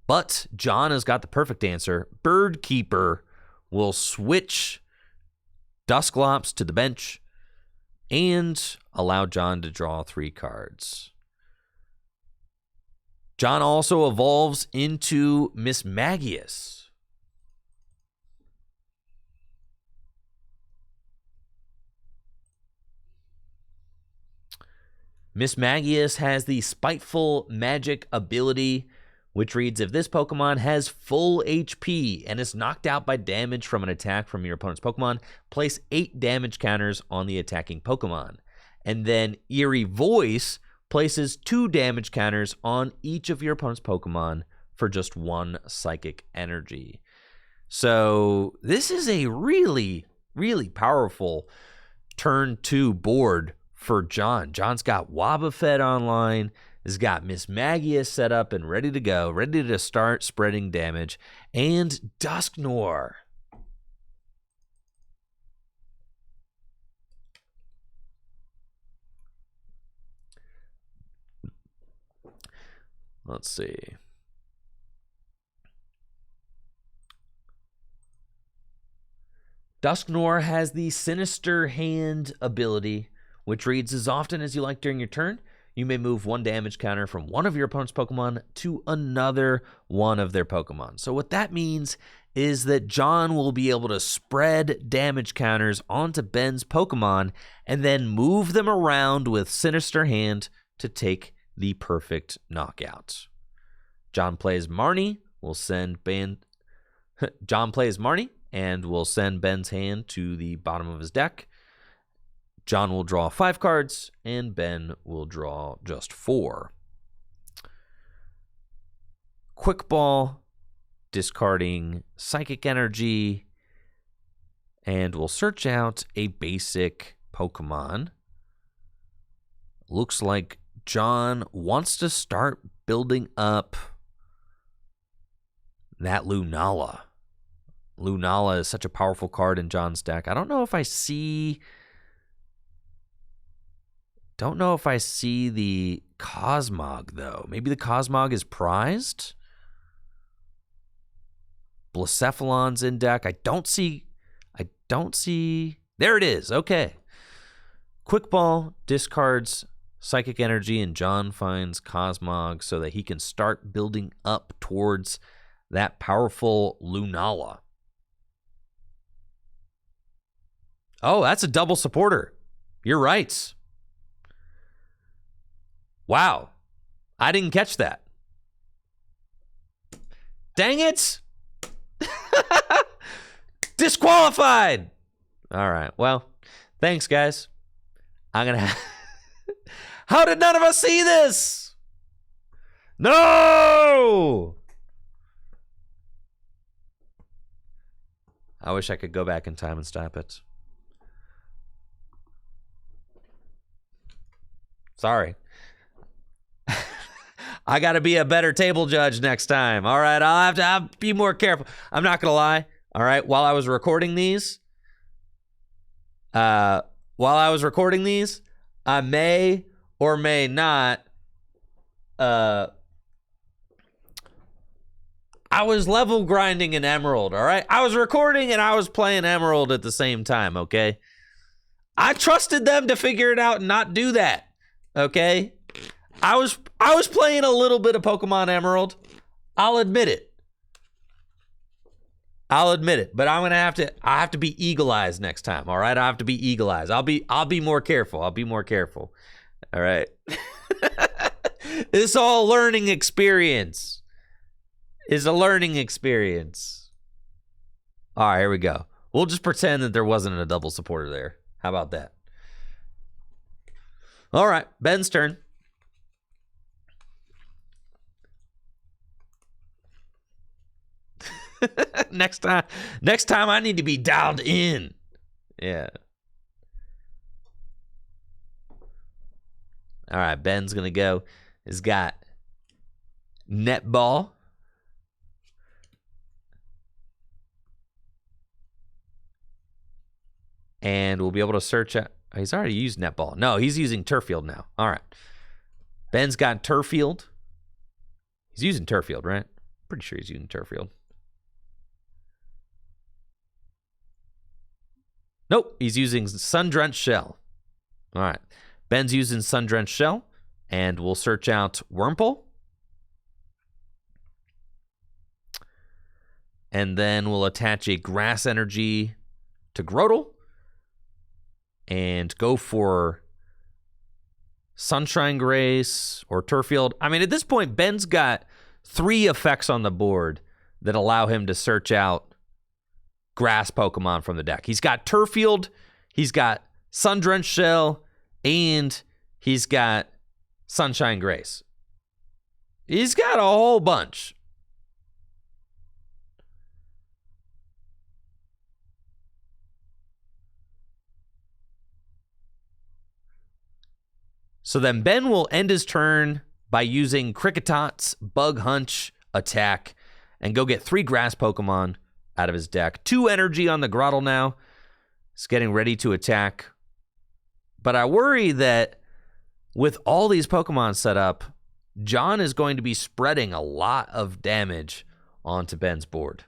but John has got the perfect answer. Bird Keeper will switch Dusclops to the bench and allow John to draw 3 cards. John also evolves into Miss Magius. Miss Magius has the Spiteful Magic ability, which reads, if this Pokemon has full HP and is knocked out by damage from an attack from your opponent's Pokemon, place 8 damage counters on the attacking Pokemon. And then Eerie Voice places 2 damage counters on each of your opponent's Pokemon for just 1 psychic energy. So this is a really, really powerful turn 2 board for John. John's got Wobbuffet online, has got Miss Magius set up and ready to go, ready to start spreading damage, and Dusknoir. Let's see. Dusknoir has the Sinister Hand ability, which reads, as often as you like during your turn, you may move 1 damage counter from one of your opponent's Pokemon to another one of their Pokemon. So what that means is that John will be able to spread damage counters onto Ben's Pokemon and then move them around with Sinister Hand to take the perfect knockout. John plays Marnie, will send Ben. John plays Marnie and will send Ben's hand to the bottom of his deck. John will draw 5 cards, and Ben will draw just 4. Quick Ball, discarding Psychic Energy, and we'll search out a basic Pokemon. Looks like John wants to start building up that Lunala. Lunala is such a powerful card in John's deck. I don't know if I see the Cosmog, though. Maybe the Cosmog is prized? Blacephalon's in deck. I don't see. There it is. Okay. Quick Ball discards Psychic Energy, and John finds Cosmog so that he can start building up towards that powerful Lunala. Oh, that's a double supporter. You're right. Wow. I didn't catch that. Dang it. Disqualified. All right. Well, thanks, guys. I'm going to... How did none of us see this? No! I wish I could go back in time and stop it. Sorry. I got to be a better table judge next time. All right, I'll be more careful. I'm not going to lie. All right, while I was recording these, I may or may not, I was level grinding an Emerald, all right? I was recording and I was playing Emerald at the same time, okay? I trusted them to figure it out and not do that, okay? I was playing a little bit of Pokemon Emerald. I'll admit it. But I have to be eagle-eyes next time, all right? I have to be eagle-eyes. I'll be more careful. All right. This all learning experience is a learning experience. All right, here we go. We'll just pretend that there wasn't a double supporter there. How about that? All right, Ben's turn. Next time I need to be dialed in. Yeah. All right, Ben's going to go. He's got Netball. And we'll be able to search out. Oh, he's already used Netball. No, he's using Turffield now. All right. Ben's got Turffield. He's using Turffield, right? Pretty sure he's using Turffield. Nope, he's using Sun-Drenched Shell. All right. Ben's using Sun-Drenched Shell, and we'll search out Wurmple. And then we'll attach a grass energy to Grotle and go for Sunshine Grace or Turfield. I mean, at this point, Ben's got 3 effects on the board that allow him to search out grass Pokemon from the deck. He's got Turfield, he's got Sun-Drenched Shell, and he's got Sunshine Grace. He's got a whole bunch. So then Ben will end his turn by using Kricketot's Bug Hunch attack and go get 3 grass Pokemon out of his deck. 2 energy on the Grotle now. He's getting ready to attack. But I worry that with all these Pokemon set up, John is going to be spreading a lot of damage onto Ben's board.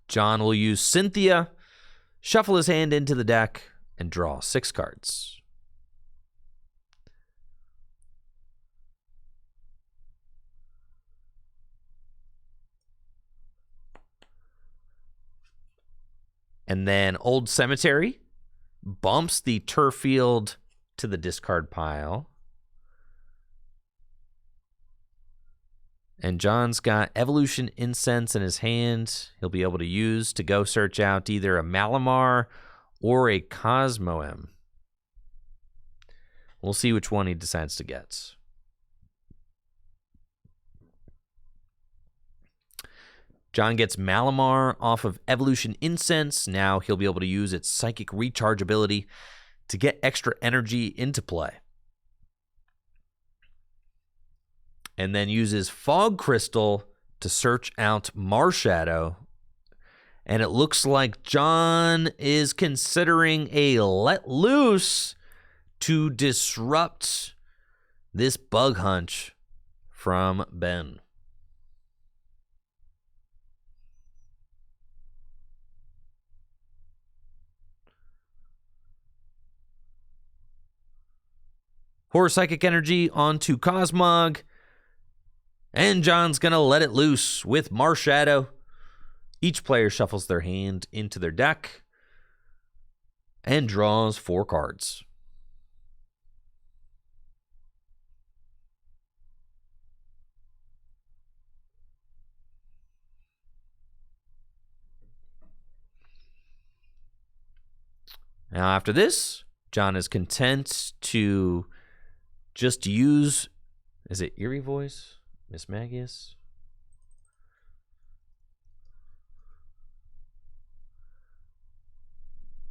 John will use Cynthia, shuffle his hand into the deck, and draw 6 cards. And then Old Cemetery bumps the Turfield to the discard pile. And John's got Evolution Incense in his hand. He'll be able to use to go search out either a Malamar or a Cosmoem. We'll see which one he decides to get. John gets Malamar off of Evolution Incense. Now he'll be able to use its Psychic Recharge ability to get extra energy into play. And then uses Fog Crystal to search out Marshadow. And it looks like John is considering a Let Loose to disrupt this Bug Hunch from Ben. Horror Psychic Energy onto Cosmog. And John's going to let it loose with Marshadow. Each player shuffles their hand into their deck and draws 4 cards. Now after this, John is content to just use, is it Eerie Voice? Miss Magius?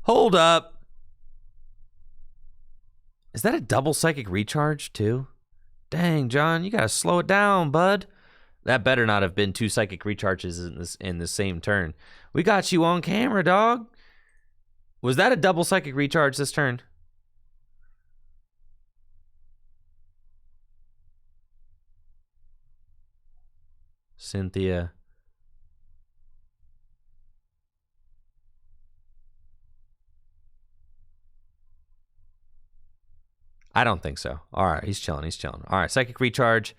Hold up. Is that a double Psychic Recharge too? Dang, John, you gotta slow it down, bud. That better not have been 2 Psychic Recharges in the same turn. We got you on camera, dog. Was that a double Psychic Recharge this turn? Cynthia. I don't think so. All right, he's chilling. He's chilling. All right, Psychic Recharge.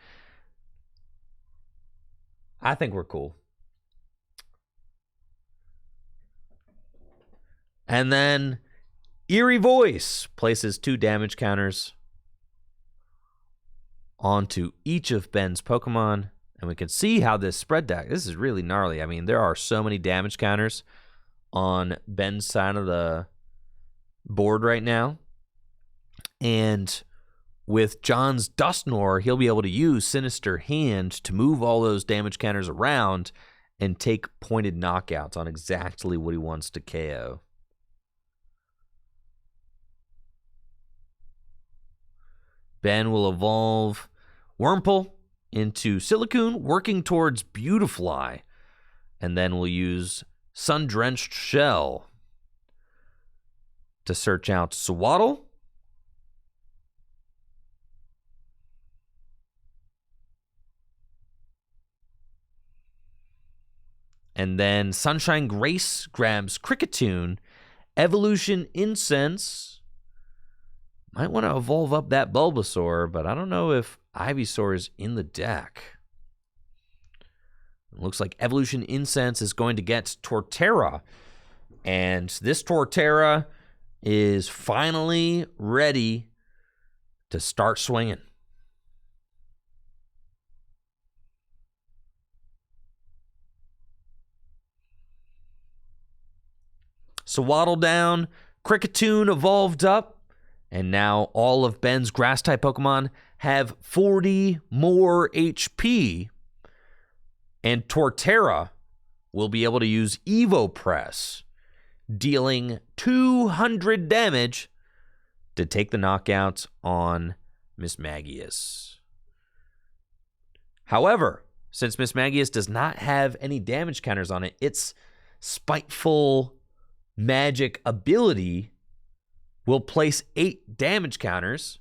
I think we're cool. And then Eerie Voice places 2 damage counters onto each of Ben's Pokemon. And we can see how this spread deck, this is really gnarly. I mean, there are so many damage counters on Ben's side of the board right now. And with John's Dusknoir, he'll be able to use Sinister Hand to move all those damage counters around and take pointed knockouts on exactly what he wants to KO. Ben will evolve Wurmple into Silicoon, working towards Beautifly. And then we'll use Sun-Drenched Shell to search out Swaddle. And then Sunshine Grace grabs Kricketune. Evolution Incense. Might want to evolve up that Bulbasaur, but I don't know if Ivysaur is in the deck. It looks like Evolution Incense is going to get Torterra. And this Torterra is finally ready to start swinging. Swaddle down, Kricketune evolved up, and now all of Ben's Grass-type Pokemon have 40 more HP, and Torterra will be able to use Evo Press, dealing 200 damage to take the knockout on Mismagius. However, since Mismagius does not have any damage counters on it, its spiteful magic ability will place 8 damage counters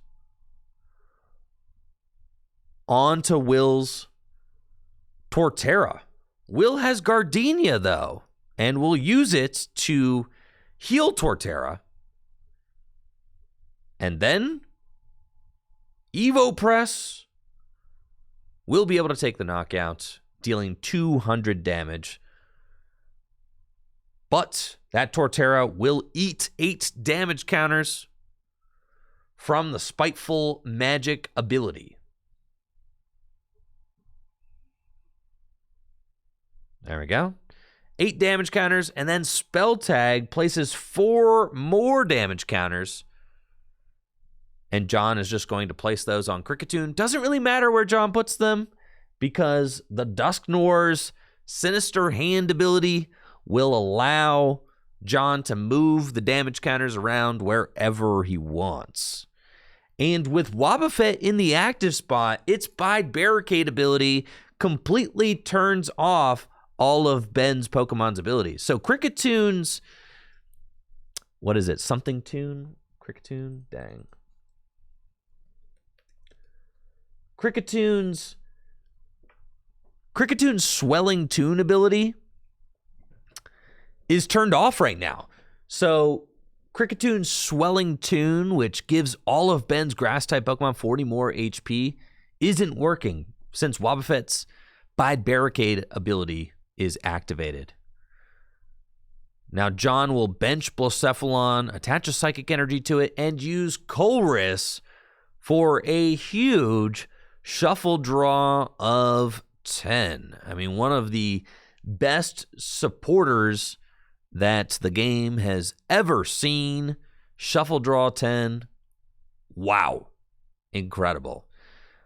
onto Will's Torterra. Will has Gardenia, though, and will use it to heal Torterra. And then Evo Press will be able to take the knockout, dealing 200 damage. But that Torterra will eat 8 damage counters from the spiteful magic ability. There we go. 8 damage counters, and then Spell Tag places 4 more damage counters. And John is just going to place those on Kricketune. Doesn't really matter where John puts them, because the Dusknoir's Sinister Hand ability will allow John to move the damage counters around wherever he wants. And with Wobbuffet in the active spot, its Bide Barricade ability completely turns off all of Ben's Pokemon's abilities. So Kricketune's, what is it? Something tune? Kricketune? Dang. Kricketune's Swelling Tune ability is turned off right now. So Kricketune's Swelling Tune, which gives all of Ben's Grass-type Pokemon 40 more HP, isn't working since Wobbuffet's Bide Barricade ability is activated. Now John will bench Blacephalon, attach a Psychic Energy to it, and use Colress for a huge Shuffle Draw of 10. I mean, one of the best supporters that the game has ever seen. Shuffle Draw 10. Wow. Incredible.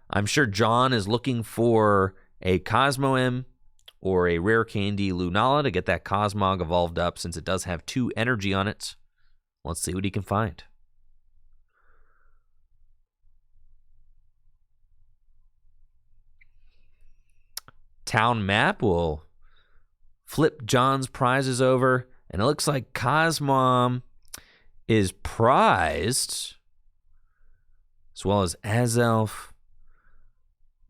I'm sure John is looking for a Cosmoem or a Rare Candy Lunala to get that Cosmog evolved up, since it does have 2 energy on it. Let's see what he can find. Town map will flip John's prizes over, and it looks like Cosmom is prized, as well as Azelf,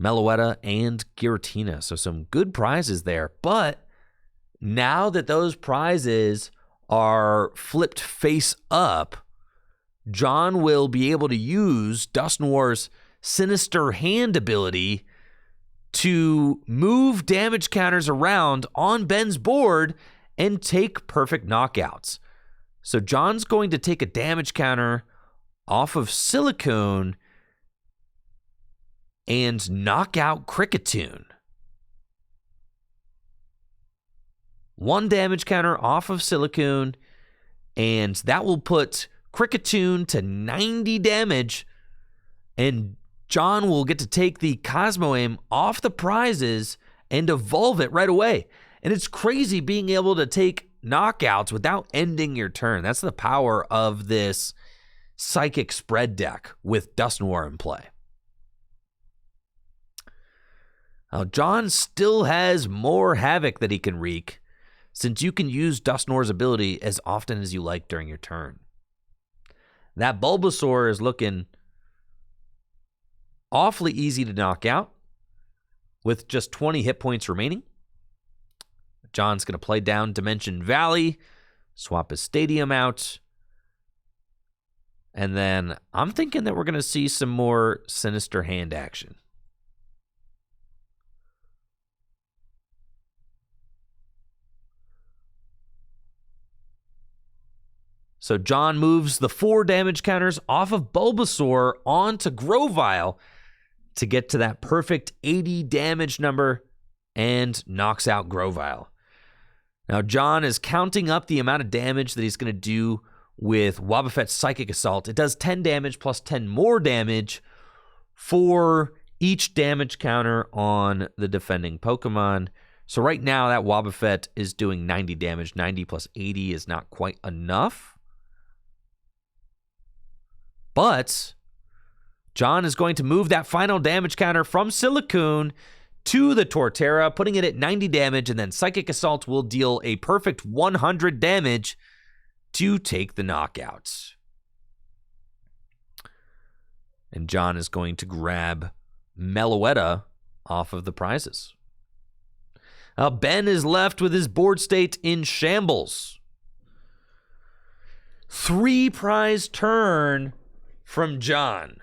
Meloetta, and Giratina. So some good prizes there. But now that those prizes are flipped face up, John will be able to use Dusknoir's Sinister Hand ability to move damage counters around on Ben's board and take perfect knockouts. So John's going to take a damage counter off of Silicone and knock out Kricketune. 1 damage counter off of Silicone, and that will put Kricketune to 90 damage, and John will get to take the Cosmoem off the prizes and evolve it right away. And it's crazy being able to take knockouts without ending your turn. That's the power of this Psychic Spread deck with Dusknoir in play. Now, John still has more havoc that he can wreak, since you can use Dusknoir's ability as often as you like during your turn. That Bulbasaur is looking awfully easy to knock out with just 20 hit points remaining. John's going to play down Dimension Valley, swap his Stadium out, and then I'm thinking that we're going to see some more Sinister Hand action. So John moves the 4 damage counters off of Bulbasaur onto Grovyle to get to that perfect 80 damage number and knocks out Grovyle. Now John is counting up the amount of damage that he's going to do with Wobbuffet's Psychic Assault. It does 10 damage plus 10 more damage for each damage counter on the defending Pokemon. So right now that Wobbuffet is doing 90 damage. 90 plus 80 is not quite enough. But John is going to move that final damage counter from Silicoon to the Torterra, putting it at 90 damage, and then Psychic Assault will deal a perfect 100 damage to take the knockout. And John is going to grab Meloetta off of the prizes. Now Ben is left with his board state in shambles. 3 prize turn from John.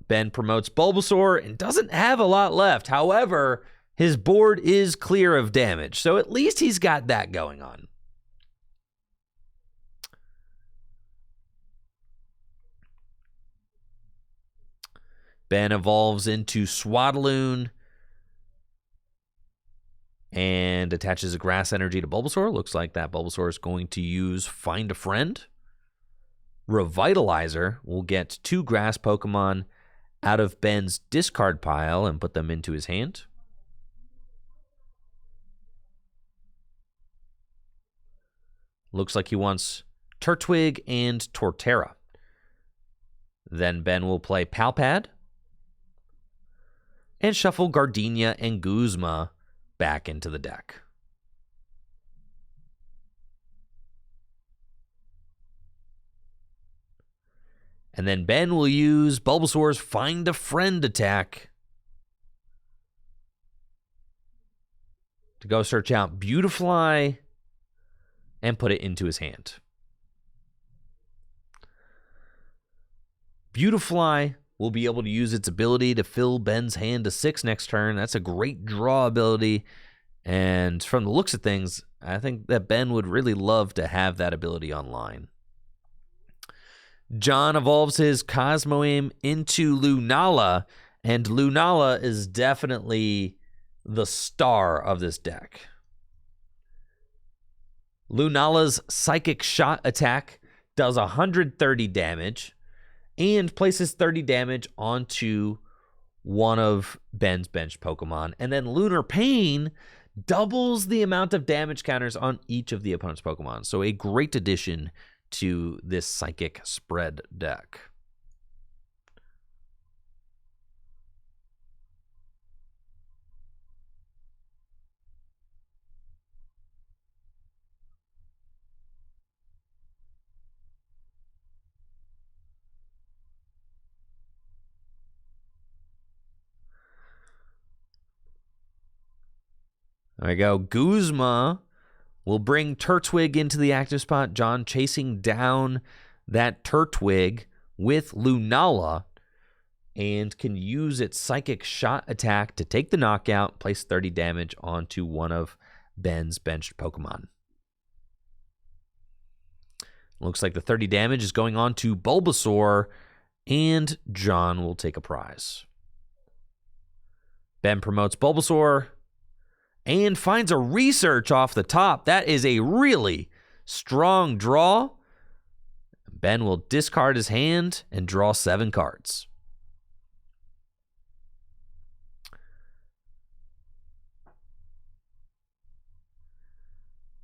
Ben promotes Bulbasaur and doesn't have a lot left. However, his board is clear of damage, so at least he's got that going on. Ben evolves into Swadloon and attaches a grass energy to Bulbasaur. Looks like that Bulbasaur is going to use Find a Friend. Revitalizer will get 2 grass Pokemon out of Ben's discard pile and put them into his hand. Looks like he wants Turtwig and Torterra. Then Ben will play Palpad and shuffle Gardenia and Guzma back into the deck. And then Ben will use Bulbasaur's Find a Friend attack to go search out Beautifly and put it into his hand. Beautifly will be able to use its ability to fill Ben's hand to 6 next turn. That's a great draw ability. And from the looks of things, I think that Ben would really love to have that ability online. John evolves his Cosmoem into Lunala, and Lunala is definitely the star of this deck. Lunala's Psychic Shot attack does 130 damage and places 30 damage onto one of Ben's benched Pokemon. And then Lunar Pain doubles the amount of damage counters on each of the opponent's Pokemon. So a great addition to this Psychic spread deck. There we go. Guzma will bring Turtwig into the active spot. John chasing down that Turtwig with Lunala and can use its Psychic Shot attack to take the knockout, place 30 damage onto one of Ben's benched Pokemon. Looks like the 30 damage is going on to Bulbasaur, and John will take a prize. Ben promotes Bulbasaur and finds a research off the top. That is a really strong draw. Ben will discard his hand and draw 7 cards.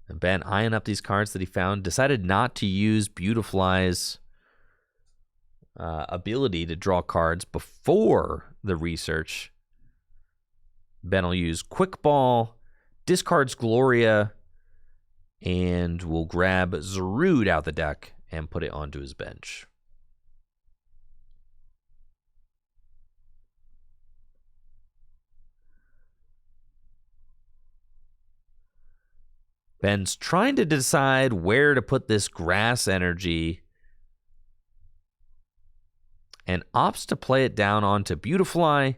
And Ben, eyeing up these cards that he found, decided not to use Beautifly's ability to draw cards before the research. Ben will use Quick Ball, discards Gloria, and will grab Zarude out the deck and put it onto his bench. Ben's trying to decide where to put this grass energy and opts to play it down onto Beautifly,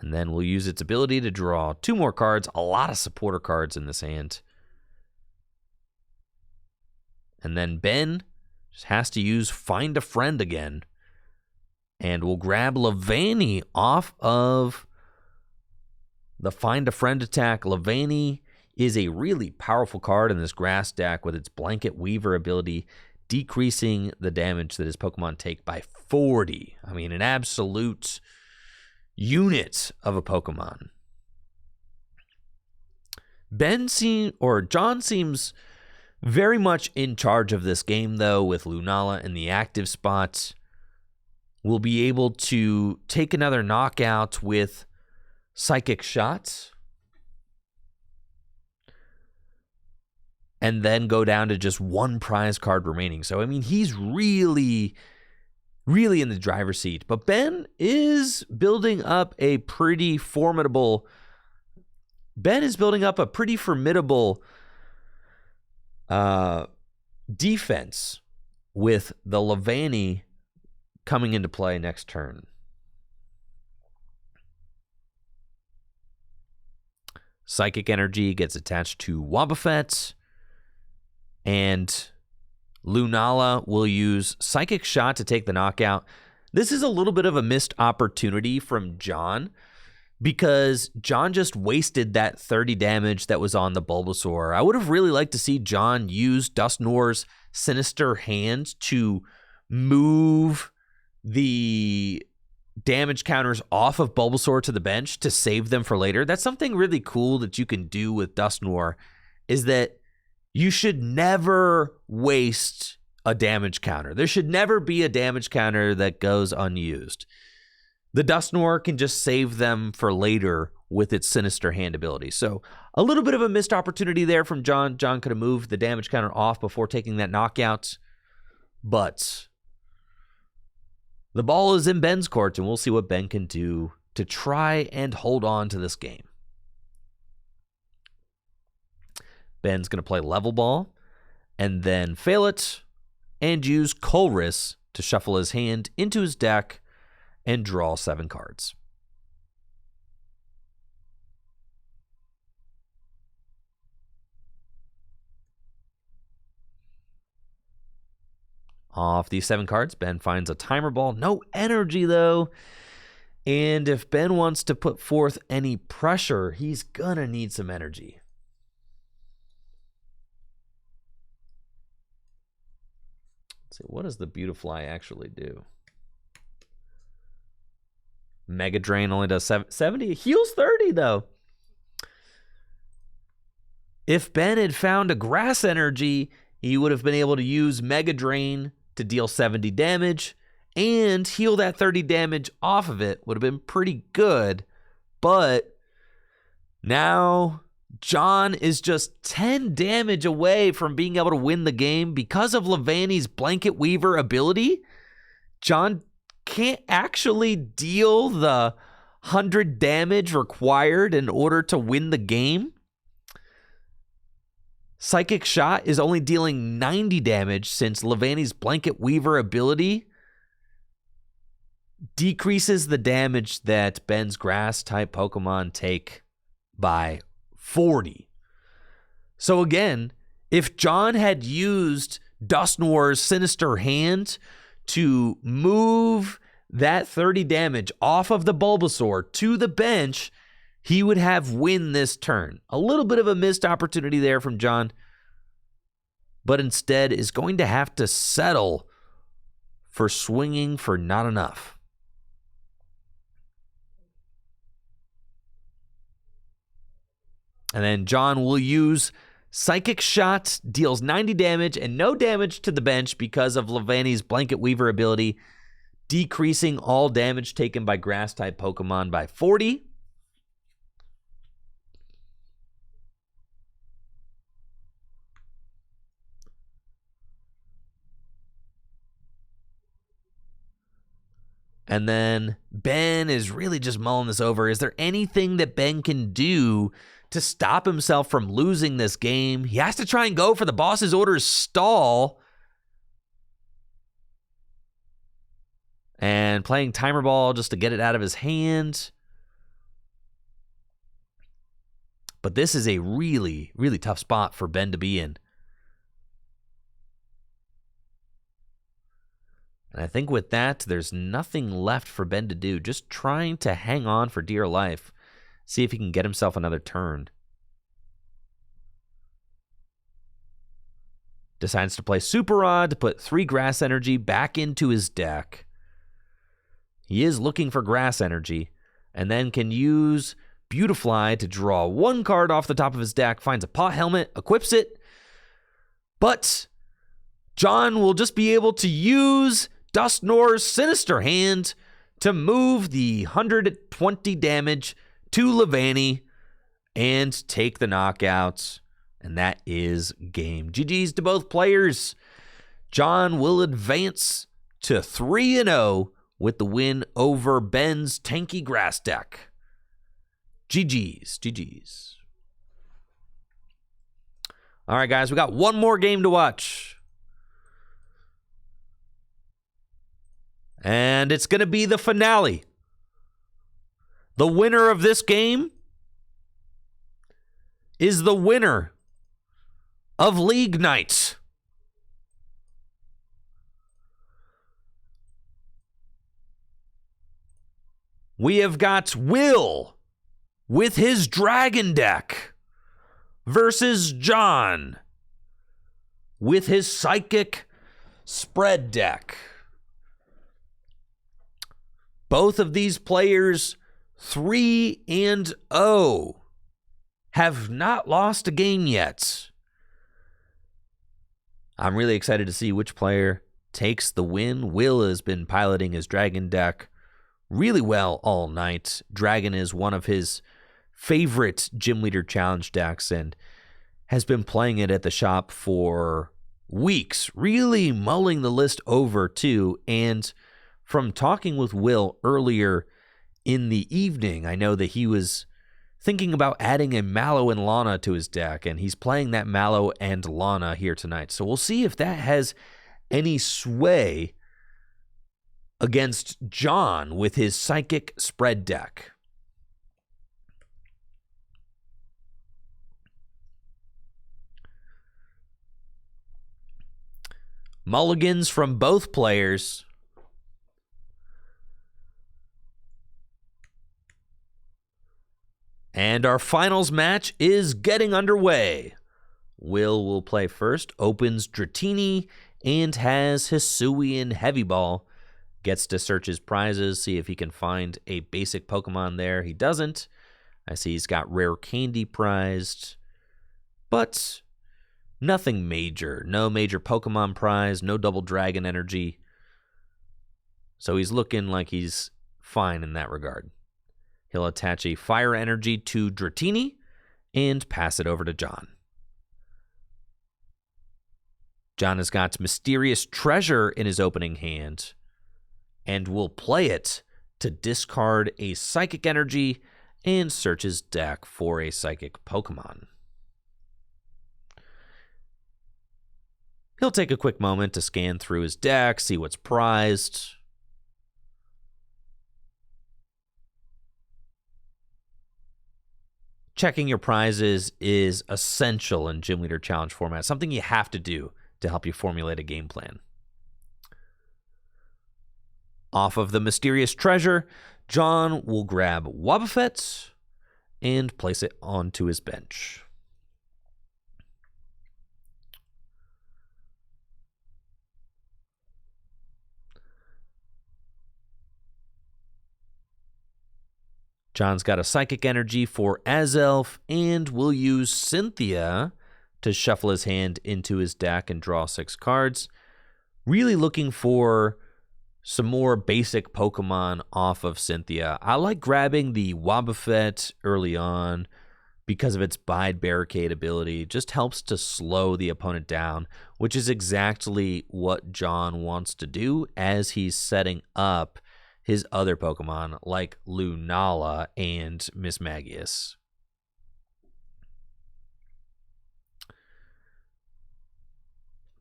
and then we'll use its ability to draw 2 more cards, a lot of supporter cards in this hand. And then Ben Just has to use Find a Friend again. And we'll grab Levani off of the Find a Friend attack. Levani is a really powerful card in this grass deck with its Blanket Weaver ability, decreasing the damage that his Pokemon take by 40. I mean, an absolute unit of a Pokemon. John seems very much in charge of this game, though, with Lunala in the active spot. We'll be able to take another knockout with Psychic Shot. And then go down to just one prize card remaining. So, I mean, he's really, really in the driver's seat. But Ben is building up a pretty formidable... defense with the Levani coming into play next turn. Psychic Energy gets attached to Wobbuffet, and Lunala will use Psychic Shot to take the knockout. This is a little bit of a missed opportunity from John, because John just wasted that 30 damage that was on the Bulbasaur. I would have really liked to see John use Dusknoir's Sinister Hand to move the damage counters off of Bulbasaur to the bench to save them for later. That's something really cool that you can do with Dusknoir, is that you should never waste a damage counter. There should never be a damage counter that goes unused. The Dusknoir can just save them for later with its Sinister Hand ability. So a little bit of a missed opportunity there from John. John could have moved the damage counter off before taking that knockout. But the ball is in Ben's court, and we'll see what Ben can do to try and hold on to this game. Ben's going to play Level Ball and then fail it and use Colress to shuffle his hand into his deck and draw 7 cards. Off these 7 cards, Ben finds a Timer Ball. No energy, though. And if Ben wants to put forth any pressure, he's going to need some energy. Let's see, what does the Beautifly actually do? Mega Drain only does 70. It heals 30, though. If Ben had found a Grass Energy, he would have been able to use Mega Drain to deal 70 damage and heal that 30 damage off of it. Would have been pretty good. But now John is just 10 damage away from being able to win the game because of Levani's Blanket Weaver ability. John can't actually deal the 100 damage required in order to win the game. Psychic Shot is only dealing 90 damage since Levani's Blanket Weaver ability decreases the damage that Ben's Grass-type Pokemon take by 40. So again, if John had used Dusknoir's Sinister Hand to move that 30 damage off of the Bulbasaur to the bench, he would have win this turn. A little bit of a missed opportunity there from John, but instead is going to have to settle for swinging for not enough. And then John will use Psychic Shot, deals 90 damage and no damage to the bench because of Levani's Blanket Weaver ability, decreasing all damage taken by Grass-type Pokemon by 40. And then Ben is really just mulling this over. Is there anything that Ben can do to stop himself from losing this game? He has to try and go for the boss's orders stall. And playing Timer Ball just to get it out of his hand. But this is a really, really tough spot for Ben to be in. And I think with that, there's nothing left for Ben to do. Just trying to hang on for dear life. See if he can get himself another turn. Decides to play Super Rod to put 3 grass energy back into his deck. He is looking for grass energy. And then can use Beautifly to draw 1 card off the top of his deck. Finds a pot helmet, equips it. But John will just be able to use Dustnor's Sinister Hand to move the 120 damage to Levani and take the knockout. And that is game. GG's to both players. John will advance to 3-0 with the win over Ben's tanky grass deck. GG's. All right, guys, we got one more game to watch. And it's going to be the finale. The winner of this game is the winner of League Night. We have got Will with his Dragon deck versus John with his Psychic Spread deck. Both of these players, 3-0, have not lost a game yet. I'm really excited to see which player takes the win. Will has been piloting his Dragon deck really well all night. Dragon is one of his favorite Gym Leader Challenge decks and has been playing it at the shop for weeks, really mulling the list over too. And from talking with Will earlier in the evening, I know that he was thinking about adding a Mallow and Lana to his deck, and he's playing that Mallow and Lana here tonight. So we'll see if that has any sway against John with his Psychic Spread deck. Mulligans from both players. And our finals match is getting underway. Will play first, opens Dratini, and has Hisuian Heavy Ball. Gets to search his prizes, see if he can find a basic Pokemon there. He doesn't. I see he's got Rare Candy prized, but nothing major. No major Pokemon prize, no double Dragon energy. So he's looking like he's fine in that regard. He'll attach a Fire Energy to Dratini and pass it over to John. John has got Mysterious Treasure in his opening hand and will play it to discard a Psychic Energy and search his deck for a Psychic Pokemon. He'll take a quick moment to scan through his deck, see what's prized. Checking your prizes is essential in Gym Leader Challenge format, something you have to do to help you formulate a game plan. Off of the Mysterious Treasure, John will grab Wobbuffet and place it onto his bench. John's got a Psychic Energy for Azelf and will use Cynthia to shuffle his hand into his deck and draw 6 cards. Really looking for some more basic Pokemon off of Cynthia. I like grabbing the Wobbuffet early on because of its Bide Barricade ability. Just helps to slow the opponent down, which is exactly what John wants to do as he's setting up his other Pokemon like Lunala and Mismagius.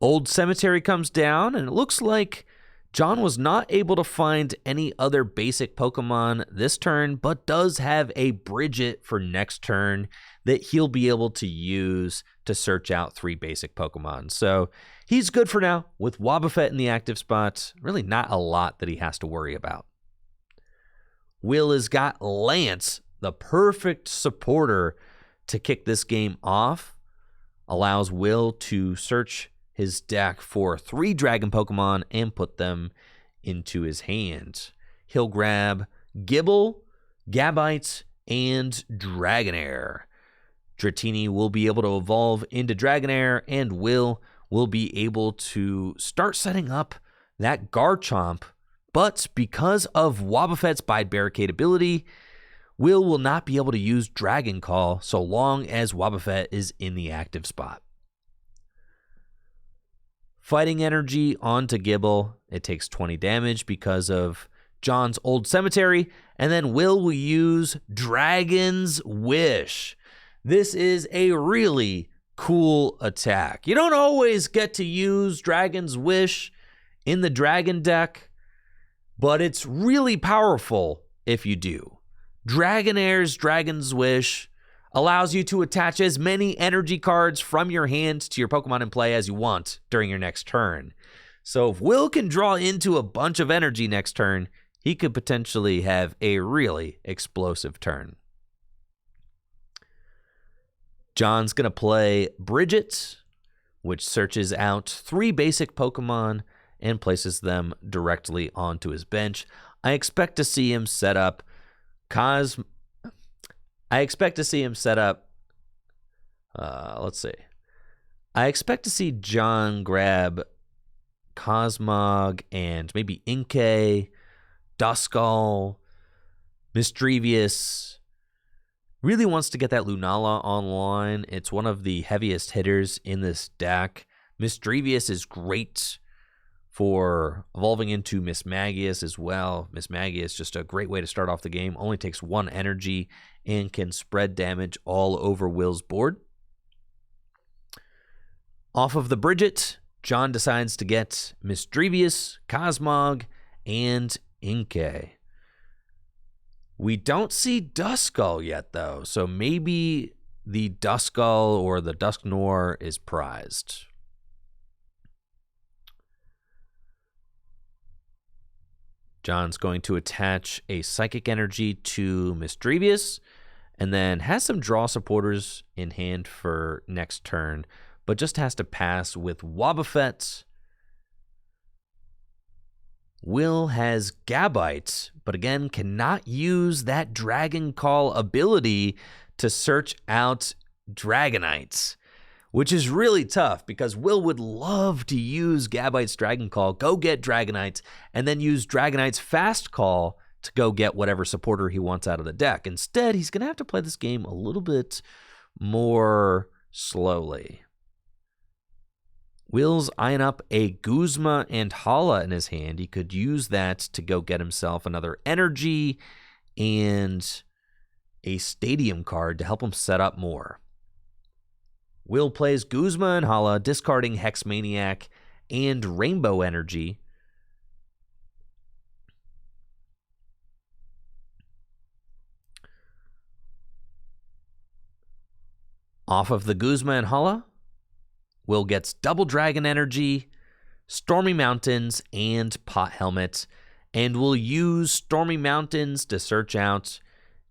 Old Cemetery comes down, and it looks like John was not able to find any other basic Pokemon this turn, but does have a Bridget for next turn that he'll be able to use to search out 3 basic Pokemon. So he's good for now with Wobbuffet in the active spot. Really not a lot that he has to worry about. Will has got Lance, the perfect supporter to kick this game off. Allows Will to search his deck for 3 Dragon Pokemon and put them into his hand. He'll grab Gibble, Gabite, and Dragonair. Dratini will be able to evolve into Dragonair, and Will be able to start setting up that Garchomp. But because of Wobbuffet's Bide Barricade ability, Will not be able to use Dragon Call so long as Wobbuffet is in the active spot. Fighting Energy onto Gibble. It takes 20 damage because of John's Old Cemetery. And then will use Dragon's Wish. This is a really cool attack. You don't always get to use Dragon's Wish in the Dragon deck, but it's really powerful if you do. Dragonair's Dragon's Wish allows you to attach as many energy cards from your hand to your Pokemon in play as you want during your next turn. So if Will can draw into a bunch of energy next turn, he could potentially have a really explosive turn. John's going to play Bridget, which searches out 3 basic Pokemon and places them directly onto his bench. I expect to see him set up let's see. I expect to see John grab Cosmog and maybe Inkay, Duskull, Misdrevious. Really wants to get that Lunala online. It's one of the heaviest hitters in this deck. Misdrevious is great for evolving into Mismagius as well. Mismagius, just a great way to start off the game. Only takes 1 energy and can spread damage all over Will's board. Off of the Bridget, John decides to get Misdrevious, Cosmog, and Inkay. We don't see Duskull yet, though, so maybe the Duskull or the Dusknoir is prized. John's going to attach a Psychic Energy to Misdrevious, and then has some draw supporters in hand for next turn, but just has to pass with Wobbuffet. Will has Gabite, but again cannot use that Dragon Call ability to search out Dragonites, which is really tough because Will would love to use Gabite's Dragon Call, go get Dragonites, and then use Dragonite's Fast Call to go get whatever supporter he wants out of the deck. Instead, he's going to have to play this game a little bit more slowly. Will's eyeing up a Guzma and Hala in his hand. He could use that to go get himself another energy and a Stadium card to help him set up more. Will plays Guzma and Hala, discarding Hex Maniac and Rainbow Energy. Off of the Guzma and Hala, Will gets Double Dragon Energy, Stormy Mountains, and Pot Helmet, and will use Stormy Mountains to search out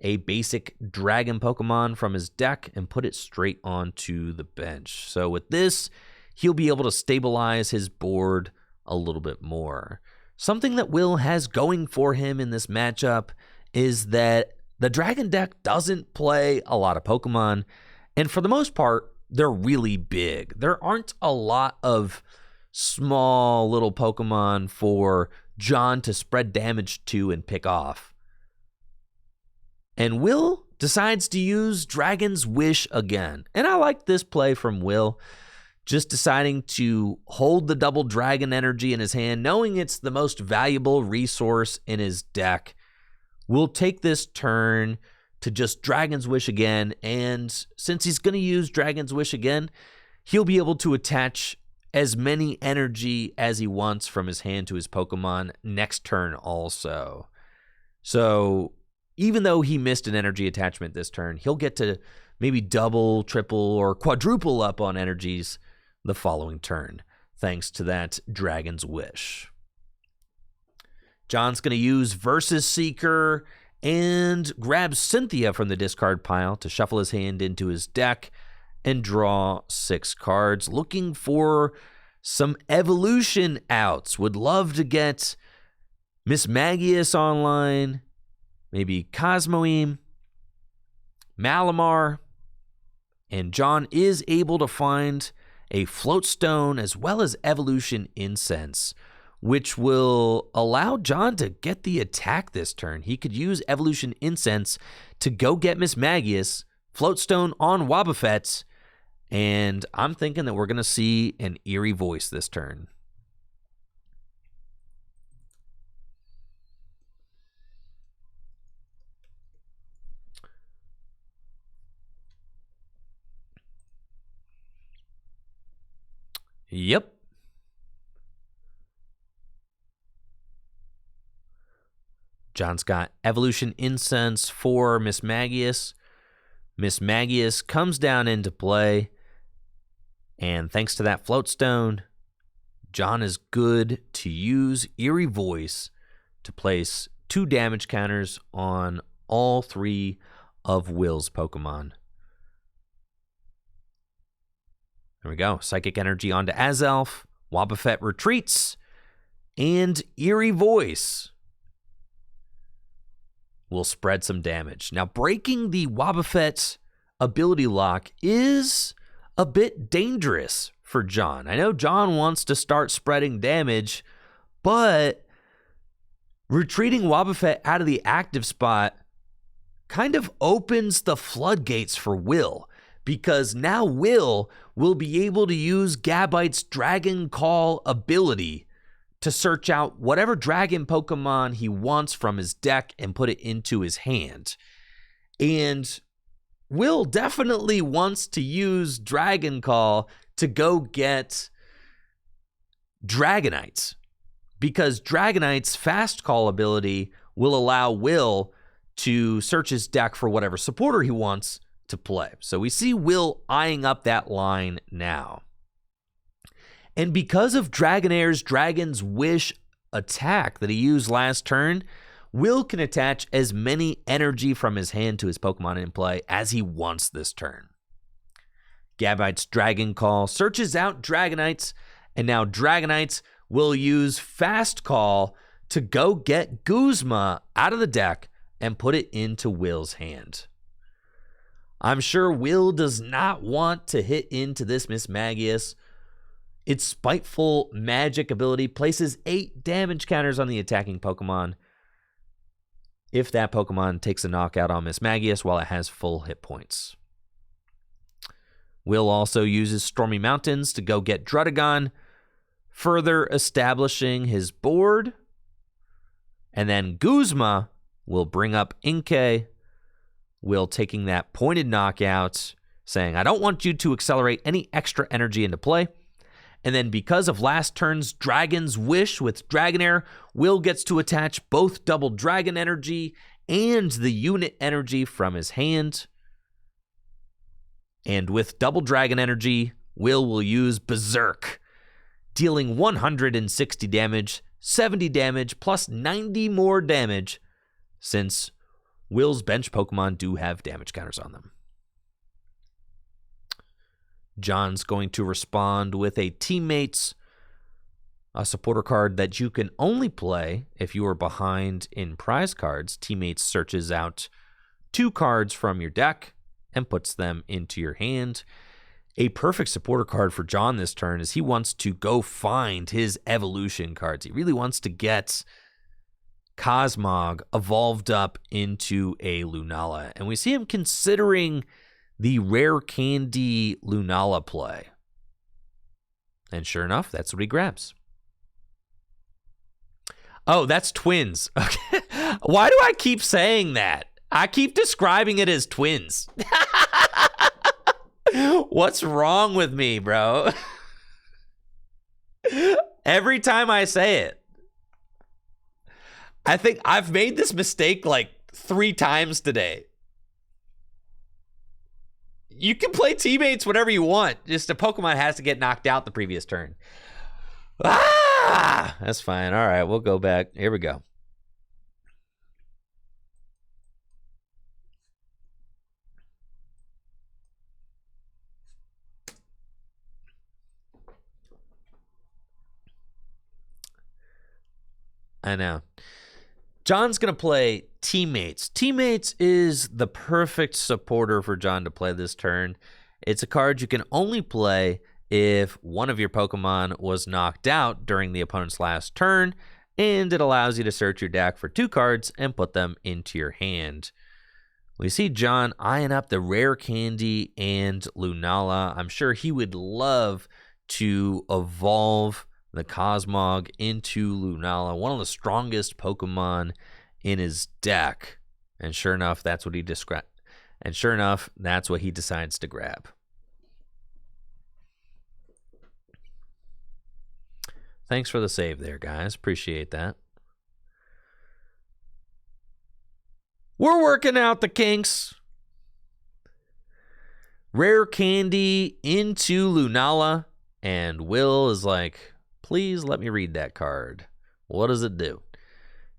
a basic Dragon Pokemon from his deck and put it straight onto the bench. So with this, he'll be able to stabilize his board a little bit more. Something that Will has going for him in this matchup is that the Dragon deck doesn't play a lot of Pokemon, and for the most part, they're really big. There aren't a lot of small little Pokemon for John to spread damage to and pick off. And Will decides to use Dragon's Wish again. And I like this play from Will, just deciding to hold the Double Dragon Energy in his hand, knowing it's the most valuable resource in his deck. Will take this turn to just Dragon's Wish again, and since he's going to use Dragon's Wish again, he'll be able to attach as many energy as he wants from his hand to his Pokemon next turn also. So even though he missed an energy attachment this turn, he'll get to maybe double, triple, or quadruple up on energies the following turn, thanks to that Dragon's Wish. John's going to use Versus Seeker and grab Cynthia from the discard pile to shuffle his hand into his deck and draw 6 cards, looking for some evolution outs. Would love to get Miss Magius online, maybe Cosmoem, Malamar, and John is able to find a Floatstone as well as Evolution Incense, which will allow John to get the attack this turn. He could use Evolution Incense to go get Miss Magius, Floatstone on Wobbuffet, and I'm thinking that we're going to see an Eerie Voice this turn. Yep. John's got Evolution Incense for Miss Magius. Miss Magius comes down into play, and thanks to that Floatstone, John is good to use Eerie Voice to place 2 damage counters on all 3 of Will's Pokemon. There we go. Psychic Energy onto Azelf, Wobbuffet retreats, and Eerie Voice will spread some damage. Now, breaking the Wobbuffet ability lock is a bit dangerous for John. I know John wants to start spreading damage, but retreating Wobbuffet out of the active spot kind of opens the floodgates for Will, because now Will be able to use Gabite's Dragon Call ability to search out whatever dragon Pokemon he wants from his deck and put it into his hand. And Will definitely wants to use Dragon Call to go get Dragonites, because Dragonite's Fast Call ability will allow Will to search his deck for whatever supporter he wants to play. So we see Will eyeing up that line now. And because of Dragonair's Dragon's Wish attack that he used last turn, Will can attach as many energy from his hand to his Pokemon in play as he wants this turn. Gabite's Dragon Call searches out Dragonites, and now Dragonites will use Fast Call to go get Guzma out of the deck and put it into Will's hand. I'm sure Will does not want to hit into this Miss Magius. Its Spiteful Magic ability places 8 damage counters on the attacking Pokemon if that Pokemon takes a knockout on Miss Magius while it has full hit points. Will also uses Stormy Mountains to go get Druddigon, further establishing his board. And then Guzma will bring up Inkay, Will taking that pointed knockout, saying, I don't want you to accelerate any extra energy into play. And then because of last turn's Dragon's Wish with Dragonair, Will gets to attach both double Dragon Energy and the unit energy from his hand. And with double Dragon Energy, Will use Berserk, dealing 160 damage, 70 damage, plus 90 more damage, since Will's bench Pokemon do have damage counters on them. John's going to respond with a Teammates, a supporter card that you can only play if you are behind in prize cards. Teammates searches out 2 cards from your deck and puts them into your hand. A perfect supporter card for John this turn is he wants to go find his evolution cards. He really wants to get Cosmog evolved up into a Lunala. And we see him considering the Rare Candy Lunala play. And sure enough, that's what he grabs. Oh, that's twins. Okay. Why do I keep saying that? I keep describing it as twins. What's wrong with me, bro? Every time I say it. I think I've made this mistake like 3 times today. You can play teammates whenever you want. Just a Pokemon has to get knocked out the previous turn. Ah! That's fine. All right, we'll go back. Here we go. I know. John's going to play Teammates. Teammates is the perfect supporter for John to play this turn. It's a card you can only play if one of your Pokemon was knocked out during the opponent's last turn, and it allows you to search your deck for 2 cards and put them into your hand. We see John eyeing up the Rare Candy and Lunala. I'm sure he would love to evolve the Cosmog into Lunala, one of the strongest Pokemon in his deck. And sure enough, that's what he described. And sure enough, that's what he decides to grab. Thanks for the save there, guys. Appreciate that. We're working out the kinks. Rare Candy into Lunala. And Will is like, please let me read that card. What does it do?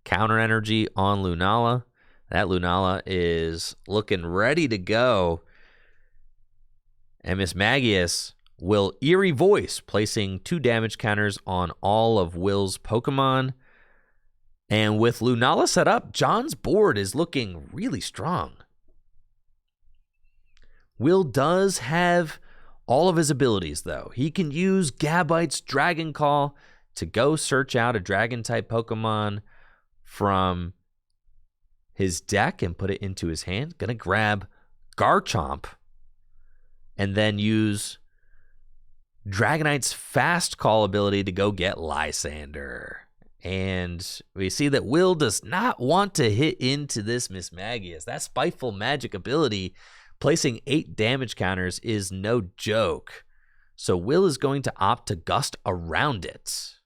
Counter energy on Lunala. That Lunala is looking ready to go. And Miss Magius will Eerie Voice, placing 2 damage counters on all of Will's Pokemon. And with Lunala set up, John's board is looking really strong. Will does have all of his abilities, though. He can use Gabite's Dragon Call to go search out a Dragon-type Pokemon from his deck and put it into his hand. Gonna grab Garchomp and then use Dragonite's Fast Call ability to go get Lysander. And we see that Will does not want to hit into this Miss Magius. That Spiteful Magic ability, placing 8 damage counters, is no joke. So Will is going to opt to gust around it.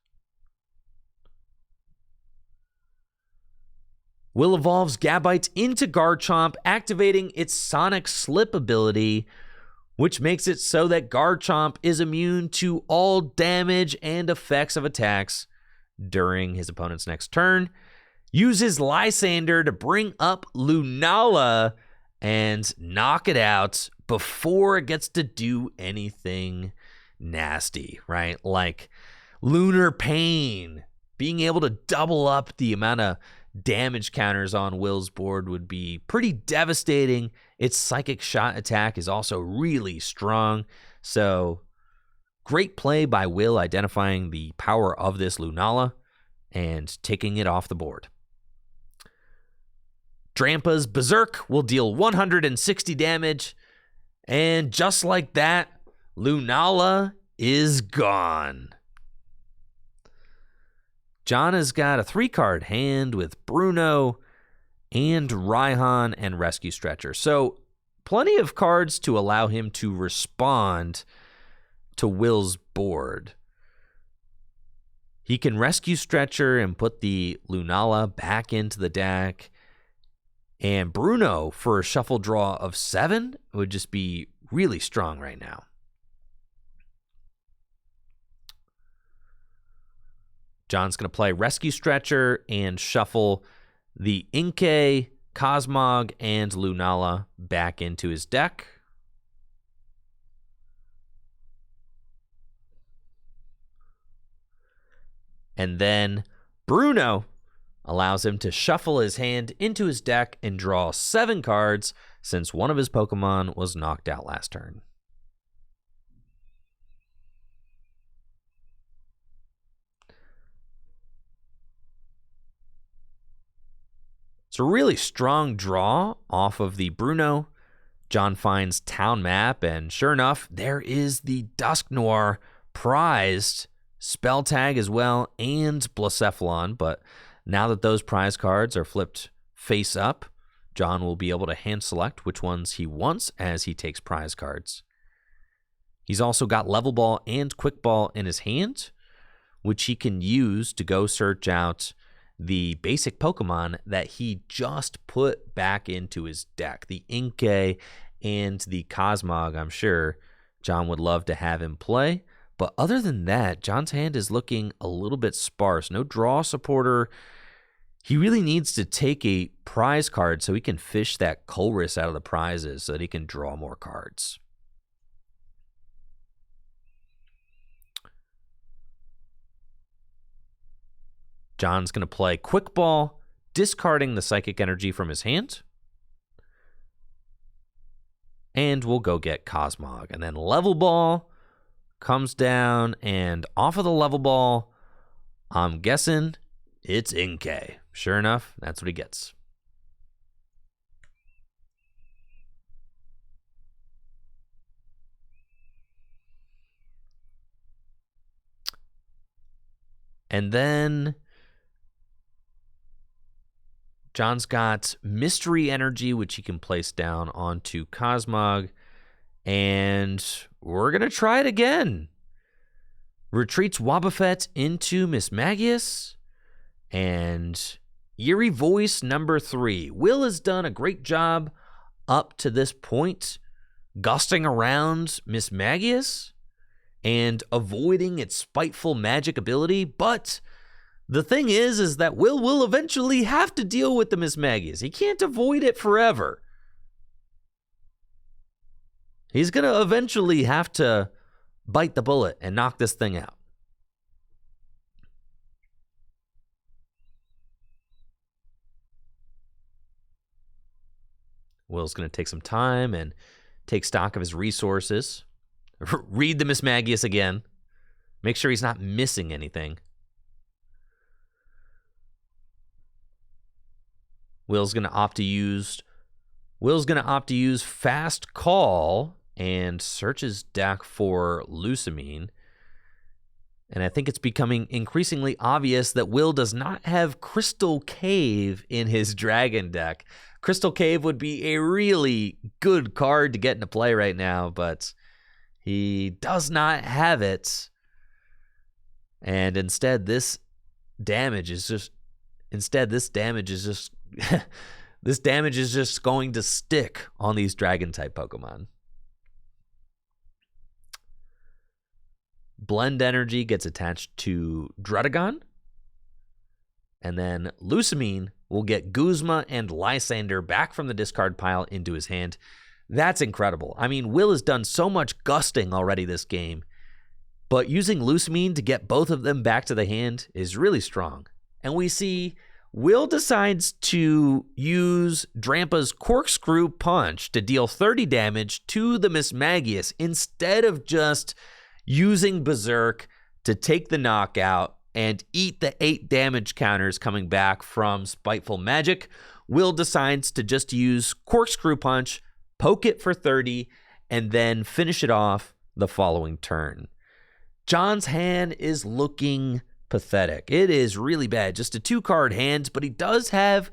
Will evolves Gabite into Garchomp, activating its Sonic Slip ability, which makes it so that Garchomp is immune to all damage and effects of attacks during his opponent's next turn. Uses Lysander to bring up Lunala and knock it out before it gets to do anything nasty, right? Like Lunar Pain. Being able to double up the amount of damage counters on Will's board would be pretty devastating. Its Psychic Shot attack is also really strong. So great play by Will, identifying the power of this Lunala and taking it off the board. Drampa's Berserk will deal 160 damage, and just like that, Lunala is gone. John has got a 3-card hand with Bruno and Raihan and Rescue Stretcher. So plenty of cards to allow him to respond to Will's board. He can Rescue Stretcher and put the Lunala back into the deck. And Bruno, for a shuffle draw of 7, would just be really strong right now. John's going to play Rescue Stretcher and shuffle the Inkay, Cosmog, and Lunala back into his deck. And then Bruno allows him to shuffle his hand into his deck and draw 7 cards since one of his Pokemon was knocked out last turn. It's a really strong draw off of the Bruno. John finds Town Map, and sure enough, there is the Dusknoir prized spell tag as well, and Blacephalon. But now that those prize cards are flipped face up, John will be able to hand select which ones he wants as he takes prize cards. He's also got Level Ball and Quick Ball in his hand. which he can use to go search out the basic Pokemon that he just put back into his deck. The Inkay and the Cosmog, I'm sure John would love to have him play. But other than that, John's hand is looking a little bit sparse. No draw supporter. He really needs to take a prize card so he can fish that Colress out of the prizes so that he can draw more cards. John's going to play Quick Ball, discarding the Psychic Energy from his hand. And we'll go get Cosmog. And then Level Ball comes down, and off of the Level Ball, I'm guessing it's Inkay. Sure enough, that's what he gets. And then John's got Mystery Energy, which he can place down onto Cosmog. And we're going to try it again. Retreats Wobbuffet into Mismagius. And Eerie Voice number 3. Will has done a great job up to this point, gusting around Mismagius and avoiding its spiteful magic ability. But the thing is that Will eventually have to deal with the Mismagius. He can't avoid it forever. He's going to eventually have to bite the bullet and knock this thing out. Will's going to take some time and take stock of his resources. Read the Mismagius again. Make sure he's not missing anything. Will's going to opt to use Fast Call and search his deck for Lusamine. And I think it's becoming increasingly obvious that Will does not have Crystal Cave in his Dragon deck. Crystal Cave would be a really good card to get into play right now, but he does not have it. And instead, this damage is just this damage is just going to stick on these Dragon-type Pokemon. Blend Energy gets attached to Druddigon. And then Lusamine will get Guzma and Lysander back from the discard pile into his hand. That's incredible. I mean, Will has done so much gusting already this game, but using Lusamine to get both of them back to the hand is really strong. And we see Will decides to use Drampa's Corkscrew Punch to deal 30 damage to the Mismagius instead of just using Berserk to take the knockout and eat the 8 damage counters coming back from Spiteful Magic. Will decides to just use Corkscrew Punch, poke it for 30, and then finish it off the following turn. John's hand is looking pathetic. It is really bad. Just a 2-card hand, but he does have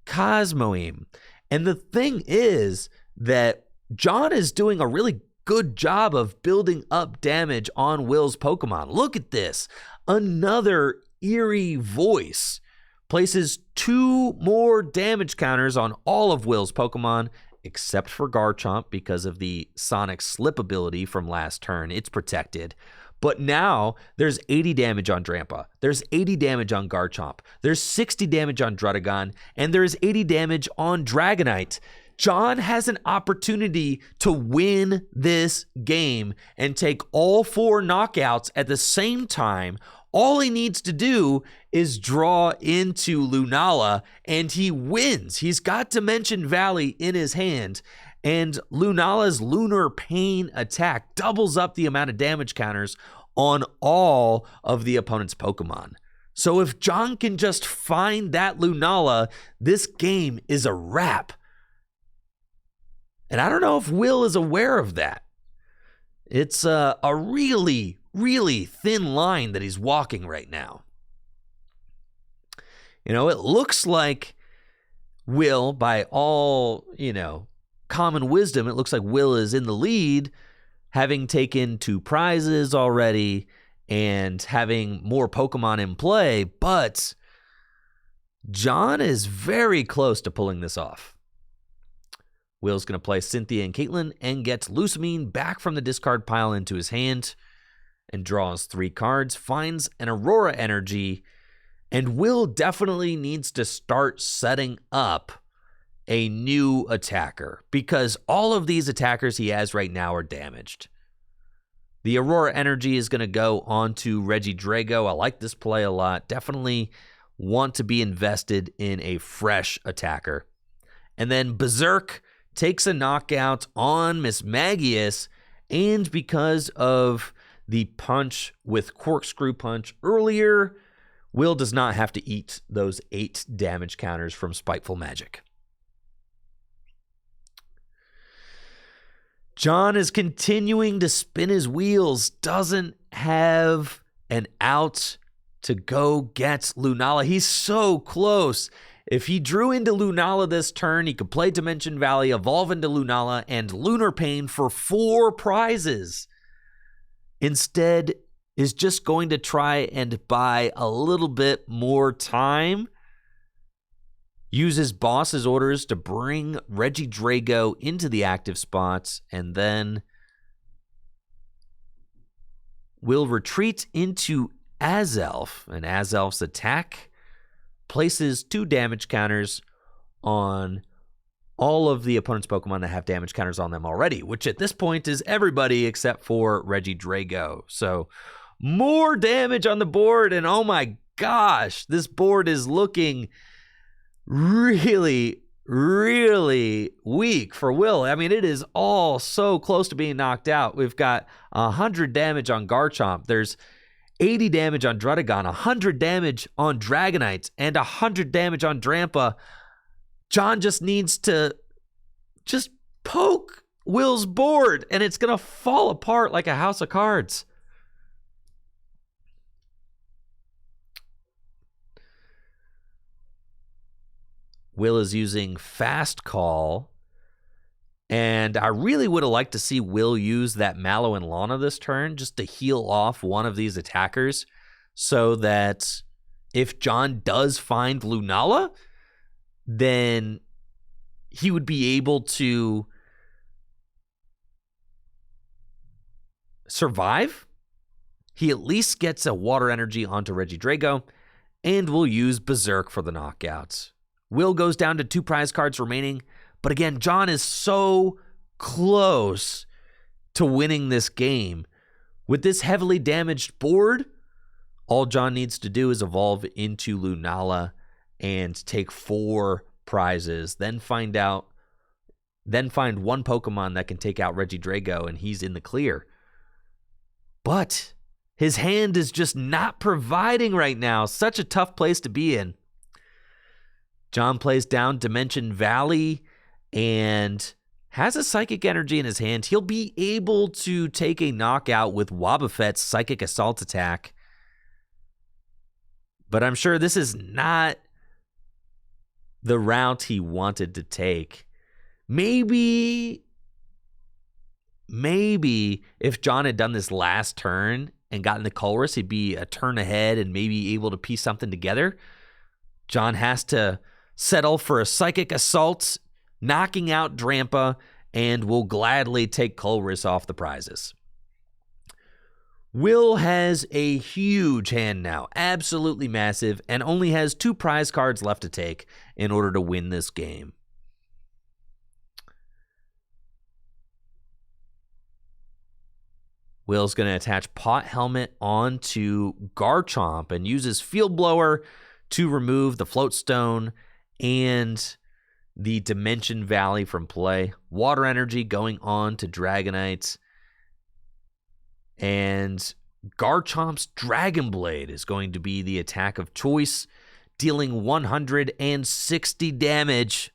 Cosmoem. And the thing is that John is doing a really good job of building up damage on Will's Pokemon. Look at this. Another Eerie Voice places 2 more damage counters on all of Will's Pokemon, except for Garchomp because of the Sonic Slip ability from last turn. It's protected. But now there's 80 damage on Drampa. There's 80 damage on Garchomp. There's 60 damage on Druddigon. And there's 80 damage on Dragonite. John has an opportunity to win this game and take all 4 knockouts at the same time. All he needs to do is draw into Lunala, and he wins. He's got Dimension Valley in his hand, and Lunala's Lunar Pain attack doubles up the amount of damage counters on all of the opponent's Pokemon. So if John can just find that Lunala, this game is a wrap. And I don't know if Will is aware of that. It's a really, really thin line that he's walking right now. You know, it looks like Will, by all, common wisdom, it looks like Will is in the lead, having taken 2 prizes already and having more Pokemon in play, but John is very close to pulling this off. Will's going to play Cynthia and Caitlin and gets Lusamine back from the discard pile into his hand and draws 3 cards, finds an Aurora Energy, and Will definitely needs to start setting up a new attacker because all of these attackers he has right now are damaged. The Aurora Energy is going to go on to Regidrago. I like this play a lot. Definitely want to be invested in a fresh attacker. And then Berserk takes a knockout on Mismagius, and because of the punch with Corkscrew Punch earlier, Will does not have to eat those 8 damage counters from Spiteful Magic. John is continuing to spin his wheels, doesn't have an out to go get Lunala. He's so close. If he drew into Lunala this turn, he could play Dimension Valley, evolve into Lunala, and Lunar Pain for 4 prizes. Instead, is just going to try and buy a little bit more time. Use his boss's orders to bring Regidrago into the active spots, and then will retreat into Azelf, and Azelf's attack places 2 damage counters on all of the opponent's Pokemon that have damage counters on them already, which at this point is everybody except for Regidrago. So more damage on the board, and oh my gosh, this board is looking really, really weak for Will. I mean, it is all so close to being knocked out. We've got 100 damage on Garchomp. There's 80 damage on Druddigon, 100 damage on Dragonites, and 100 damage on Drampa. John just needs to just poke Will's board, and it's going to fall apart like a house of cards. Will is using Fast Call, and I really would have liked to see Will use that Mallow and Lana this turn just to heal off one of these attackers so that if John does find Lunala, then he would be able to survive. He at least gets a Water Energy onto Regidrago, and will use Berserk for the knockouts. Will goes down to 2 prize cards remaining, but again, John is so close to winning this game. With this heavily damaged board, all John needs to do is evolve into Lunala and take 4 prizes, then find one Pokemon that can take out Regidrago, and he's in the clear. But his hand is just not providing right now. Such a tough place to be in. John plays down Dimension Valley and has a Psychic Energy in his hand. He'll be able to take a knockout with Wobbuffet's Psychic Assault attack. But I'm sure this is not the route he wanted to take. Maybe if John had done this last turn and gotten the Colress, he'd be a turn ahead and maybe able to piece something together. John has to settle for a Psychic Assault, knocking out Drampa, and will gladly take Colress off the prizes. Will has a huge hand now, absolutely massive, and only has 2 prize cards left to take in order to win this game. Will's going to attach Pot Helmet onto Garchomp and uses Field Blower to remove the Float Stone and the Dimension Valley from play. Water Energy going on to Dragonites. And Garchomp's Dragon Blade is going to be the attack of choice, dealing 160 damage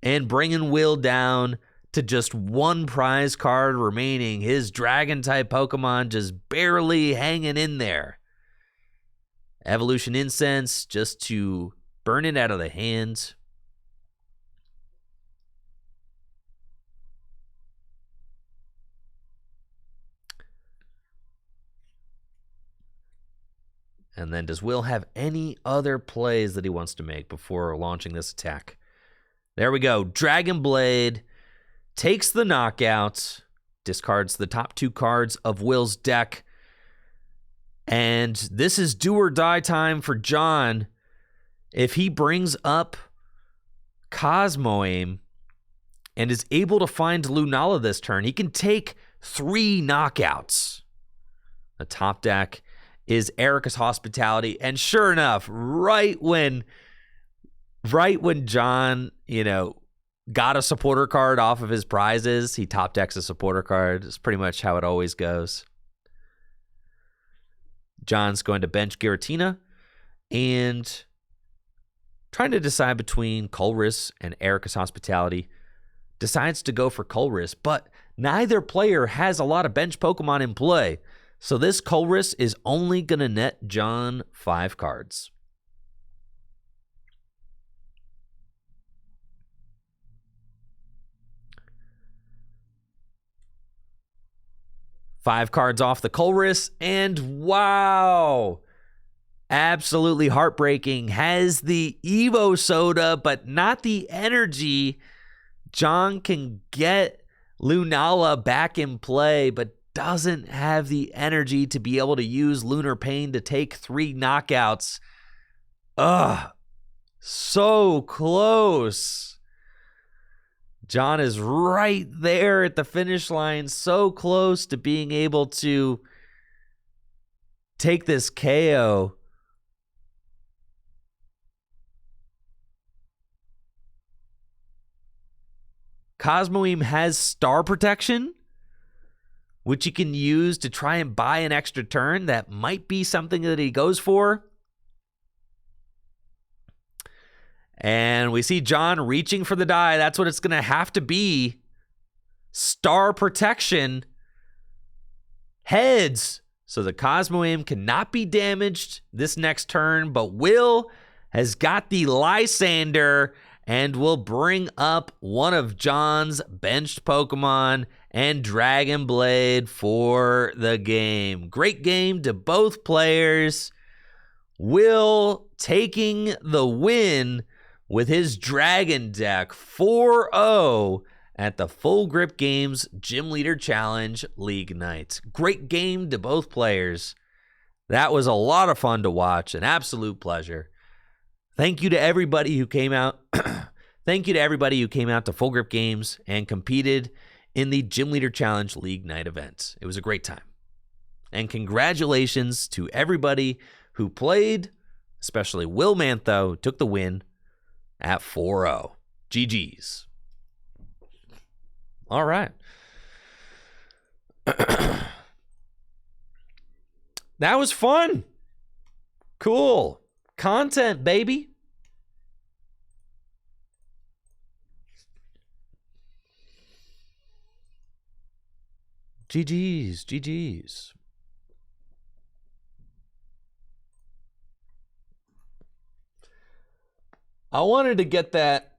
and bringing Will down to just 1 prize card remaining. His Dragon-type Pokemon just barely hanging in there. Evolution Incense just to burn it out of the hands. And then does Will have any other plays that he wants to make before launching this attack? There we go. Dragon Blade takes the knockout, discards the top 2 cards of Will's deck. And this is do or die time for John. If he brings up Cosmoaim and is able to find Lunala this turn, he can take 3 knockouts. The top deck is Erica's Hospitality, and sure enough, right when John, got a supporter card off of his prizes, he top decks a supporter card. It's pretty much how it always goes. John's going to bench Giratina and trying to decide between Colress and Erica's Hospitality. Decides to go for Colress, but neither player has a lot of bench Pokemon in play. So this Colress is only going to net John 5 cards. Five cards off the Colress, and wow! Absolutely heartbreaking. Has the Evo Soda, but not the energy. John can get Lunala back in play, but doesn't have the energy to be able to use Lunar Pain to take 3 knockouts. Ugh. So close. John is right there at the finish line, so close to being able to take this KO. Cosmoaim has Star Protection, which he can use to try and buy an extra turn. That might be something that he goes for. And we see John reaching for the die. That's what it's going to have to be. Star Protection. Heads. So the Cosmoaim cannot be damaged this next turn, but Will has got the Lysander and will bring up one of John's benched Pokemon and Dragon Blade for the game. Great game to both players. Will taking the win with his Dragon deck 4-0 at the Full Grip Games Gym Leader Challenge League Night. Great game to both players. That was a lot of fun to watch, an absolute pleasure. Thank you to everybody who came out. Thank you to everybody who came out to Full Grip Games and competed in the Gym Leader Challenge League Night event. It was a great time. And congratulations to everybody who played, especially Will Mantho, who took the win at 4-0. GG's. All right. That was fun. Cool. Content, baby. GG's. GG's. I wanted to get that